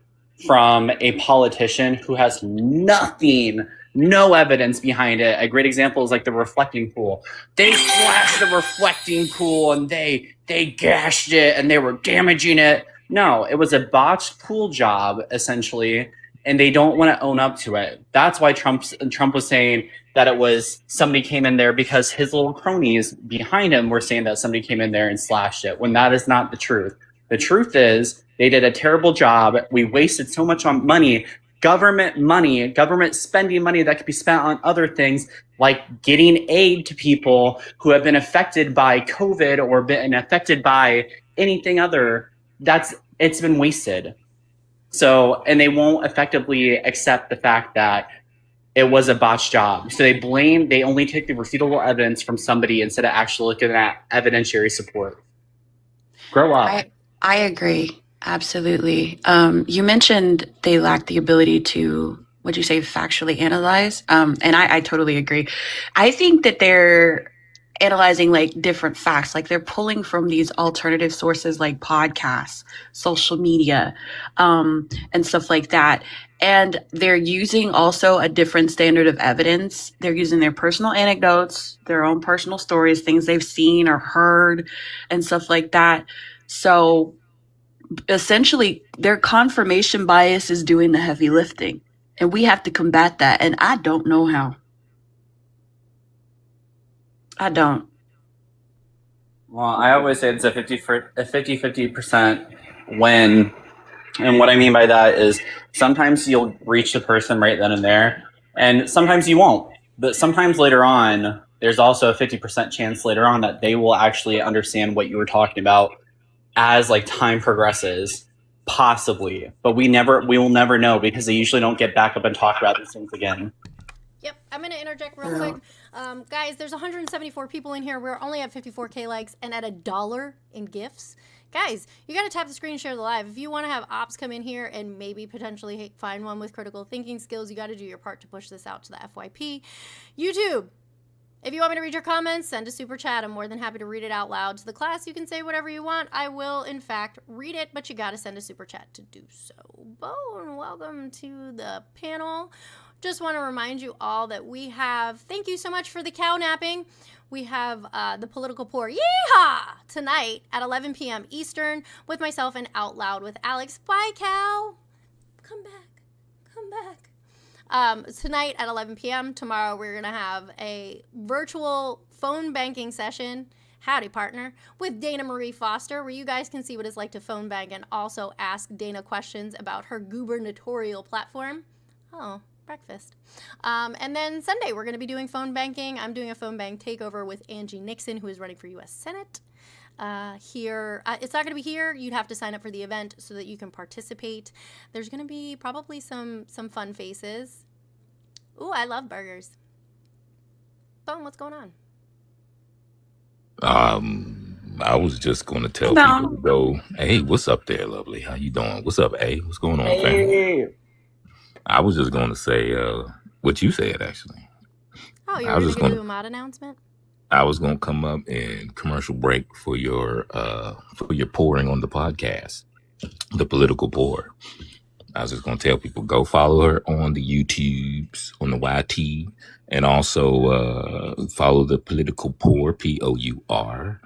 from a politician who has nothing, no evidence behind it. A great example is like the reflecting pool. They slashed the reflecting pool and they gashed it and they were damaging it. No, it was a botched pool job essentially, and they don't want to own up to it. That's why Trump was saying that it was somebody came in there because his little cronies behind him were saying that somebody came in there and slashed it, when that is not the truth. The truth is they did a terrible job. We wasted so much on money, government spending money that could be spent on other things like getting aid to people who have been affected by COVID or been affected by anything other. It's been wasted. So, and they won't effectively accept the fact that it was a botched job. So they only take the refutable evidence from somebody instead of actually looking at evidentiary support. Grow up. I agree. Absolutely. You mentioned they lack the ability to, what'd you say, factually analyze? And I totally agree. I think that they're analyzing like different facts, like they're pulling from these alternative sources like podcasts, social media, and stuff like that. And they're using also a different standard of evidence. They're using their personal anecdotes, their own personal stories, things they've seen or heard, and stuff like that. So essentially, their confirmation bias is doing the heavy lifting, and we have to combat that. And I don't know how. I don't. Well, I always say it's a 50% win. And what I mean by that is sometimes you'll reach the person right then and there, and sometimes you won't. But sometimes later on, there's also a 50% chance later on that they will actually understand what you were talking about as like time progresses, possibly. But we will never know, because they usually don't get back up and talk about these things again. Yep, I'm going to interject real quick. Guys, there's 174 people in here. We're only at 54K likes and at $1 in gifts. Guys, you got to tap the screen, share the live. If you want to have ops come in here and maybe potentially find one with critical thinking skills, you got to do your part to push this out to the FYP. YouTube, if you want me to read your comments, send a super chat. I'm more than happy to read it out loud to the class. You can say whatever you want. I will, in fact, read it, but you got to send a super chat to do so. Bone, welcome to the panel. Just want to remind you all that we have, thank you so much for the cow napping. We have the political pour, yeehaw, tonight at 11 p.m. Eastern with myself and Out Loud with Alex. Bye, cow. Come back. Tonight at 11 p.m. Tomorrow we're going to have a virtual phone banking session, howdy partner, with Dana Marie Foster, where you guys can see what it's like to phone bank and also ask Dana questions about her gubernatorial platform. Oh, breakfast. And then Sunday, we're going to be doing phone banking. I'm doing a phone bank takeover with Angie Nixon, who is running for U.S. Senate. Here, it's not going to be here. You'd have to sign up for the event so that you can participate. There's going to be probably some fun faces. Ooh, I love burgers. Bone, what's going on? I was just going to tell people to go, hey, what's up there, lovely? How you doing? What's up, A? What's going on, fam? I was just going to say what you said, actually. Oh, you're going to do a mod announcement? I was going to come up and commercial break for your pouring on the podcast, the political pour. I was just going to tell people, go follow her on the YouTubes, on the YT, and also follow the political pour, POUR,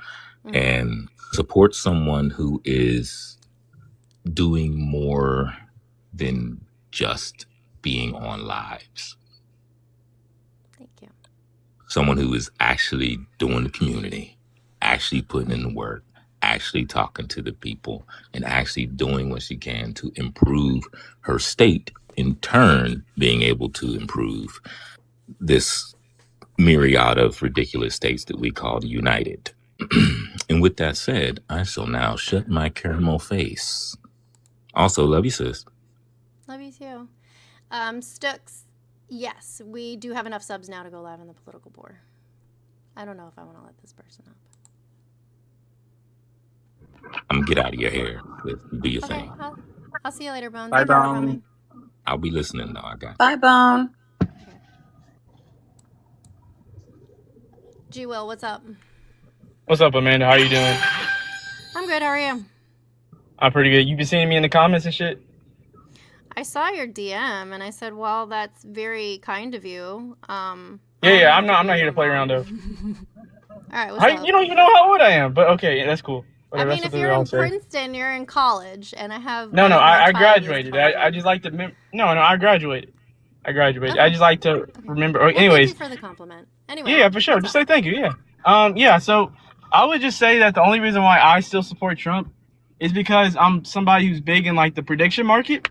and support someone who is doing more than just being on lives. Thank you. Someone who is actually doing the community, actually putting in the work, actually talking to the people, and actually doing what she can to improve her state, in turn being able to improve this myriad of ridiculous states that we call the United. And with that said, I shall now shut my caramel face. Also, love you, sis. Love you too. Stooks, yes, we do have enough subs now to go live on the political board. I don't know if I want to let this person up. I'm gonna get out of your hair. Do your Okay, thing. I'll see you later, Bone. Bye, Thank you for Bone. coming. I'll be listening though. I got you. Bye, Bone. G Will, what's up? What's up, Amanda? How you doing? I'm good. How are you? I'm pretty good. You been seeing me in the comments and shit? I saw your DM and I said, "Well, that's very kind of you." Yeah. I'm not here to play around though. All right, what's up? You don't even know how old I am, but okay, that's cool. Whatever, I mean, that's if what you're they all in say. Princeton, you're in college, and I have No, my I child graduated. is I just like to I graduated. Okay. I just like to remember. Well, Anyways, thank you for the compliment. Anyway, yeah, for sure. Just say thank you. Yeah. So I would just say that the only reason why I still support Trump is because I'm somebody who's big in like the prediction market.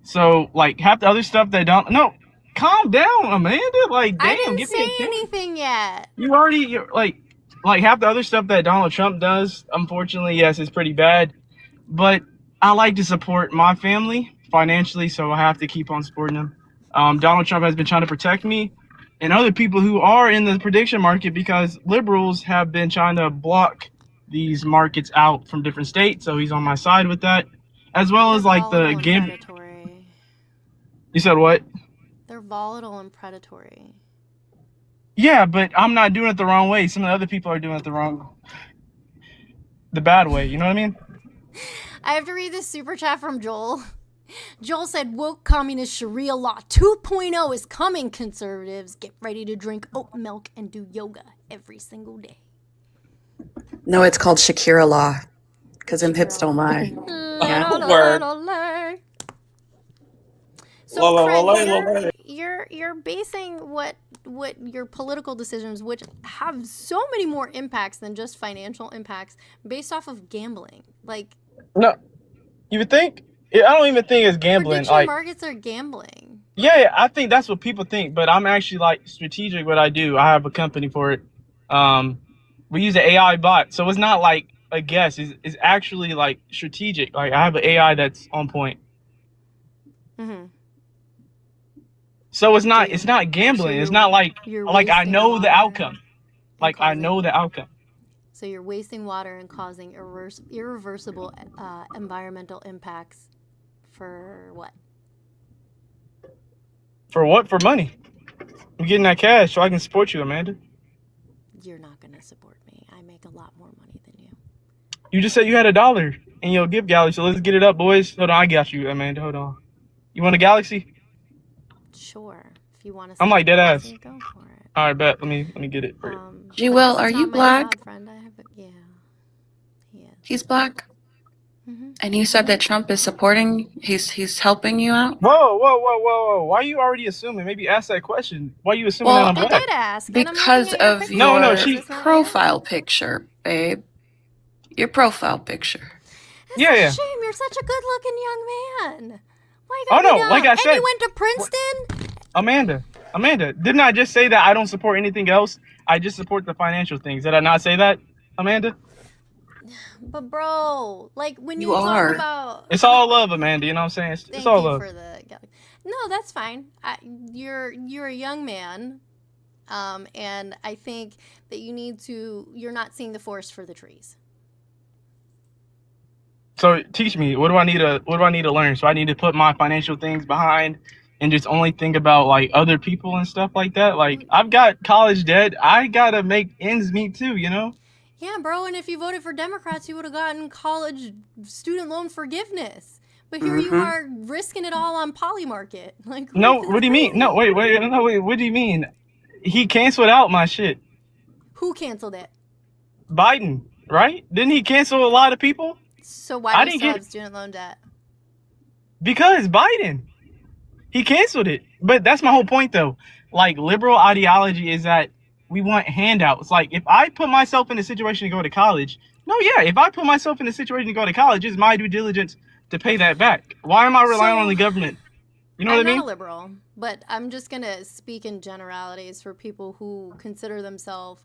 So like half the other stuff they don't. No, calm down, Amanda. Like, damn, I didn't give me a say chance. anything yet. You're like half the other stuff that Donald Trump does. Unfortunately, yes, it's pretty bad. But I like to support my family financially, so I have to keep on supporting them. Donald Trump has been trying to protect me and other people who are in the prediction market because liberals have been trying to block these markets out from different states. So he's on my side with that, as well as like the game. Predatory. You said what? They're volatile and predatory. Yeah, but I'm not doing it the wrong way. Some of the other people are doing it the bad way. You know what I mean? I have to read this super chat from Joel. Joel said, "Woke communist Sharia law 2.0 is coming, conservatives. Get ready to drink oat milk and do yoga every single day." No, it's called Shakira law, because them hips don't lie. Yeah. Word. So, Craig, you're basing what your political decisions, which have so many more impacts than just financial impacts, based off of gambling. Like, no, you would think? I don't even think it's gambling. Prediction like markets are gambling. Yeah, I think that's what people think, but I'm actually like strategic. What I do, I have a company for it. We use an AI bot, so it's not like a guess. It's actually like strategic. Like I have an AI that's on point. Mm-hmm. So it's not gambling. It's not like I know the outcome. Like I know the outcome. So you're wasting water and causing irreversible environmental impacts for what? For what? For money. I'm getting that cash so I can support you, Amanda. You're not going to support me. I make a lot more money than you. You just said you had $1 in your gift galaxy, so let's get it up, boys. Hold on, I got you, Amanda. Hold on. You want a galaxy? Sure. If you want to. I'm like dead ass. Go for it. All right, bet. Let me get it. G Will, are you black? Yeah. He's black. Mm-hmm. And you said that Trump is supporting. He's helping you out. Whoa! Why are you already assuming? Maybe ask that question. Why are you assuming that I'm black? I did ask. Because of your profile picture, babe. Your profile picture. It's a shame. You're such a good-looking young man. Why Oh no, like I said. And you went to Princeton? Amanda, didn't I just say that I don't support anything else? I just support the financial things. Did I not say that, Amanda? But bro, like when you talk about it's all love, Amanda. You know what I'm saying? It's all love. No, that's fine. You're a young man, and I think that you're not seeing the forest for the trees. So teach me. What do I need to learn? So I need to put my financial things behind and just only think about like other people and stuff like that. Like I've got college debt. I gotta make ends meet too. You know. Yeah, bro, and if you voted for Democrats, you would have gotten college student loan forgiveness. But here you are risking it all on Polymarket. Like, no, what do you mean? No, wait, what do you mean? He canceled out my shit. Who canceled it? Biden, right? Didn't he cancel a lot of people? So why do you still have student loan debt? Because Biden. He canceled it. But that's my whole point though. Like liberal ideology is that we want handouts. Like if I put myself in a situation to go to college, if I put myself in a situation to go to college, it's my due diligence to pay that back. Why am I relying on the government? You know what I mean? I'm not a liberal, but I'm just going to speak in generalities for people who consider themselves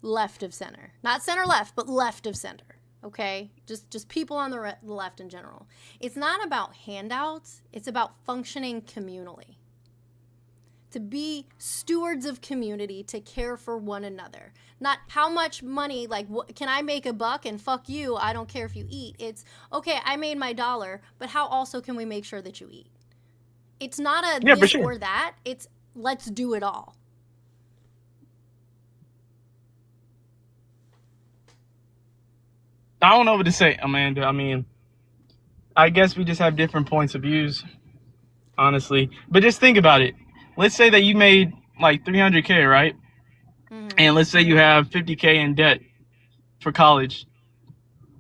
left of center. Not center left, but left of center. Okay, just people on the left in general. It's not about handouts. It's about functioning communally. To be stewards of community, to care for one another. Not how much money, like, can I make a buck and fuck you, I don't care if you eat. It's, okay, I made my dollar, but how also can we make sure that you eat? It's not a this or that. It's let's do it all. I don't know what to say, Amanda. I mean, I guess we just have different points of views, honestly. But just think about it. Let's say that you made like $300K, right? And let's say you have $50K in debt for college.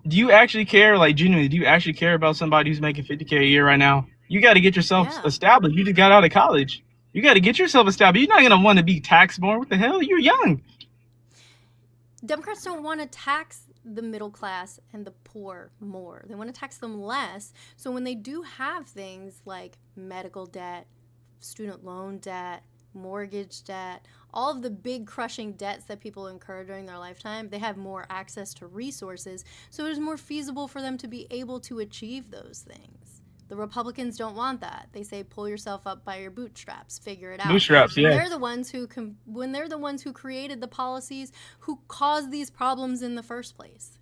Do you actually care, like genuinely, do you actually care about somebody who's making $50K a year right now? You got to get yourself established. You just got out of college. You got to get yourself established. You're not going to want to be taxed more. What the hell? You're young. Democrats don't want to tax the middle class and the poor more. They want to tax them less. So when they do have things like medical debt, student loan debt, mortgage debt, all of the big crushing debts that people incur during their lifetime, they have more access to resources. So it is more feasible for them to be able to achieve those things. The Republicans don't want that. They say pull yourself up by your bootstraps, figure it out. Bootstraps, yeah. They're the ones who when they're the ones who created the policies who caused these problems in the first place.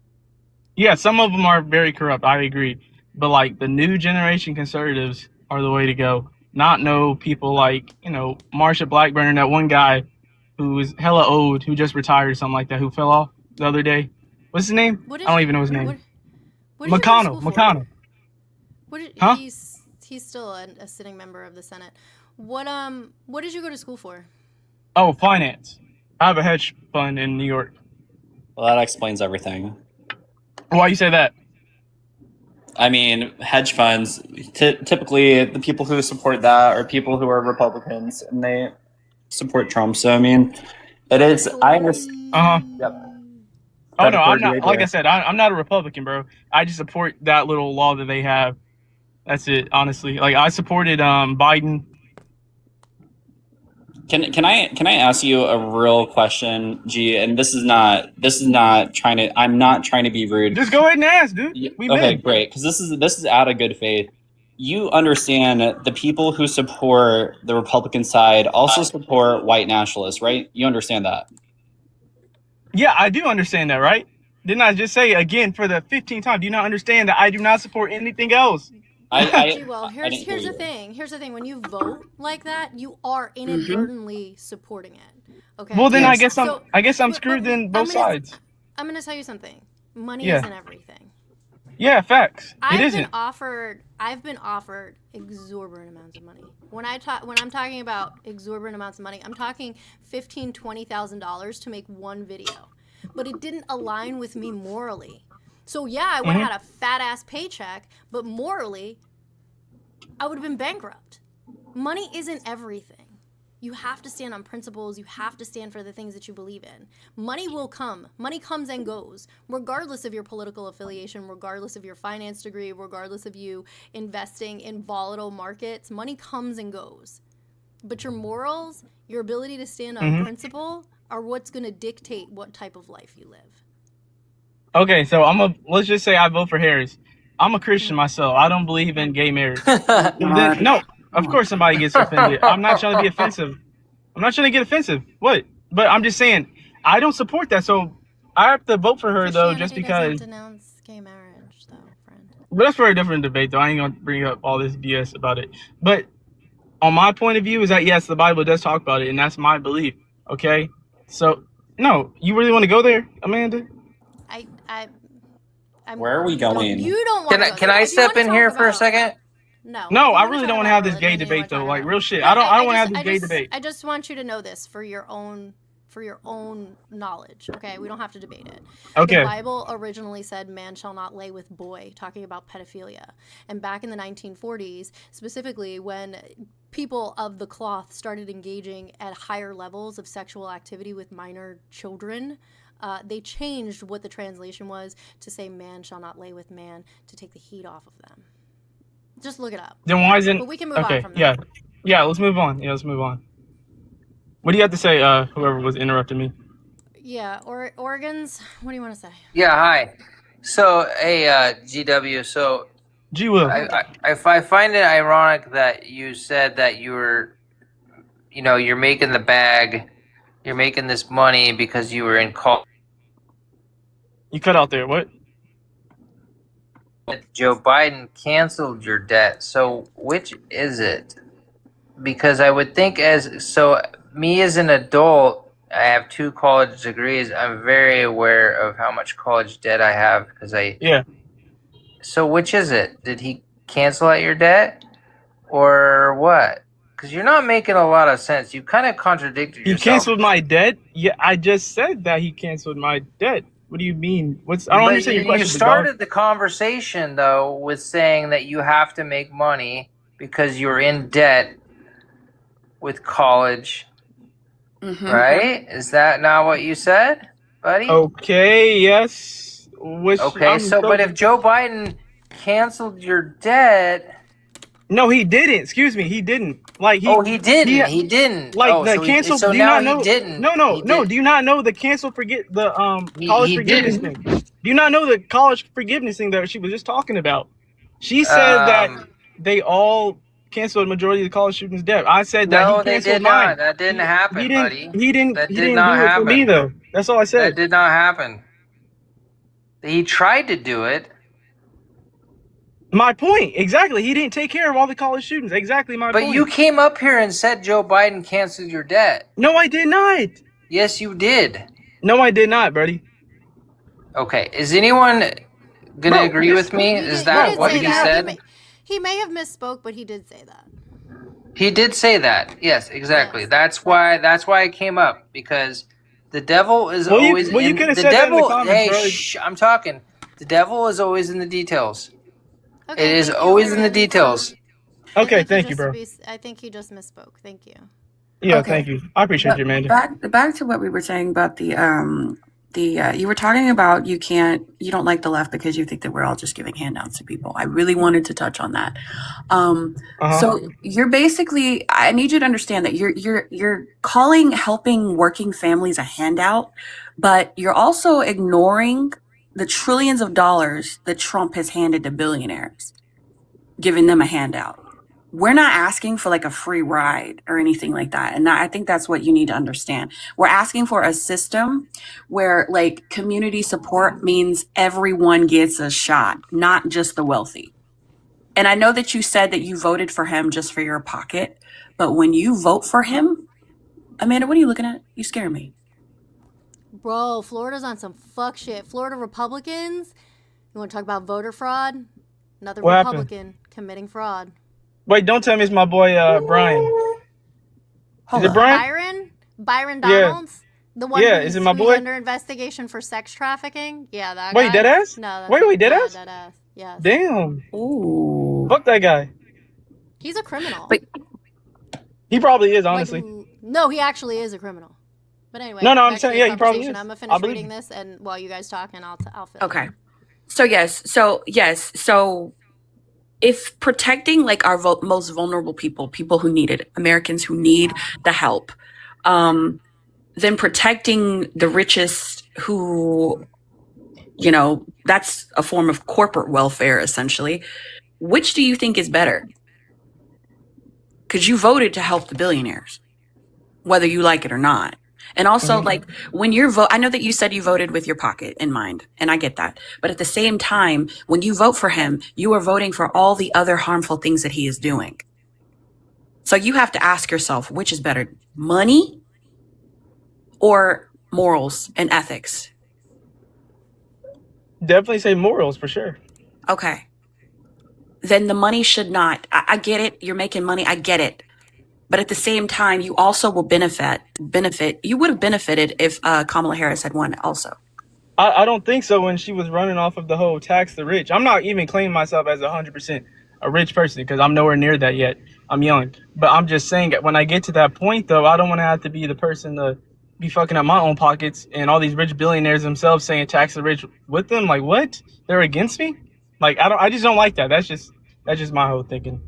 Yeah, some of them are very corrupt. I agree. But like the new generation conservatives are the way to go. Not know people like, Marsha Blackburn, that one guy who was hella old, who just retired or something like that, who fell off the other day. What's his name? I don't even know his name. McConnell. He's still a sitting member of the Senate. What did you go to school for? Oh, finance. I have a hedge fund in New York. Well, that explains everything. Why you say that? I mean, hedge funds, typically the people who support that are people who are Republicans, and they support Trump. So, I mean, it is, I understand. Yep. Oh, no, I'm not, like I said, I'm not a Republican, bro. I just support that little law that they have. That's it, honestly. Like, I supported Biden. Can I ask you a real question, G? And this is not trying to. I'm not trying to be rude. Just go ahead and ask, dude. Okay, great. Because this is out of good faith. You understand the people who support the Republican side also support white nationalists, right? You understand that? Yeah, I do understand that, right? Didn't I just say again for the 15th time? Do you not understand that I do not support anything else? Here's the thing. Here's the thing. When you vote like that, you are inadvertently supporting it. Okay. Well, then I guess I'm screwed in both sides. I'm gonna tell you something. Money isn't everything. Yeah, facts. I've been offered exorbitant amounts of money. When I'm talking about exorbitant amounts of money, I'm talking $15,000, $20,000 to make one video, but it didn't align with me morally. So yeah, I would have had a fat ass paycheck, but morally, I would have been bankrupt. Money isn't everything. You have to stand on principles. You have to stand for the things that you believe in. Money will come. Money comes and goes, regardless of your political affiliation, regardless of your finance degree, regardless of you investing in volatile markets. Money comes and goes. But your morals, your ability to stand on principle are what's going to dictate what type of life you live. Okay, so let's just say I vote for Harris. I'm a Christian myself. I don't believe in gay marriage. No, of course somebody gets offended. I'm not trying to be offensive. I'm not trying to get offensive. What? But I'm just saying, I don't support that. So I have to vote for her, though, just because. Doesn't denounce gay marriage, though, friend. But that's for a different debate, though. I ain't going to bring up all this BS about it. But on my point of view is that, yes, the Bible does talk about it, and that's my belief. Okay? So, no, you really want to go there, Amanda? Where are we going? You don't want to. Can I step in here for a second? No, I really don't want to have this gay debate though. Like real shit. I don't want to have this gay debate. I just want you to know this for your own knowledge. Okay, we don't have to debate it. Okay. The Bible originally said man shall not lay with boy, talking about pedophilia. And back in the 1940s, specifically when people of the cloth started engaging at higher levels of sexual activity with minor children, they changed what the translation was to say man shall not lay with man, to take the heat off of them. Just look it up. Then why isn't... But we can move on from that. Yeah, let's move on. Yeah, let's move on. What do you have to say, whoever was interrupting me? Yeah, Oregon's... What do you want to say? Yeah, hi. So, hey, GW. So, G Will. I find it ironic that you said that you're making the bag, you're making this money because you were in college. You cut out there. What? Joe Biden canceled your debt. So, which is it? Because I would think me as an adult, I have 2 college degrees. I'm very aware of how much college debt I have because Yeah. So which is it? Did he cancel out your debt or what? Because you're not making a lot of sense. You kind of contradicted He yourself. canceled my debt? Yeah, I just said that he canceled my debt. What do you mean? I don't understand your question. You started the conversation though with saying that you have to make money because you're in debt with college. Right? Is that not what you said, buddy? Okay, yes. But if Joe Biden canceled your debt... No, he didn't. Excuse me, he didn't. He didn't. He didn't. Cancel. So do you now not know? he didn't. No. Do you not know the college forgiveness thing? Do you not know the college forgiveness thing that she was just talking about? She said that they all canceled the majority of the college students' debt. I said that he canceled mine. That didn't happen, buddy. He didn't That do did not it happen. for me though. That's all I said. That did not happen. He tried to do it. My point, exactly. He didn't take care of all the college students. Exactly my point. But you came up here and said Joe Biden canceled your debt. No, I did not. Yes, you did. No, I did not, buddy. Okay, is anyone gonna agree with me? Is that what he said? He may have misspoke, but he did say that. He did say that. Yes, exactly. Yes. That's why I came up, because the devil is always you could have said that in the comments, bro. Shh, I'm talking. The devil is always in the details. Okay, it is always in the details. Okay, thank you, bro. I think he just misspoke. Thank you. Yeah, thank you. I appreciate you, Amanda. Back to what we were saying about the you were talking about you don't like the left because you think that we're all just giving handouts to people. I really wanted to touch on that. So you're basically, I need you to understand that you're calling helping working families a handout, but you're also ignoring the trillions of dollars that Trump has handed to billionaires, giving them a handout. We're not asking for like a free ride or anything like that. And I think that's what you need to understand. We're asking for a system where like community support means everyone gets a shot, not just the wealthy. And I know that you said that you voted for him just for your pocket, but when you vote for him, Amanda, what are you looking at? You scare me. Bro, Florida's on some fuck shit. Florida Republicans, you want to talk about voter fraud? Another Republican committing fraud. Wait, don't tell me it's my boy Brian. Is it Brian? Byron Donalds? The one is it my boy? Who's under investigation for sex trafficking? Yeah, that guy. Wait, deadass? No. Wait, deadass? Deadass. Yes. Damn. Ooh. Fuck that guy. He's a criminal. But he probably is, honestly. No, he actually is a criminal. But anyway. No, I'm saying, he probably is. I'm going to finish reading this, and while you guys talk, and I'll finish. Okay. So yes. So if protecting like our most vulnerable people who need it, Americans who need the help, then protecting the richest who, that's a form of corporate welfare, essentially. Which do you think is better? Because you voted to help the billionaires, whether you like it or not. And also, like, when you're I know that you said you voted with your pocket in mind, and I get that. But at the same time, when you vote for him, you are voting for all the other harmful things that he is doing. So you have to ask yourself, which is better, money or morals and ethics? Definitely say morals, for sure. Okay. Then the money should not. I get it. You're making money. I get it. But at the same time, you also will benefit. You would have benefited if Kamala Harris had won also. I don't think so when she was running off of the whole tax the rich. I'm not even claiming myself as 100% a rich person because I'm nowhere near that yet. I'm young. But I'm just saying that when I get to that point, though, I don't want to have to be the person to be fucking up my own pockets and all these rich billionaires themselves saying tax the rich with them. Like, what? They're against me? Like, I just don't like that. That's just my whole thinking.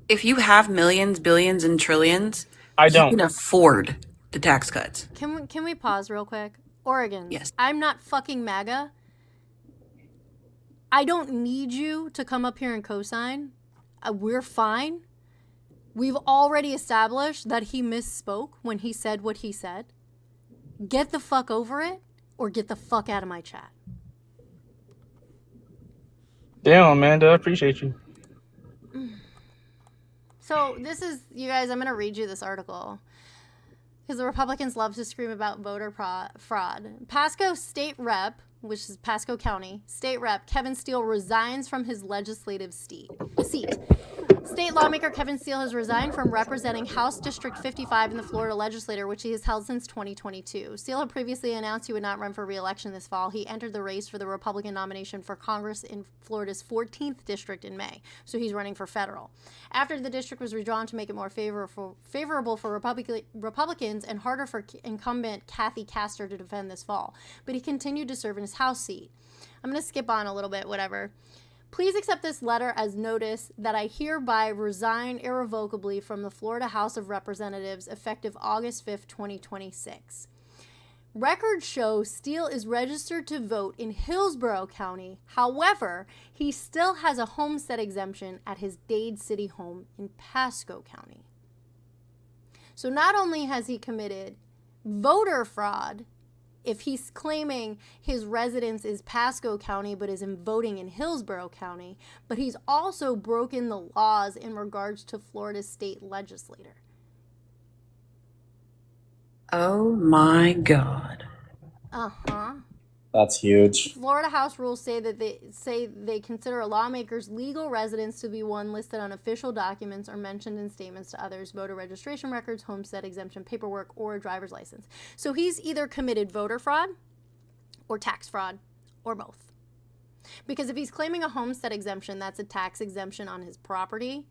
If you have millions, billions, and trillions, you can afford the tax cuts. Can we pause real quick? Oregon. Yes. I'm not fucking MAGA. I don't need you to come up here and co-sign. We're fine. We've already established that he misspoke when he said what he said. Get the fuck over it or get the fuck out of my chat. Damn, Amanda, I appreciate you. So this is, you guys, I'm going to read you this article. Because the Republicans love to scream about voter fraud. Pasco State Rep, which is Pasco County, State Rep Kevin Steele resigns from his legislative seat. State lawmaker Kevin Steele has resigned from representing House District 55 in the Florida legislature, which he has held since 2022. Steele had previously announced he would not run for re-election this fall. He entered the race for the Republican nomination for Congress in Florida's 14th district in May, so he's running for federal. After the district was redrawn to make it more favorable for Republicans and harder for incumbent Kathy Castor to defend this fall, but he continued to serve in his House seat. I'm going to skip on a little bit, whatever. Please accept this letter as notice that I hereby resign irrevocably from the Florida House of Representatives effective August 5th, 2026. Records show Steele is registered to vote in Hillsborough County. However, he still has a homestead exemption at his Dade City home in Pasco County. So not only has he committed voter fraud, if he's claiming his residence is Pasco County but is voting in Hillsborough County, but he's also broken the laws in regards to Florida's state legislature. Oh my God. Uh-huh. That's huge. Florida House rules say that they consider a lawmaker's legal residence to be one listed on official documents or mentioned in statements to others, voter registration records, homestead exemption paperwork, or a driver's license. So he's either committed voter fraud or tax fraud or both. Because if he's claiming a homestead exemption, that's a tax exemption on his property.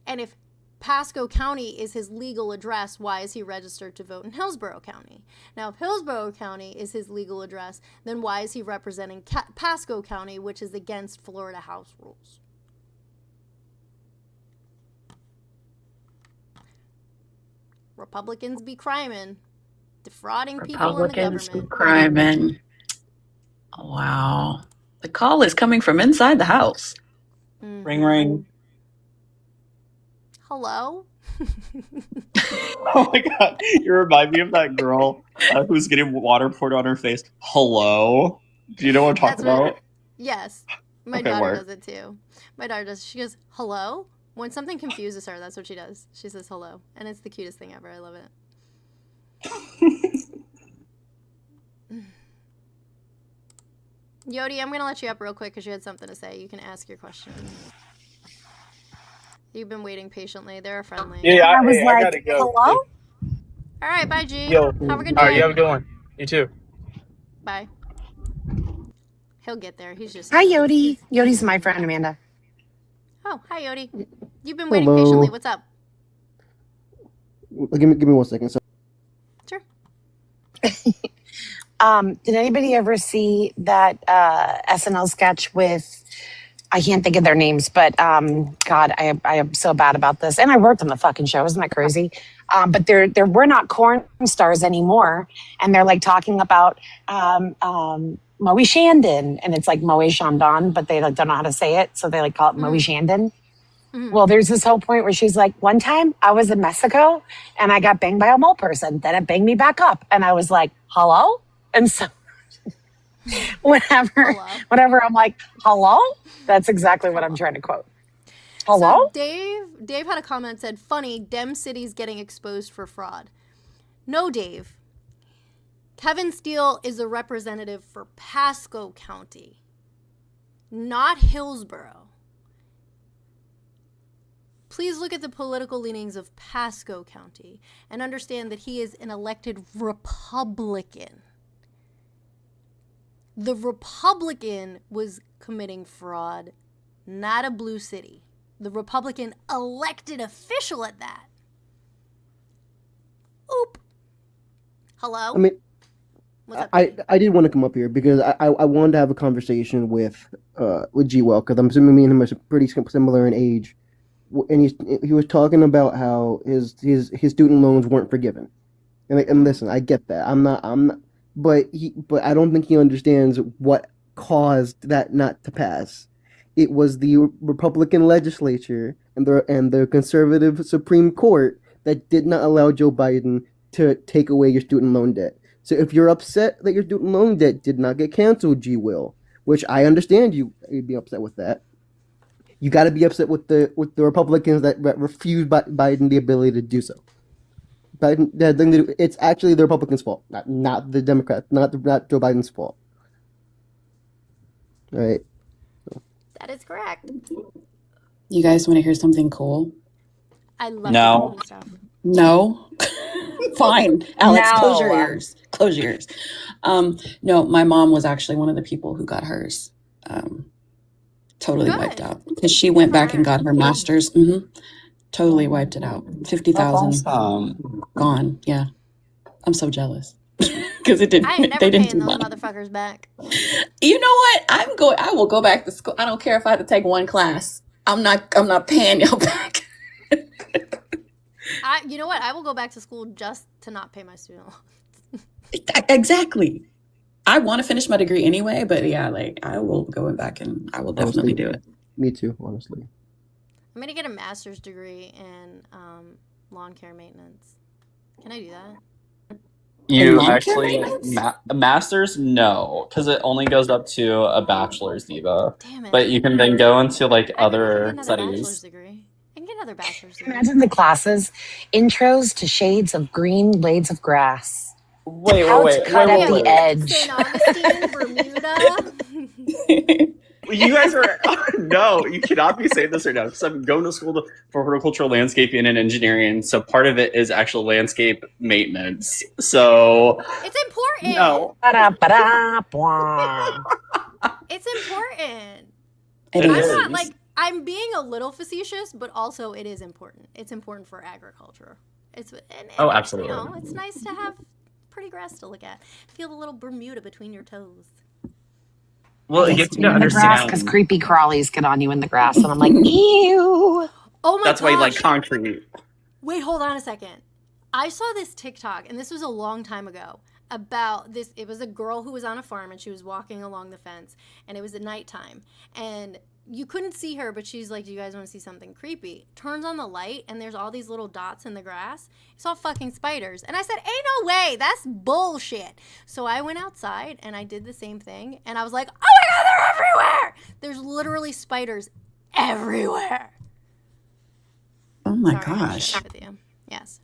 And if Pasco County is his legal address, why is he registered to vote in Hillsborough County? Now, if Hillsborough County is his legal address, then why is he representing Pasco County, which is against Florida House rules? Republicans be criming, defrauding people in the Republicans government. crime. Wow. The call is coming from inside the house. Mm-hmm. Ring, ring. Hello? Oh my god, you remind me of that girl who's getting water poured on her face. Hello? Do you know what I'm talking about? Yes. My Okay, daughter word. does it too. My daughter does. She goes, hello? When something confuses her, that's what she does. She says hello. And it's the cutest thing ever. I love it. Yodi, I'm going to let you up real quick because you had something to say. You can ask your question. You've been waiting patiently. They're friendly. Yeah, I was I like, gotta go. hello? All right, bye, G. Yo. Have a good All right, day. you have a good one. You too. Bye. He'll get there. He's just... Hi, Yodi. Yodi's my friend, Amanda. Oh, hi, Yodi. You've been waiting Hello. patiently. What's up? Give me 1 second. So, Sure. Did anybody ever see that SNL sketch with, I can't think of their names, but God, I am so bad about this. And I worked on the fucking show. Isn't that crazy? But we're not corn stars anymore. And they're like talking about Moe Shandon. And it's like Moe Chandon, but they like don't know how to say it. So they like call it Moe Shandon. Mm-hmm. Well, there's this whole point where she's like, one time I was in Mexico and I got banged by a mole person. Then it banged me back up. And I was like, hello? And so whenever I'm like, hello? That's exactly what I'm trying to quote. Hello? So Dave had a comment that said, funny, Dem City's getting exposed for fraud. No, Dave. Kevin Steele is a representative for Pasco County, not Hillsborough. Please look at the political leanings of Pasco County and understand that he is an elected Republican. The Republican was committing fraud, not a blue city. The Republican elected official at that. Oop. Hello? I mean, What's up? I did want to come up here because I wanted to have a conversation with G-Well because I'm assuming me and him are pretty similar in age, and he was talking about how his student loans weren't forgiven, and listen, I get that. I'm not, but I don't think he understands what caused that not to pass. It was the Republican legislature and the conservative Supreme Court that did not allow Joe Biden to take away your student loan debt. So if you're upset that your student loan debt did not get canceled, G. Will, which I understand you'd be upset with that, you got to be upset with the Republicans that refused Biden the ability to do so. Biden, it's actually the Republicans' fault, not the Democrats, not Joe Biden's fault. All right. That is correct. You guys want to hear something cool? I love No. stuff. No? Fine. Alex, No. close your ears. Close your ears. No, my mom was actually one of the people who got hers totally wiped out. Because she went back and got her master's. Totally wiped it out. 50,000 gone. Yeah. I'm so jealous. Because it didn't. I ain't never They didn't paying do those mine. motherfuckers back. You know what? I will go back to school. I don't care if I have to take one class. I'm not paying y'all back. You know what? I will go back to school just to not pay my student loans. Exactly. I want to finish my degree anyway, but yeah, like I will go back and I will definitely do it. Me too, honestly. I'm gonna get a master's degree in lawn care maintenance. Can I do that? You lawn care actually a master's? No, because it only goes up to a bachelor's, Diva. Damn it. But you can then go into like I can other get another bachelor's studies. degree. I can get another bachelor's degree. Imagine the classes: intros to shades of green blades of grass. Wait, How it's cut at the edge. St. Augustine, Bermuda. You guys are no, you cannot be saying this right now because I'm going to school for horticultural landscaping and engineering. So part of it is actual landscape maintenance. So It's important. no, It's important. It I'm is. not like I'm being a little facetious, but also it is important. It's important for agriculture. Oh, absolutely. You know, it's nice to have pretty grass to look at. Feel the little Bermuda between your toes. well, you have to understand. Because creepy crawlies get on you in the grass, and I'm like, ew. Oh my That's why you like gosh. concrete. Wait, hold on a second. I saw this TikTok, and this was a long time ago, about this. It was a girl who was on a farm, and she was walking along the fence, and it was at nighttime. And you couldn't see her, but she's like, do you guys want to see something creepy? Turns on the light, and there's all these little dots in the grass. It's all fucking spiders. And I said, ain't no way. That's bullshit. So I went outside, and I did the same thing, and I was like, oh my God, they're everywhere. There's literally spiders everywhere. Oh my Sorry, I gosh. shared with you. Yes.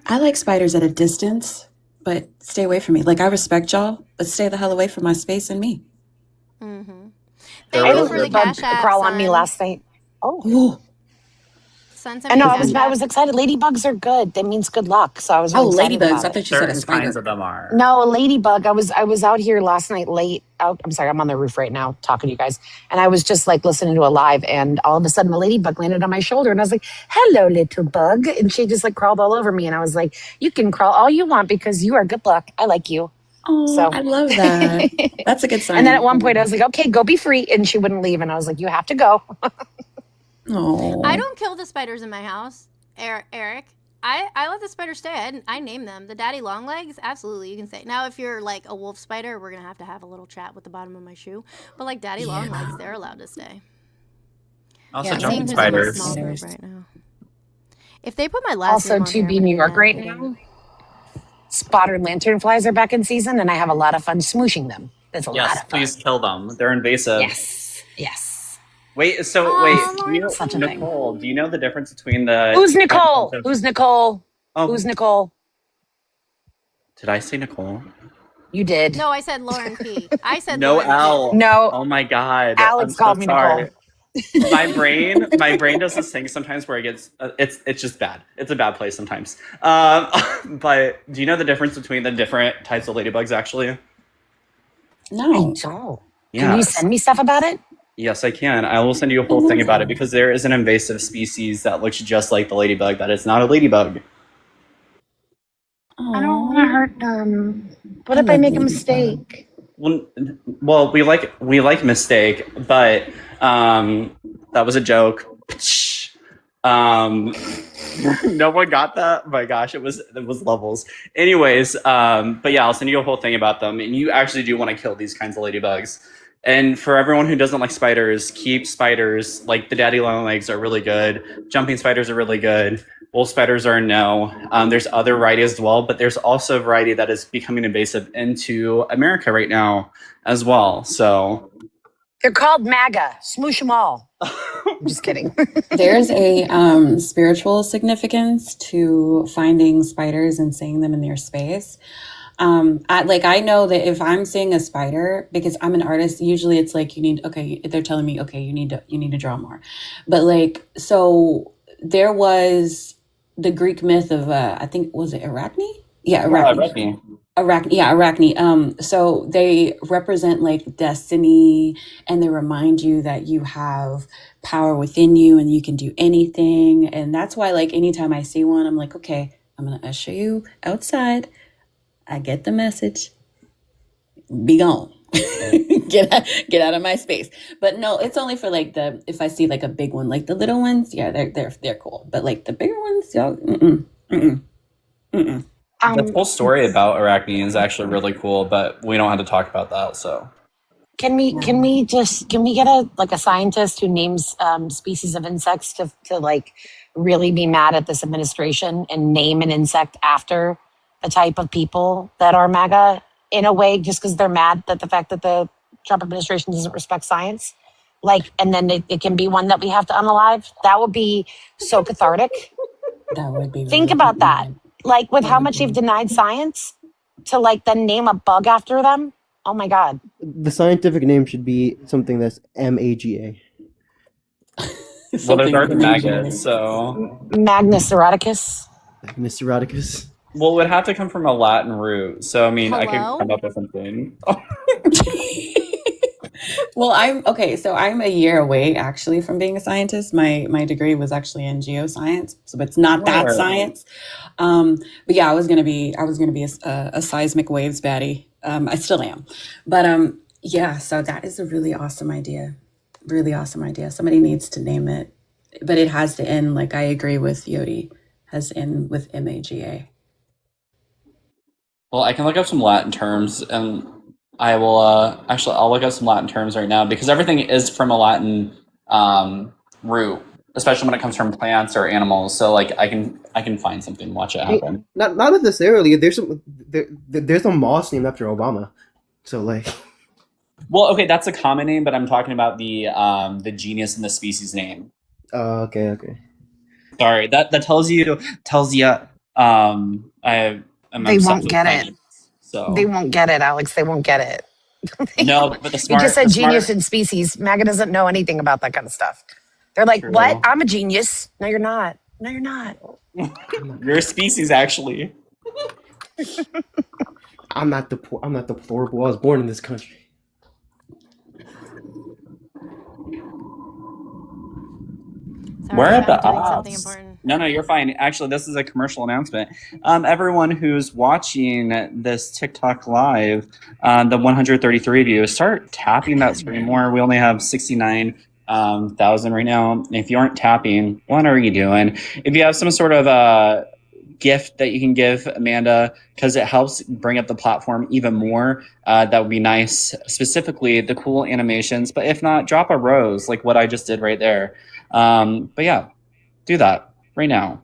I like spiders at a distance, but stay away from me. Like I respect y'all, but stay the hell away from my space and me. Mm-hmm. I Thank you had for a the bug cash app, crawl on me son. last night. Oh. Son, I know. I cash was app. excited. Ladybugs are good. That means good luck. So I was Oh, really excited ladybugs. about I it. thought you said a Certain spider. kinds of them are. No, a ladybug. I was out here last night late. I'm sorry, I'm on the roof right now talking to you guys. And I was just like listening to a live, and all of a sudden a ladybug landed on my shoulder, and I was like, hello, little bug. And she just like crawled all over me. And I was like, you can crawl all you want because you are good luck. I like you. Oh, So I love that. That's a good sign. and then at one point I was like, okay, go be free. And she wouldn't leave. And I was like, you have to go. Oh. I don't kill the spiders in my house, Eric. I let the spiders stay. I name them. The daddy long legs, absolutely, you can say. Now, if you're like a wolf spider, we're going to have a little chat with the bottom of my shoe. But like daddy long legs, they're allowed to stay. Also, Yeah, jumping Who's in my spiders. small group right now. If they put my last Also, name on to here, be I'm New gonna York right get now, spotted lanternflies are back in season, and I have a lot of fun smooshing them. That's a lot Yes, of fun. please kill them. They're invasive. Yes. Wait, so do you know, Such a thing. Nicole, do you know the difference between the Who's Nicole? Who's Nicole? Oh. Who's Nicole? Did I say Nicole? You did. No, I said Lauren P. I said No Lauren L. P. No. Oh my God. Alex I'm so called me sorry. Nicole. My brain does this thing sometimes where it gets it's just bad. It's a bad place sometimes. But do you know the difference between the different types of ladybugs actually? No. I don't. Can you Yes. send me stuff about it? Yes, I can. I will send you a whole thing about it because there is an invasive species that looks just like the ladybug that is not a ladybug. I don't want to hurt them. What if I make a mistake? Well, we like mistake, but that was a joke. No one got that. My gosh, it was levels. Anyways, but yeah, I'll send you a whole thing about them, and you actually do want to kill these kinds of ladybugs. And for everyone who doesn't like spiders, keep spiders. Like the daddy long legs are really good. Jumping spiders are really good. Wolf spiders are a no. There's other varieties as well, but there's also a variety that is becoming invasive into America right now as well. So They're called MAGA. Smoosh them all. I'm just kidding. There's a spiritual significance to finding spiders and seeing them in their space. I know that if I'm seeing a spider, because I'm an artist, usually it's like they're telling me, okay, you need to draw more. But so there was the Greek myth of I think, was it Arachne? Yeah, Arachne. Arachne. So they represent like destiny, and they remind you that you have power within you and you can do anything. And that's why anytime I see one, I'm like, okay, I'm gonna usher you outside. I get the message. Be gone. get out of my space. But no, it's only for if I see a big one, the little ones, yeah, they're cool. But the bigger ones, y'all, the whole story about Arachne is actually really cool, but we don't have to talk about that. So Can we get a scientist who names species of insects to really be mad at this administration and name an insect after the type of people that are MAGA in a way, just because they're mad that the fact that the Trump administration doesn't respect science, and then it can be one that we have to unalive. That would be so cathartic. That would be. Think about that. With how much they've denied science, to then name a bug after them. Oh my God. The scientific name should be something that's MAGA. Well, there's are the maggots, so Magnus eroticus. Magnus eroticus. Well, it would have to come from a Latin root. So I mean, I Hello? could come up with something. Well, so I'm a year away actually from being a scientist. My degree was actually in geoscience, so it's not that science. But yeah, I was gonna be a seismic waves baddie. I still am, but yeah. So that is a really awesome idea. Really awesome idea. Somebody needs to name it, but it has to end. I agree with Yodi. Has to end with MAGA. Well, I can look up some Latin terms, and I will I'll look up some Latin terms right now because everything is from a Latin root, especially when it comes from plants or animals. So I can find something, watch it happen. Not necessarily. There's a moss named after Obama. So Well, okay, that's a common name, but I'm talking about the genus and the species name. Okay. Sorry, that tells you. They won't get it. So They won't get it, Alex. They won't get it. No, but the smart. You just said genius smart, and species. MAGA doesn't know anything about that kind of stuff. They're like, True. what? I'm a genius. No, you're not. No, you're not. You're a species, actually. I'm not deplorable. I was born in this country. Sorry, We're at the I'm doing something odds. important. No, you're fine. Actually, this is a commercial announcement. Everyone who's watching this TikTok live, the 133 of you, start tapping that screen more. We only have 69,000 right now. If you aren't tapping, what are you doing? If you have some sort of gift that you can give Amanda, because it helps bring up the platform even more, that would be nice. Specifically, the cool animations. But if not, drop a rose like what I just did right there. But yeah, do that right now.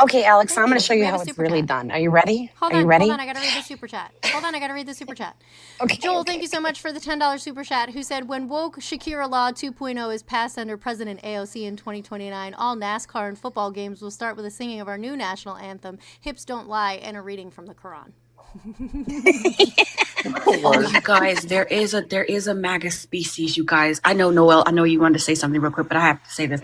Okay, Alex, I'm going to show you how it's really done. Are you ready? Hold Are on, you ready? hold on. I gotta read the super chat. I gotta read the super chat. Okay. Joel, thank you so much for the $10 super chat. Who said, when woke Shakira Law 2.0 is passed under President AOC in 2029, all NASCAR and football games will start with a singing of our new national anthem, "Hips Don't Lie," and a reading from the Quran. Oh, you guys, there is a MAGA species, you guys. I know, Noel, I know you wanted to say something real quick, but I have to say this.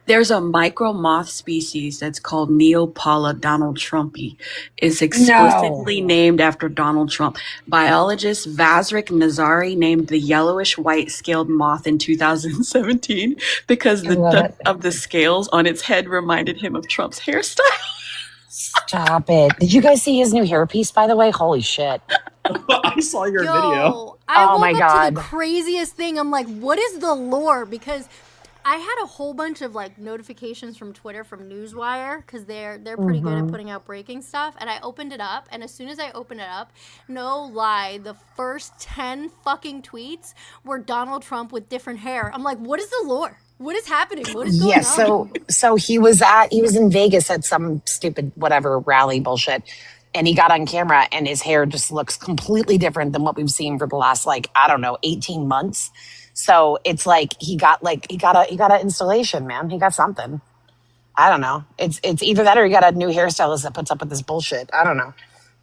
There's a micro moth species that's called Neopala Donald Trumpy. It's explicitly named after Donald Trump. Biologist Vazrik Nazari named the yellowish white scaled moth in 2017 because the depth of the scales on its head reminded him of Trump's hairstyle. Stop it. Did you guys see his new hairpiece, by the way? Holy shit. I saw your video. I Oh woke my up God. to the craziest thing. I'm like, what is the lore? Because I had a whole bunch of like notifications from Twitter from Newswire because they're pretty good at putting out breaking stuff. And I opened it up, and as soon as I opened it up, no lie, the first 10 fucking tweets were Donald Trump with different hair. I'm like, what is the lore? What is happening? What is going on? So he was in Vegas at some stupid whatever rally bullshit, and he got on camera and his hair just looks completely different than what we've seen for the last, like, I don't know, 18 months. So it's like he got an installation, man. He got something. I don't know. It's either that or he got a new hairstylist that puts up with this bullshit. I don't know.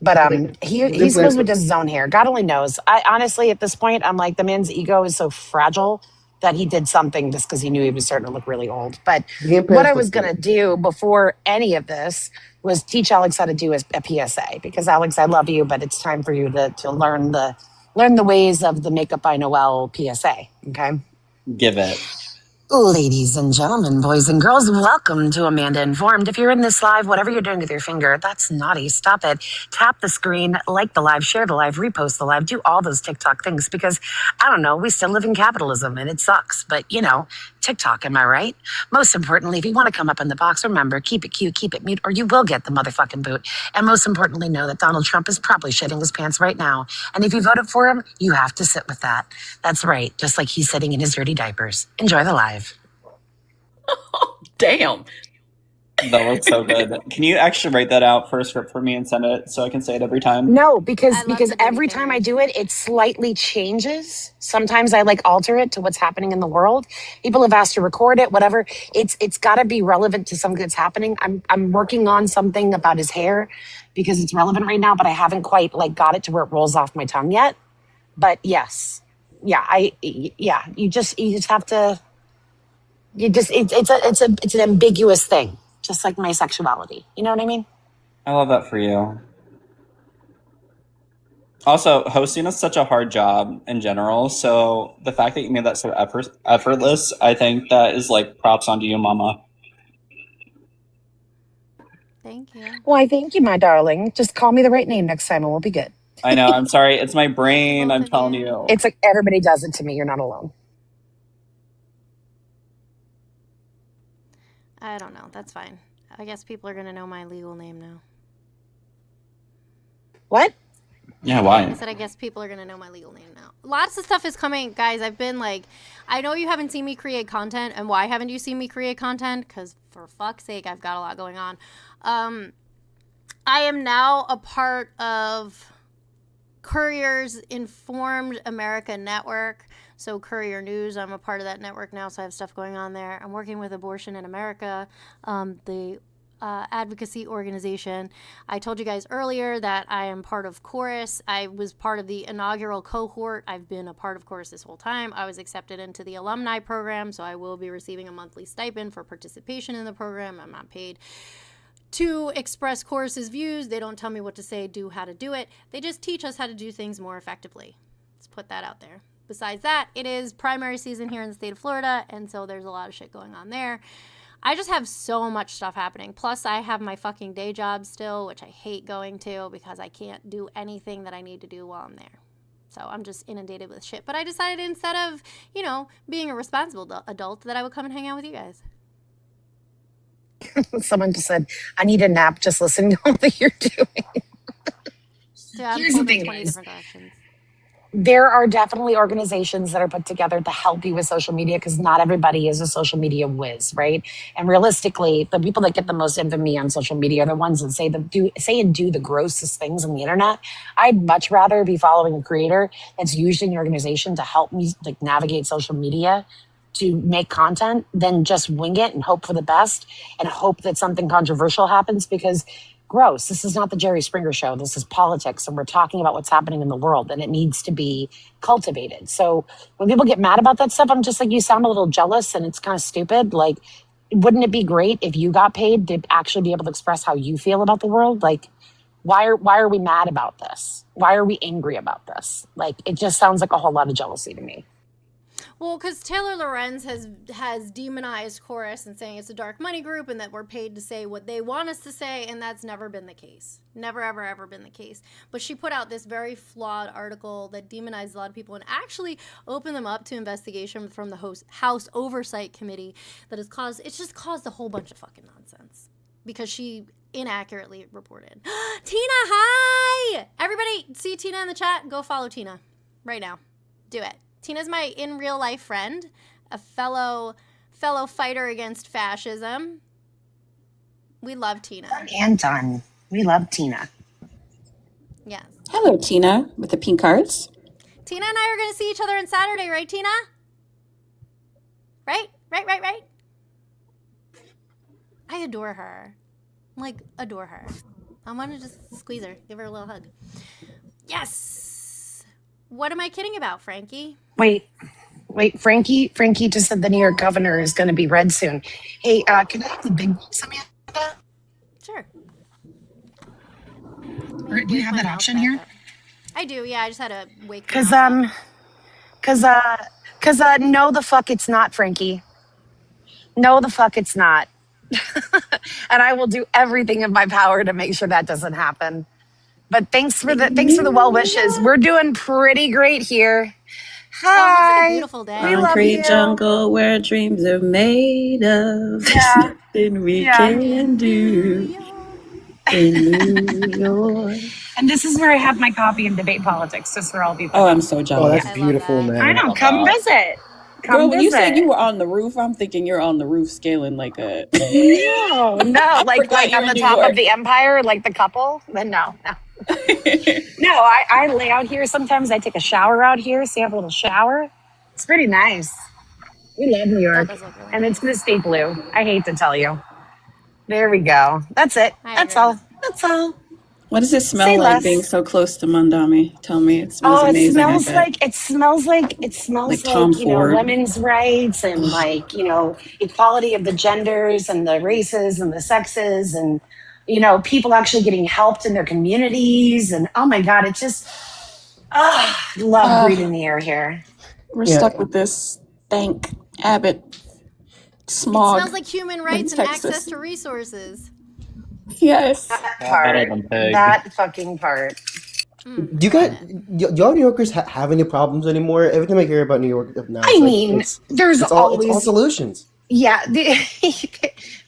But he supposed to does his own hair. God only knows. I honestly, at this point, I'm like, the man's ego is so fragile that he did something just because he knew he was starting to look really old. But what I was going to do before any of this was teach Alex how to do a PSA, because Alex, I love you, but it's time for you to learn the ways of the Makeup by Noel PSA. Okay. Give it. Ladies and gentlemen, boys and girls, welcome to Amanda Informed. If you're in this live, whatever you're doing with your finger, that's naughty. Stop it. Tap the screen, like the live, share the live, repost the live, do all those TikTok things because, I don't know, we still live in capitalism and it sucks. But, you know, TikTok, am I right? Most importantly, if you want to come up in the box, remember, keep it cute, keep it mute, or you will get the motherfucking boot. And most importantly, know that Donald Trump is probably shitting his pants right now. And if you voted for him, you have to sit with that. That's right, just like he's sitting in his dirty diapers. Enjoy the live. Damn. That was so good. Can you actually write that out for a script for me and send it so I can say it every time? No, because every time I do it, it slightly changes. Sometimes I like alter it to what's happening in the world. People have asked to record it, whatever. It's got to be relevant to something that's happening. I'm working on something about his hair because it's relevant right now, but I haven't quite like got it to where it rolls off my tongue yet. But yes, you just have to. It's an ambiguous thing, just like my sexuality. You know what I mean? I love that for you. Also, hosting is such a hard job in general, so the fact that you made that so effortless, I think that is like props onto you, mama. Thank you. Why, thank you, my darling. Just call me the right name next time and we'll be good. I know, I'm sorry. It's my brain, I'm telling you. It's like everybody does it to me. You're not alone. I don't know. That's fine. I guess people are going to know my legal name now. What? Yeah, why? I said I guess people are going to know my legal name now. Lots of stuff is coming. Guys, I've been like, I know you haven't seen me create content. And why haven't you seen me create content? Because for fuck's sake, I've got a lot going on. I am now a part of Courier's Informed America Network. So Courier News, I'm a part of that network now, so I have stuff going on there. I'm working with Abortion in America, the advocacy organization. I told you guys earlier that I am part of Chorus. I was part of the inaugural cohort. I've been a part of Chorus this whole time. I was accepted into the alumni program, so I will be receiving a monthly stipend for participation in the program. I'm not paid to express Chorus's views. They don't tell me what to say, do, how to do it. They just teach us how to do things more effectively. Let's put that out there. Besides that, it is primary season here in the state of Florida, and so there's a lot of shit going on there. I just have so much stuff happening. Plus, I have my fucking day job still, which I hate going to because I can't do anything that I need to do while I'm there. So I'm just inundated with shit. But I decided instead of, being a responsible adult, that I would come and hang out with you guys. Someone just said, I need a nap just listening to all that you're doing. Yeah, Here's the thing, 20 guys. different directions. There are definitely organizations that are put together to help you with social media because not everybody is a social media whiz, right? And realistically, the people that get the most infamy on social media are the ones that say and do the grossest things on the internet. I'd much rather be following a creator that's used in your organization to help me like navigate social media to make content than just wing it and hope for the best and hope that something controversial happens because gross. This is not the Jerry Springer show. This is politics. And we're talking about what's happening in the world and it needs to be cultivated. So when people get mad about that stuff, I'm just like, you sound a little jealous and it's kind of stupid. Like, wouldn't it be great if you got paid to actually be able to express how you feel about the world? Like, why are we mad about this? Why are we angry about this? Like, it just sounds like a whole lot of jealousy to me. Well, because Taylor Lorenz has demonized Chorus and saying it's a dark money group and that we're paid to say what they want us to say, and that's never been the case. Never, ever, ever been the case. But she put out this very flawed article that demonized a lot of people and actually opened them up to investigation from the House Oversight Committee it's just caused a whole bunch of fucking nonsense because she inaccurately reported. Tina, hi! Everybody, see Tina in the chat? Go follow Tina right now. Do it. Tina's my in real life friend, a fellow fighter against fascism. We love Tina. And done. We love Tina. Yes. Hello, Tina, with the pink hearts. Tina and I are going to see each other on Saturday, right, Tina? Right? I adore her. Adore her. I want to just squeeze her, give her a little hug. Yes! What am I kidding about, Frankie? Wait, Frankie just said the New York governor is going to be red soon. Hey, can I have the big box, Amanda? Sure. Do you have that option here? I do, yeah. I just had to wake Cause them up. no the fuck it's not, Frankie. No the fuck it's not. And I will do everything in my power to make sure that doesn't happen. But thanks for the well wishes. We're doing pretty great here. Hi. Oh, it looks like a beautiful day. We love Concrete you. jungle where dreams are made of. There's nothing we can do in New York. And this is where I have my coffee and debate politics, just for all people. Oh, I'm so jealous. Oh, that's beautiful, man. I know. Come visit. Girl, when you said you were on the roof, I'm thinking you're on the roof scaling like a. No, like on the top of the empire, like the couple. Then no. No, I lay out here sometimes. I take a shower out here, so you have a little shower. It's pretty nice. We love New York, and it's gonna stay blue. I hate to tell you. There we go. That's it. That's all. That's all. What does it smell Say like less. being so close to Mondami? Tell me, it smells Oh, amazing. it smells like Tom Ford. women's rights and equality of the genders and the races and the sexes and people actually getting helped in their communities and oh my god, it just love breathing the air here. We're stuck with this stank Abbott smog. It smells like human rights and Texas. access to resources. Yes. That fucking part. Do you guys, y'all New Yorkers have any problems anymore? Every time I hear about New York now, There's it's always all solutions. Yeah,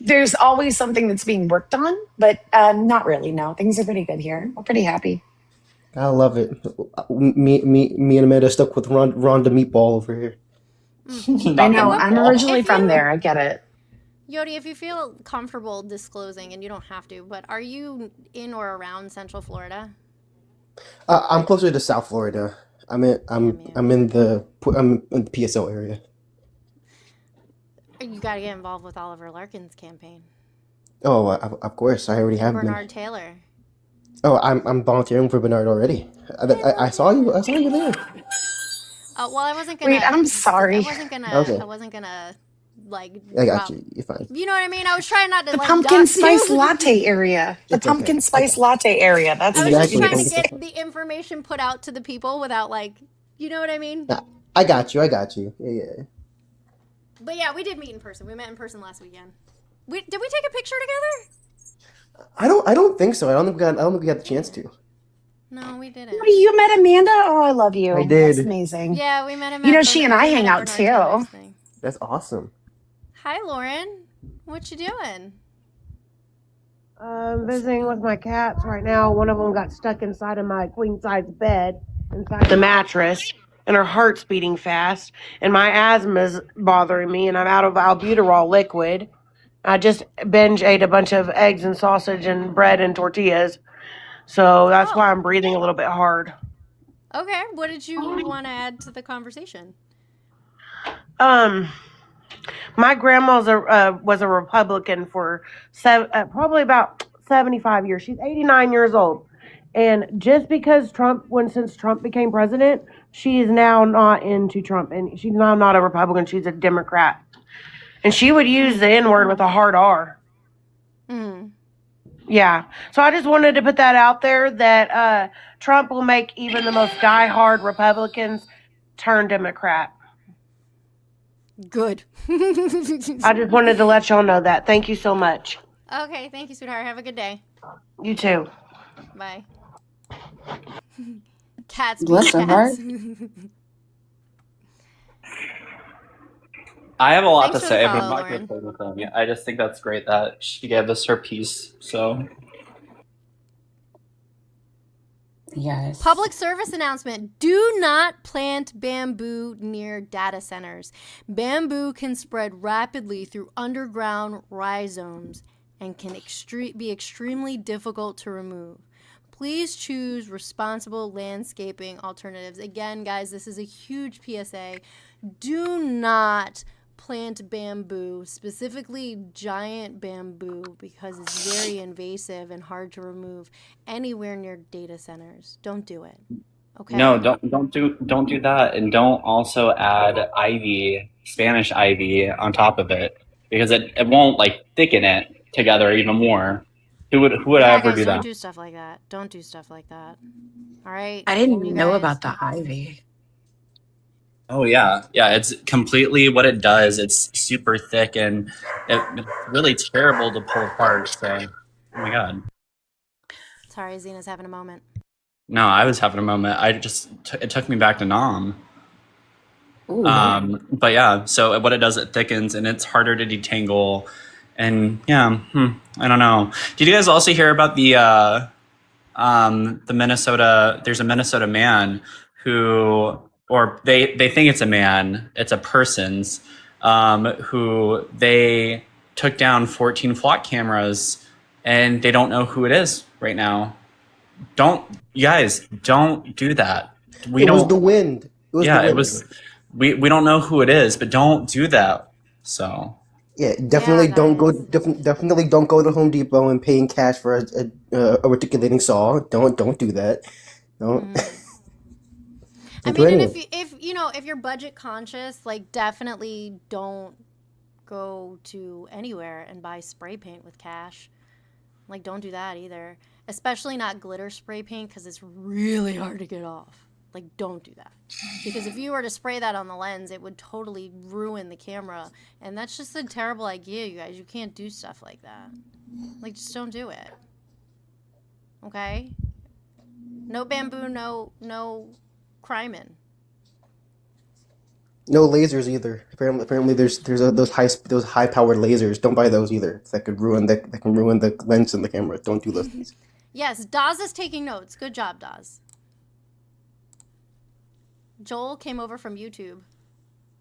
there's always something that's being worked on, but not really. No, things are pretty good here. We're pretty happy. I love it. Me and Amanda stuck with Rhonda Meatball over here. I know. I'm originally from there. I get it. Yodi, if you feel comfortable disclosing, and you don't have to, but are you in or around Central Florida? I'm closer to South Florida. I'm in the PSO area. You got to get involved with Oliver Larkin's campaign. Oh, of course. I already have Bernard Taylor. Oh, I'm volunteering for Bernard already. I saw you. I saw you there. Oh well, I wasn't gonna. Wait, I'm sorry. I wasn't gonna like. I got you. You're fine. You know what I mean? I was trying not to The like pumpkin dox spice you. latte area. The It's okay. pumpkin spice latte area. That's I was Exactly. just trying to get the information put out to the people without you know what I mean? I got you. Yeah. But yeah, we did meet in person. We met in person last weekend. Did we take a picture together? I don't think so. I don't think we got the chance to. No, we didn't. What, you met Amanda? Oh, I love you. I did. That's amazing. Yeah, we met him. She and I hang out too. That's awesome. Hi, Lauren. What you doing? I'm visiting with my cats right now. One of them got stuck inside of my queen size bed, inside the mattress, and her heart's beating fast. And my asthma's bothering me, and I'm out of albuterol liquid. I just binge ate a bunch of eggs and sausage and bread and tortillas, so that's why I'm breathing a little bit hard. Okay, what did you want to add to the conversation? My grandma was a Republican for probably about 75 years. She's 89 years old. And just because since Trump became president, she is now not into Trump. And she's now not a Republican. She's a Democrat. And she would use the N-word with a hard R. Mm. Yeah. So I just wanted to put that out there that Trump will make even the most diehard Republicans turn Democrat. Good. I just wanted to let y'all know that. Thank you so much. Okay, thank you, sweetheart. Have a good day. You too. Bye. Cats being Bless her heart. cats. I have a lot Thanks to for the say, but follow, I'm not going Lauren. to play with them. I just think that's great that she gave us her piece. So, Yes. Public service announcement. Do not plant bamboo near data centers. Bamboo can spread rapidly through underground rhizomes and can be extremely difficult to remove. Please choose responsible landscaping alternatives. Again, guys, this is a huge PSA. Do not plant bamboo, specifically giant bamboo, because it's very invasive and hard to remove anywhere near data centers. Don't do it. Okay? no, don't do that, and don't also add ivy, Spanish ivy, on top of it because it won't like thicken it together even more. Who would Yeah, ever guys, do don't that? do stuff like that. Don't do stuff like that. All right? I didn't You know guys. about the ivy. Oh yeah, it's completely what it does. It's super thick and it's really terrible to pull apart. So, oh my god. Sorry, Zena's having a moment. No, I was having a moment. It took me back to Nam. But yeah, so what it does, it thickens and it's harder to detangle. And yeah, I don't know. Did you guys also hear about the Minnesota? There's a Minnesota man who, or they think it's a man. It's a person's who they took down 14 flock cameras, and they don't know who it is right now. You guys, don't do that. It was the wind. It was. We don't know who it is, but don't do that. So Yeah, definitely don't go. Definitely don't go to Home Depot and paying cash for a reticulating saw. Don't do that. Don't. I Don't do mean, and anything. if you're budget conscious, like definitely don't go to anywhere and buy spray paint with cash. Like, don't do that either. Especially not glitter spray paint because it's really hard to get off. Like, don't do that. Because if you were to spray that on the lens, it would totally ruin the camera. And that's just a terrible idea, you guys. You can't do stuff like that. Like, just don't do it. Okay? No bamboo, no criming. No lasers either. Apparently, there's those high powered lasers. Don't buy those either. That can ruin the lens in the camera. Don't do those things. Yes, Daz is taking notes. Good job, Daz. Joel came over from YouTube.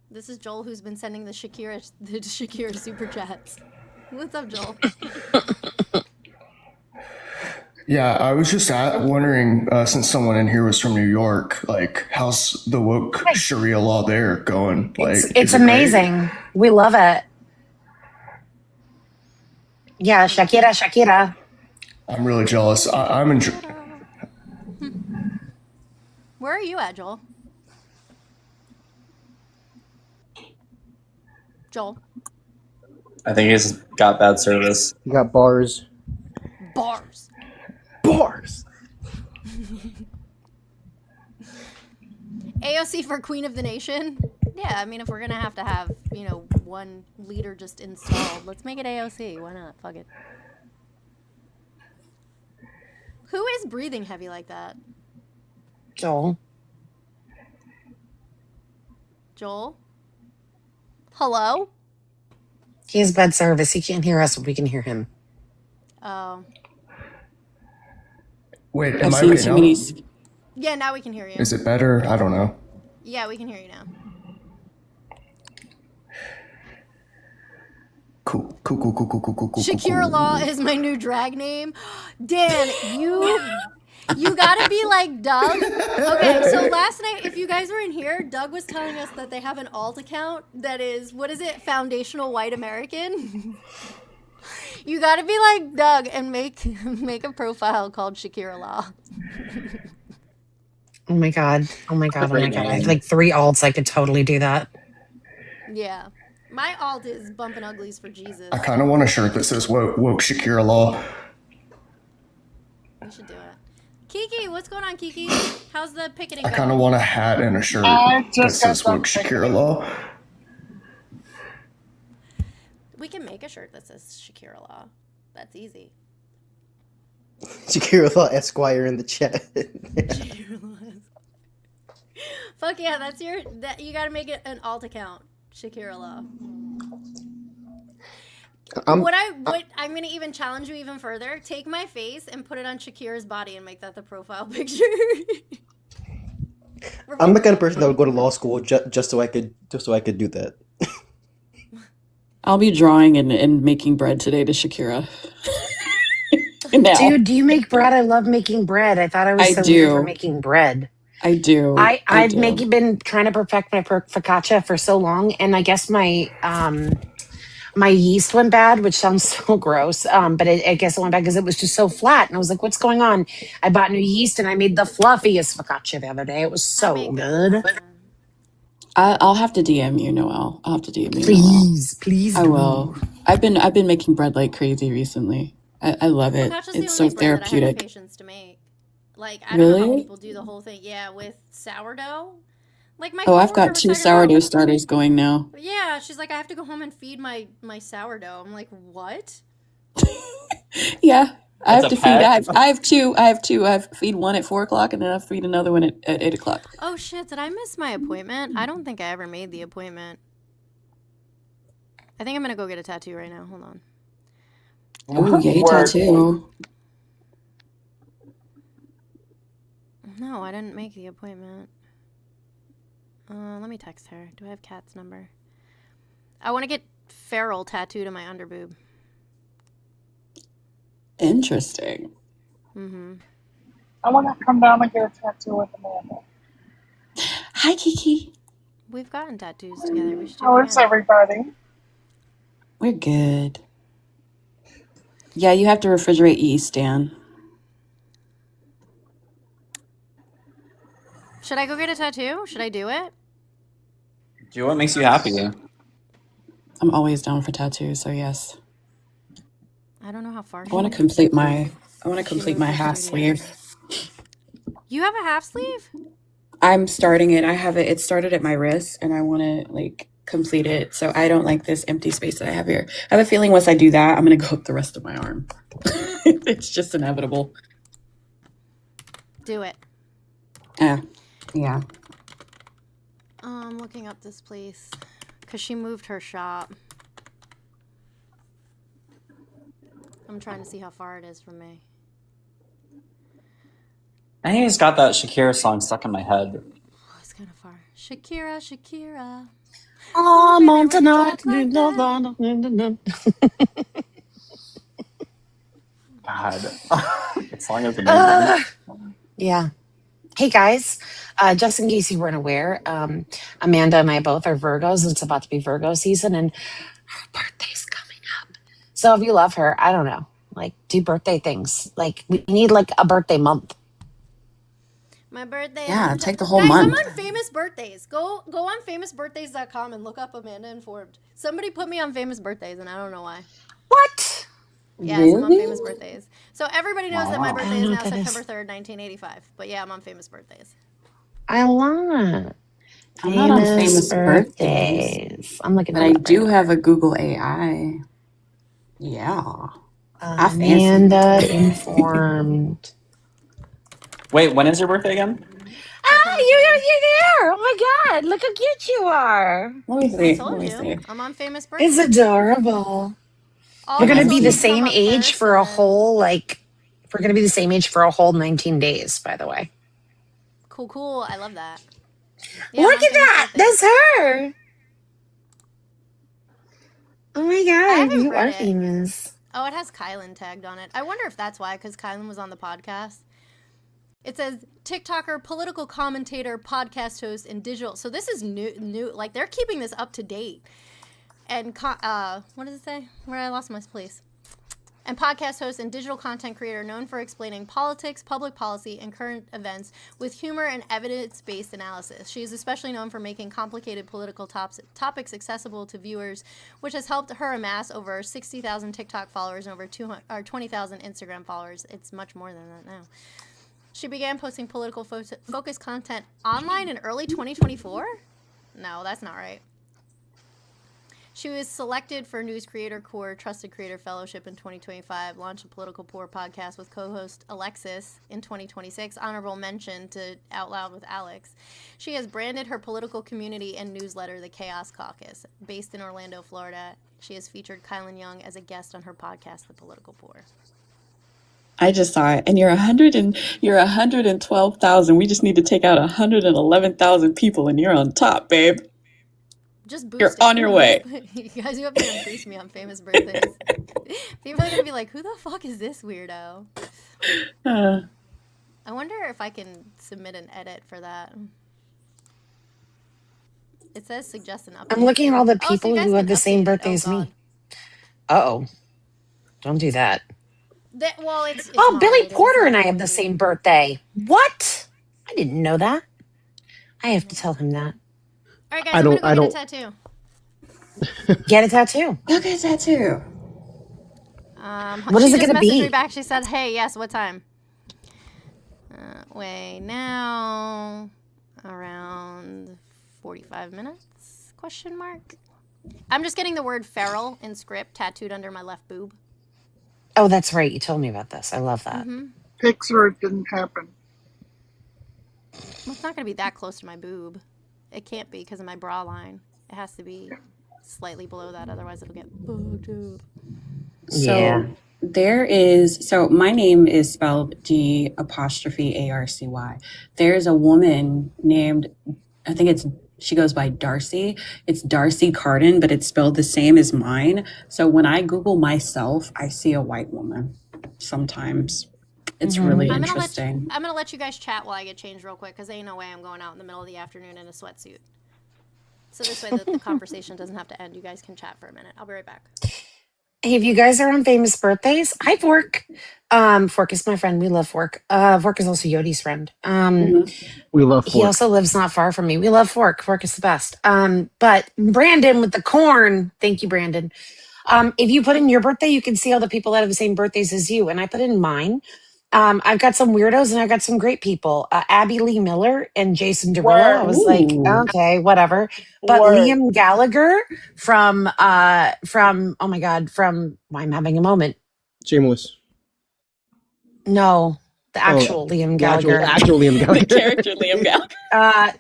This is Joel, who's been sending the Shakira super chats. What's up, Joel? Yeah, I was just wondering, since someone in here was from New York, like, how's the woke Sharia law there going? Like, It's amazing. We love it. Yeah, Shakira. I'm really jealous. I'm enjoying. Where are you at, Joel? Joel? I think he's got bad service. You got bars. Bars. AOC for Queen of the Nation? Yeah, I mean, if we're going to have, one leader just installed, let's make it AOC. Why not? Fuck it. Who is breathing heavy like that? Joel. Joel? Hello? He has bad service. He can't hear us, but we can hear him. Oh. Wait, am I okay now? Yeah, now we can hear you. Is it better? I don't know. Yeah, we can hear you now. Cool. Shakira Law is my new drag name. Dan, you gotta be like Doug. Okay, so last night, if you guys were in here, Doug was telling us that they have an alt account that is, what is it, Foundational White American? You gotta be like Doug and make a profile called Shakira Law. Oh my god. I have like 3 alts. I could totally do that. Yeah. My alt is Bumpin' Uglies for Jesus. I kind of want a shirt that says woke Shakira law. We should do it. Kiki, what's going on, Kiki? How's the picketing I going? kind of want a hat and a shirt that says woke Shakira law. We can make a shirt that says Shakira Law. That's easy. Shakira Law Esquire in the chat. Shakira Law. Fuck yeah, that's you gotta make it an alt account. Shakira Law. I'm gonna even challenge you even further. Take my face and put it on Shakira's body and make that the profile picture. I'm the kind of person that would go to law school just so I could do that. I'll be drawing and making bread today to Shakira. Now. Dude, do you make bread? I love making bread. I thought I was so weird for making bread. I do. I've been trying to perfect my focaccia for so long, and I guess my my yeast went bad, which sounds so gross. But I guess it went bad because it was just so flat. And I was like, what's going on? I bought new yeast and I made the fluffiest focaccia the other day. It was so good. I'll have to DM you, Noelle. I'll have to DM you, Please. I will. I've been making bread like crazy recently. I love it. It's so Bread that I have the therapeutic. patience to make. Like I don't know how Really? people do the whole thing. Yeah, with sourdough. Like my Oh, I've coworker got was 2 talking sourdough about- starters going now. Yeah, she's like, I have to go home and feed my sourdough. I'm like, what? Yeah. I That's have to a feed. pet? I have two. I have to feed one at 4 o'clock, and then I have to feed another one at 8 o'clock. Oh shit! Did I miss my appointment? I don't think I ever made the appointment. I think I'm gonna go get a tattoo right now. Hold on. Oh, yay, tattoo. No, I didn't make the appointment. Let me text her. Do I have Kat's number? I want to get feral tattooed on my underboob. Interesting. Mm-hmm. I want to come down and get a tattoo with Amanda. Hi, Kiki. We've gotten tattoos together. We should do How it is again. everybody? We're good. Yeah, you have to refrigerate yeast, Dan. Should I go get a tattoo? Should I do it? Do what makes you happy. I'm always down for tattoos, so yes. I don't know how far. I want to complete my half sleeve. You have a half sleeve? I'm starting it. It started at my wrist, and I want to complete it. So I don't like this empty space that I have here. I have a feeling once I do that, I'm gonna go up the rest of my arm. It's just inevitable. Do it. Yeah. I'm looking up this place because she moved her shop. I'm trying to see how far it is from me. I think it's got that Shakira song stuck in my head. Oh, it's kind of far. Shakira. I'm on tonight. God. That song is amazing. Yeah. Hey guys, just in case you weren't aware, Amanda and I both are Virgos. It's about to be Virgo season, and her birthday's coming up. So if you love her, I don't know, do birthday things. We need a birthday month. My birthday. Yeah, take the whole Guys, month. I'm on Famous Birthdays. Go on famousbirthdays.com and look up Amanda Informed. Somebody put me on Famous Birthdays, and I don't know why. What? Yes, I'm on Really? Famous Birthdays. So everybody knows that my Wow. birthday I is don't know now what that is. September 3rd, 1985. But yeah, I'm on Famous Birthdays. I love it. I'm not on famous birthdays, birthdays. I'm looking but it I up right do now. have a Google AI. Yeah. I fancy. Amanda Informed. Wait, when is your birthday again? Ah, you're there! Oh my God! Look how cute you are. Let me I see. told Let me you. see. I'm on Famous Birthdays. It's adorable. All We're my gonna be the socials come same up age first, for a and then- whole We're gonna be the same age for a whole 19 days. By the way. Cool. I love that. Yeah, Look I'm on at Famous that! Birthdays. That's her. Oh my I God! haven't You read are it. famous. Oh, it has Kylan tagged on it. I wonder if that's why, because Kylan was on the podcast. It says TikToker, political commentator, podcast host, and digital. So this is new. They're keeping this up to date. And what does it say? Where I lost my place. And podcast host and digital content creator known for explaining politics, public policy, and current events with humor and evidence-based analysis. She is especially known for making complicated political topics accessible to viewers, which has helped her amass over 60,000 TikTok followers and over 20,000 Instagram followers. It's much more than that now. She began posting political focused content online in early 2024? No, that's not right. She was selected for News Creator Corps Trusted Creator Fellowship in 2025, launched a Political Poor podcast with co-host Alexis in 2026, honorable mention to Out Loud with Alex. She has branded her political community and newsletter The Chaos Caucus. Based in Orlando, Florida, she has featured Kylan Young as a guest on her podcast, The Political Poor. I just saw it, and you're 112,000. We just need to take out 111,000 people, and you're on top, babe. Just boost You're it. on your way. You guys, you have to boost me on famous birthdays. People are gonna be like, "Who the fuck is this weirdo?" I wonder if I can submit an edit for that. It says suggest an update. I'm looking at all the Oh, so you people guys who have can the same update it. birthday Oh, as me. God. Uh-oh. Don't do that. Well, it's Oh, Billy moderated. It's Porter not and I have the everybody. same birthday. What? I didn't know that. I have to tell him that. All right, guys, I'm gonna go get a tattoo. Get a tattoo. Go get a tattoo. What is She it just gonna messaged be? me back. She said, "Hey, yes, what time?" Wait, now around 45 minutes? Question mark. I'm just getting the word feral in script tattooed under my left boob. Oh, that's right. You told me about this. I love that. Pixar, it didn't happen. Well, it's not going to be that close to my boob. It can't be because of my bra line. It has to be slightly below that, otherwise it'll get bugged up. So so my name is spelled D''ARCY. There's a woman named, I think she goes by Darcy. It's Darcy Carden, but it's spelled the same as mine. So when I Google myself, I see a white woman sometimes. It's really interesting. I'm going to let you guys chat while I get changed real quick because there ain't no way I'm going out in the middle of the afternoon in a sweatsuit. So this way the conversation doesn't have to end. You guys can chat for a minute. I'll be right back. Hey, if you guys are on famous birthdays, hi Fork. Fork is my friend. We love Fork. Fork is also Yodi's friend. We love He Fork. also lives not far from me. We love Fork. Fork is the best. But Brandon with the corn, thank you, Brandon. If you put in your birthday, you can see all the people that have the same birthdays as you. And I put in mine. I've got some weirdos and I've got some great people. Abby Lee Miller and Jason Derulo. I was like, okay, whatever. But Liam Gallagher from oh my God, from I'm having a moment. Shameless. No, the actual Liam Gallagher. Actual Liam Gallagher. The character Liam Gallagher.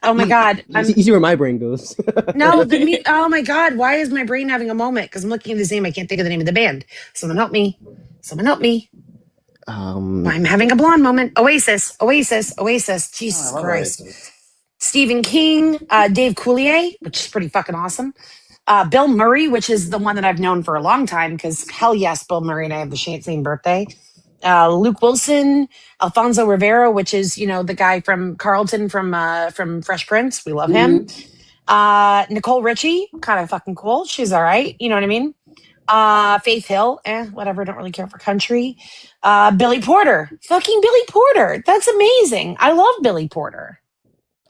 Oh my God. You see where my brain goes. No, oh my God. Why is my brain having a moment? Because I'm looking at his name. I can't think of the name of the band. Someone help me. Someone help me. I'm having a blonde moment. Oasis. Jesus Christ. Oasis. Stephen King, Dave Coulier, which is pretty fucking awesome. Bill Murray, which is the one that I've known for a long time because hell yes, Bill Murray and I have the same birthday. Luke Wilson, Alfonso Rivera, which is, the guy from Carlton from Fresh Prince. We love him. Nicole Richie, kind of fucking cool. She's all right. You know what I mean? Faith Hill, whatever. Don't really care for country. Billy Porter, fucking Billy Porter. That's amazing. I love Billy Porter.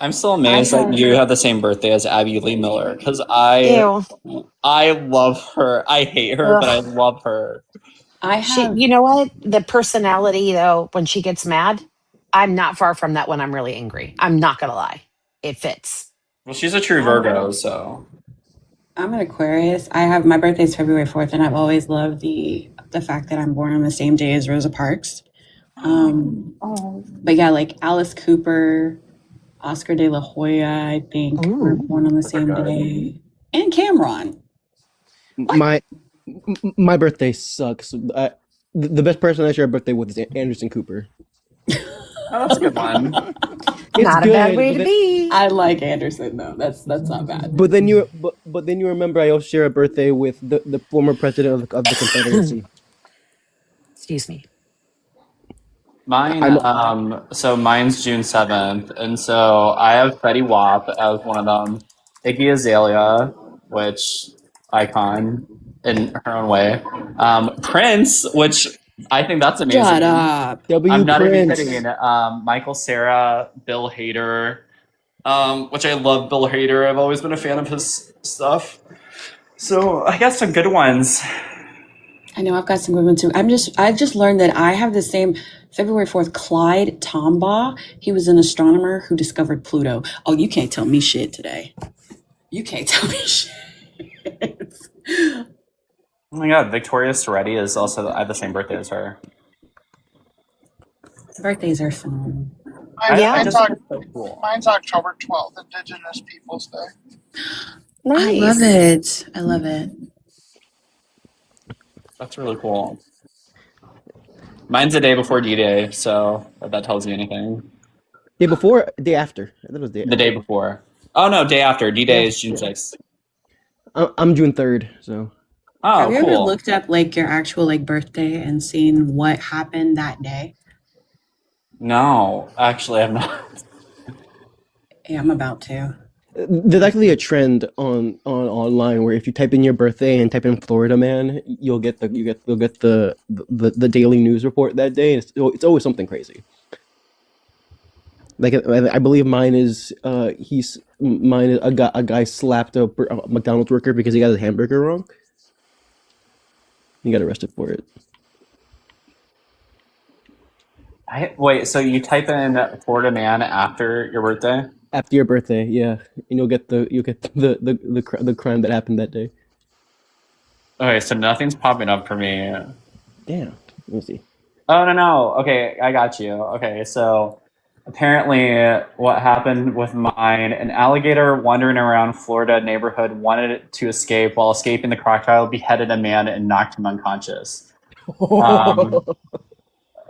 I'm still amazed that you have the same birthday as Abby Lee Miller because I love her. I hate her, but I love her. You know what? The personality, though, when she gets mad, I'm not far from that when I'm really angry. I'm not gonna lie, it fits. Well, she's a true Virgo, so. I'm an Aquarius. My birthday's February 4th, and I've always loved the fact that I'm born on the same day as Rosa Parks. But yeah, like Alice Cooper, Oscar de la Hoya, I think were born on the same day, and Cameron. My birthday sucks. The best person I share a birthday with is Anderson Cooper. Oh, that's a good one. It's not good, a bad way to then, be. I like Anderson though. That's not bad. But then you remember I also share a birthday with the former president of the Confederacy. Excuse me. Mine, so mine's June 7th, and so I have Betty Wap as one of them. Iggy Azalea, which icon in her own way. Prince, which I think that's amazing. Shut up. I'm not even Prince. kidding. Michael Cera, Bill Hader, which I love Bill Hader. I've always been a fan of his stuff. So I got some good ones. I know I've got some good ones too. I just learned that I have the same February 4th, Clyde Tombaugh. He was an astronomer who discovered Pluto. Oh, you can't tell me shit today. You can't tell me shit. Oh my god, Victoria Soretti is also, I have the same birthday as her. Birthdays are fun. I just think it's so cool. Mine's October 12th, Indigenous Peoples Day. I love it. I love it. That's really cool. Mine's the day before D-Day, so if that tells you anything. Day before, day after. I thought it was day. The day before. Oh no, day after. D-Day Yeah, is June 6th. I'm June 3rd, so. Have Oh, you ever cool. looked up like your actual like birthday and seen what happened that day? No, actually, I'm not. Yeah, I'm about to. There's actually a trend on online where if you type in your birthday and type in Florida man, you'll get the daily news report that day. It's always something crazy. Like I believe mine is a guy slapped a McDonald's worker because he got his hamburger wrong. He got arrested for it. Wait, so you type in Florida man after your birthday? After your birthday, yeah, and you'll get the crime that happened that day. Okay, so nothing's popping up for me. Damn. Let me see. Oh, no. Okay, I got you. Okay, so apparently what happened with mine, an alligator wandering around Florida neighborhood wanted to escape. While escaping, the crocodile beheaded a man and knocked him unconscious.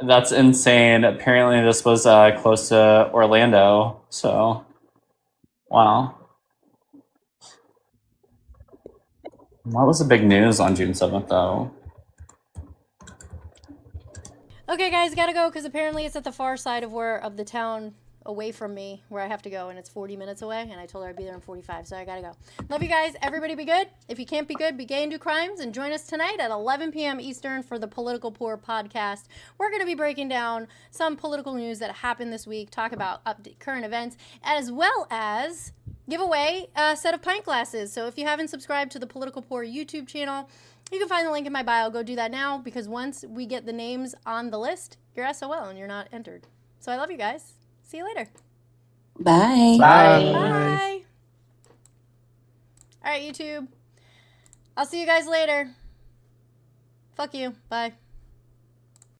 That's insane. Apparently this was close to Orlando, so wow. What was the big news on June 7th, though? Okay, guys, gotta go because apparently it's at the far side of the town away from me where I have to go, and it's 40 minutes away, and I told her I'd be there in 45, so I gotta go. Love you guys. Everybody be good. If you can't be good, be gay and do crimes, and join us tonight at 11 p.m. Eastern for the Political Poor podcast. We're gonna be breaking down some political news that happened this week, talk about current events, as well as give away a set of pint glasses. So if you haven't subscribed to the Political Poor YouTube channel, you can find the link in my bio. Go do that now, because once we get the names on the list, you're SOL and you're not entered. So I love you guys. See you later. Bye. Bye. All right, YouTube. I'll see you guys later. Fuck you. Bye.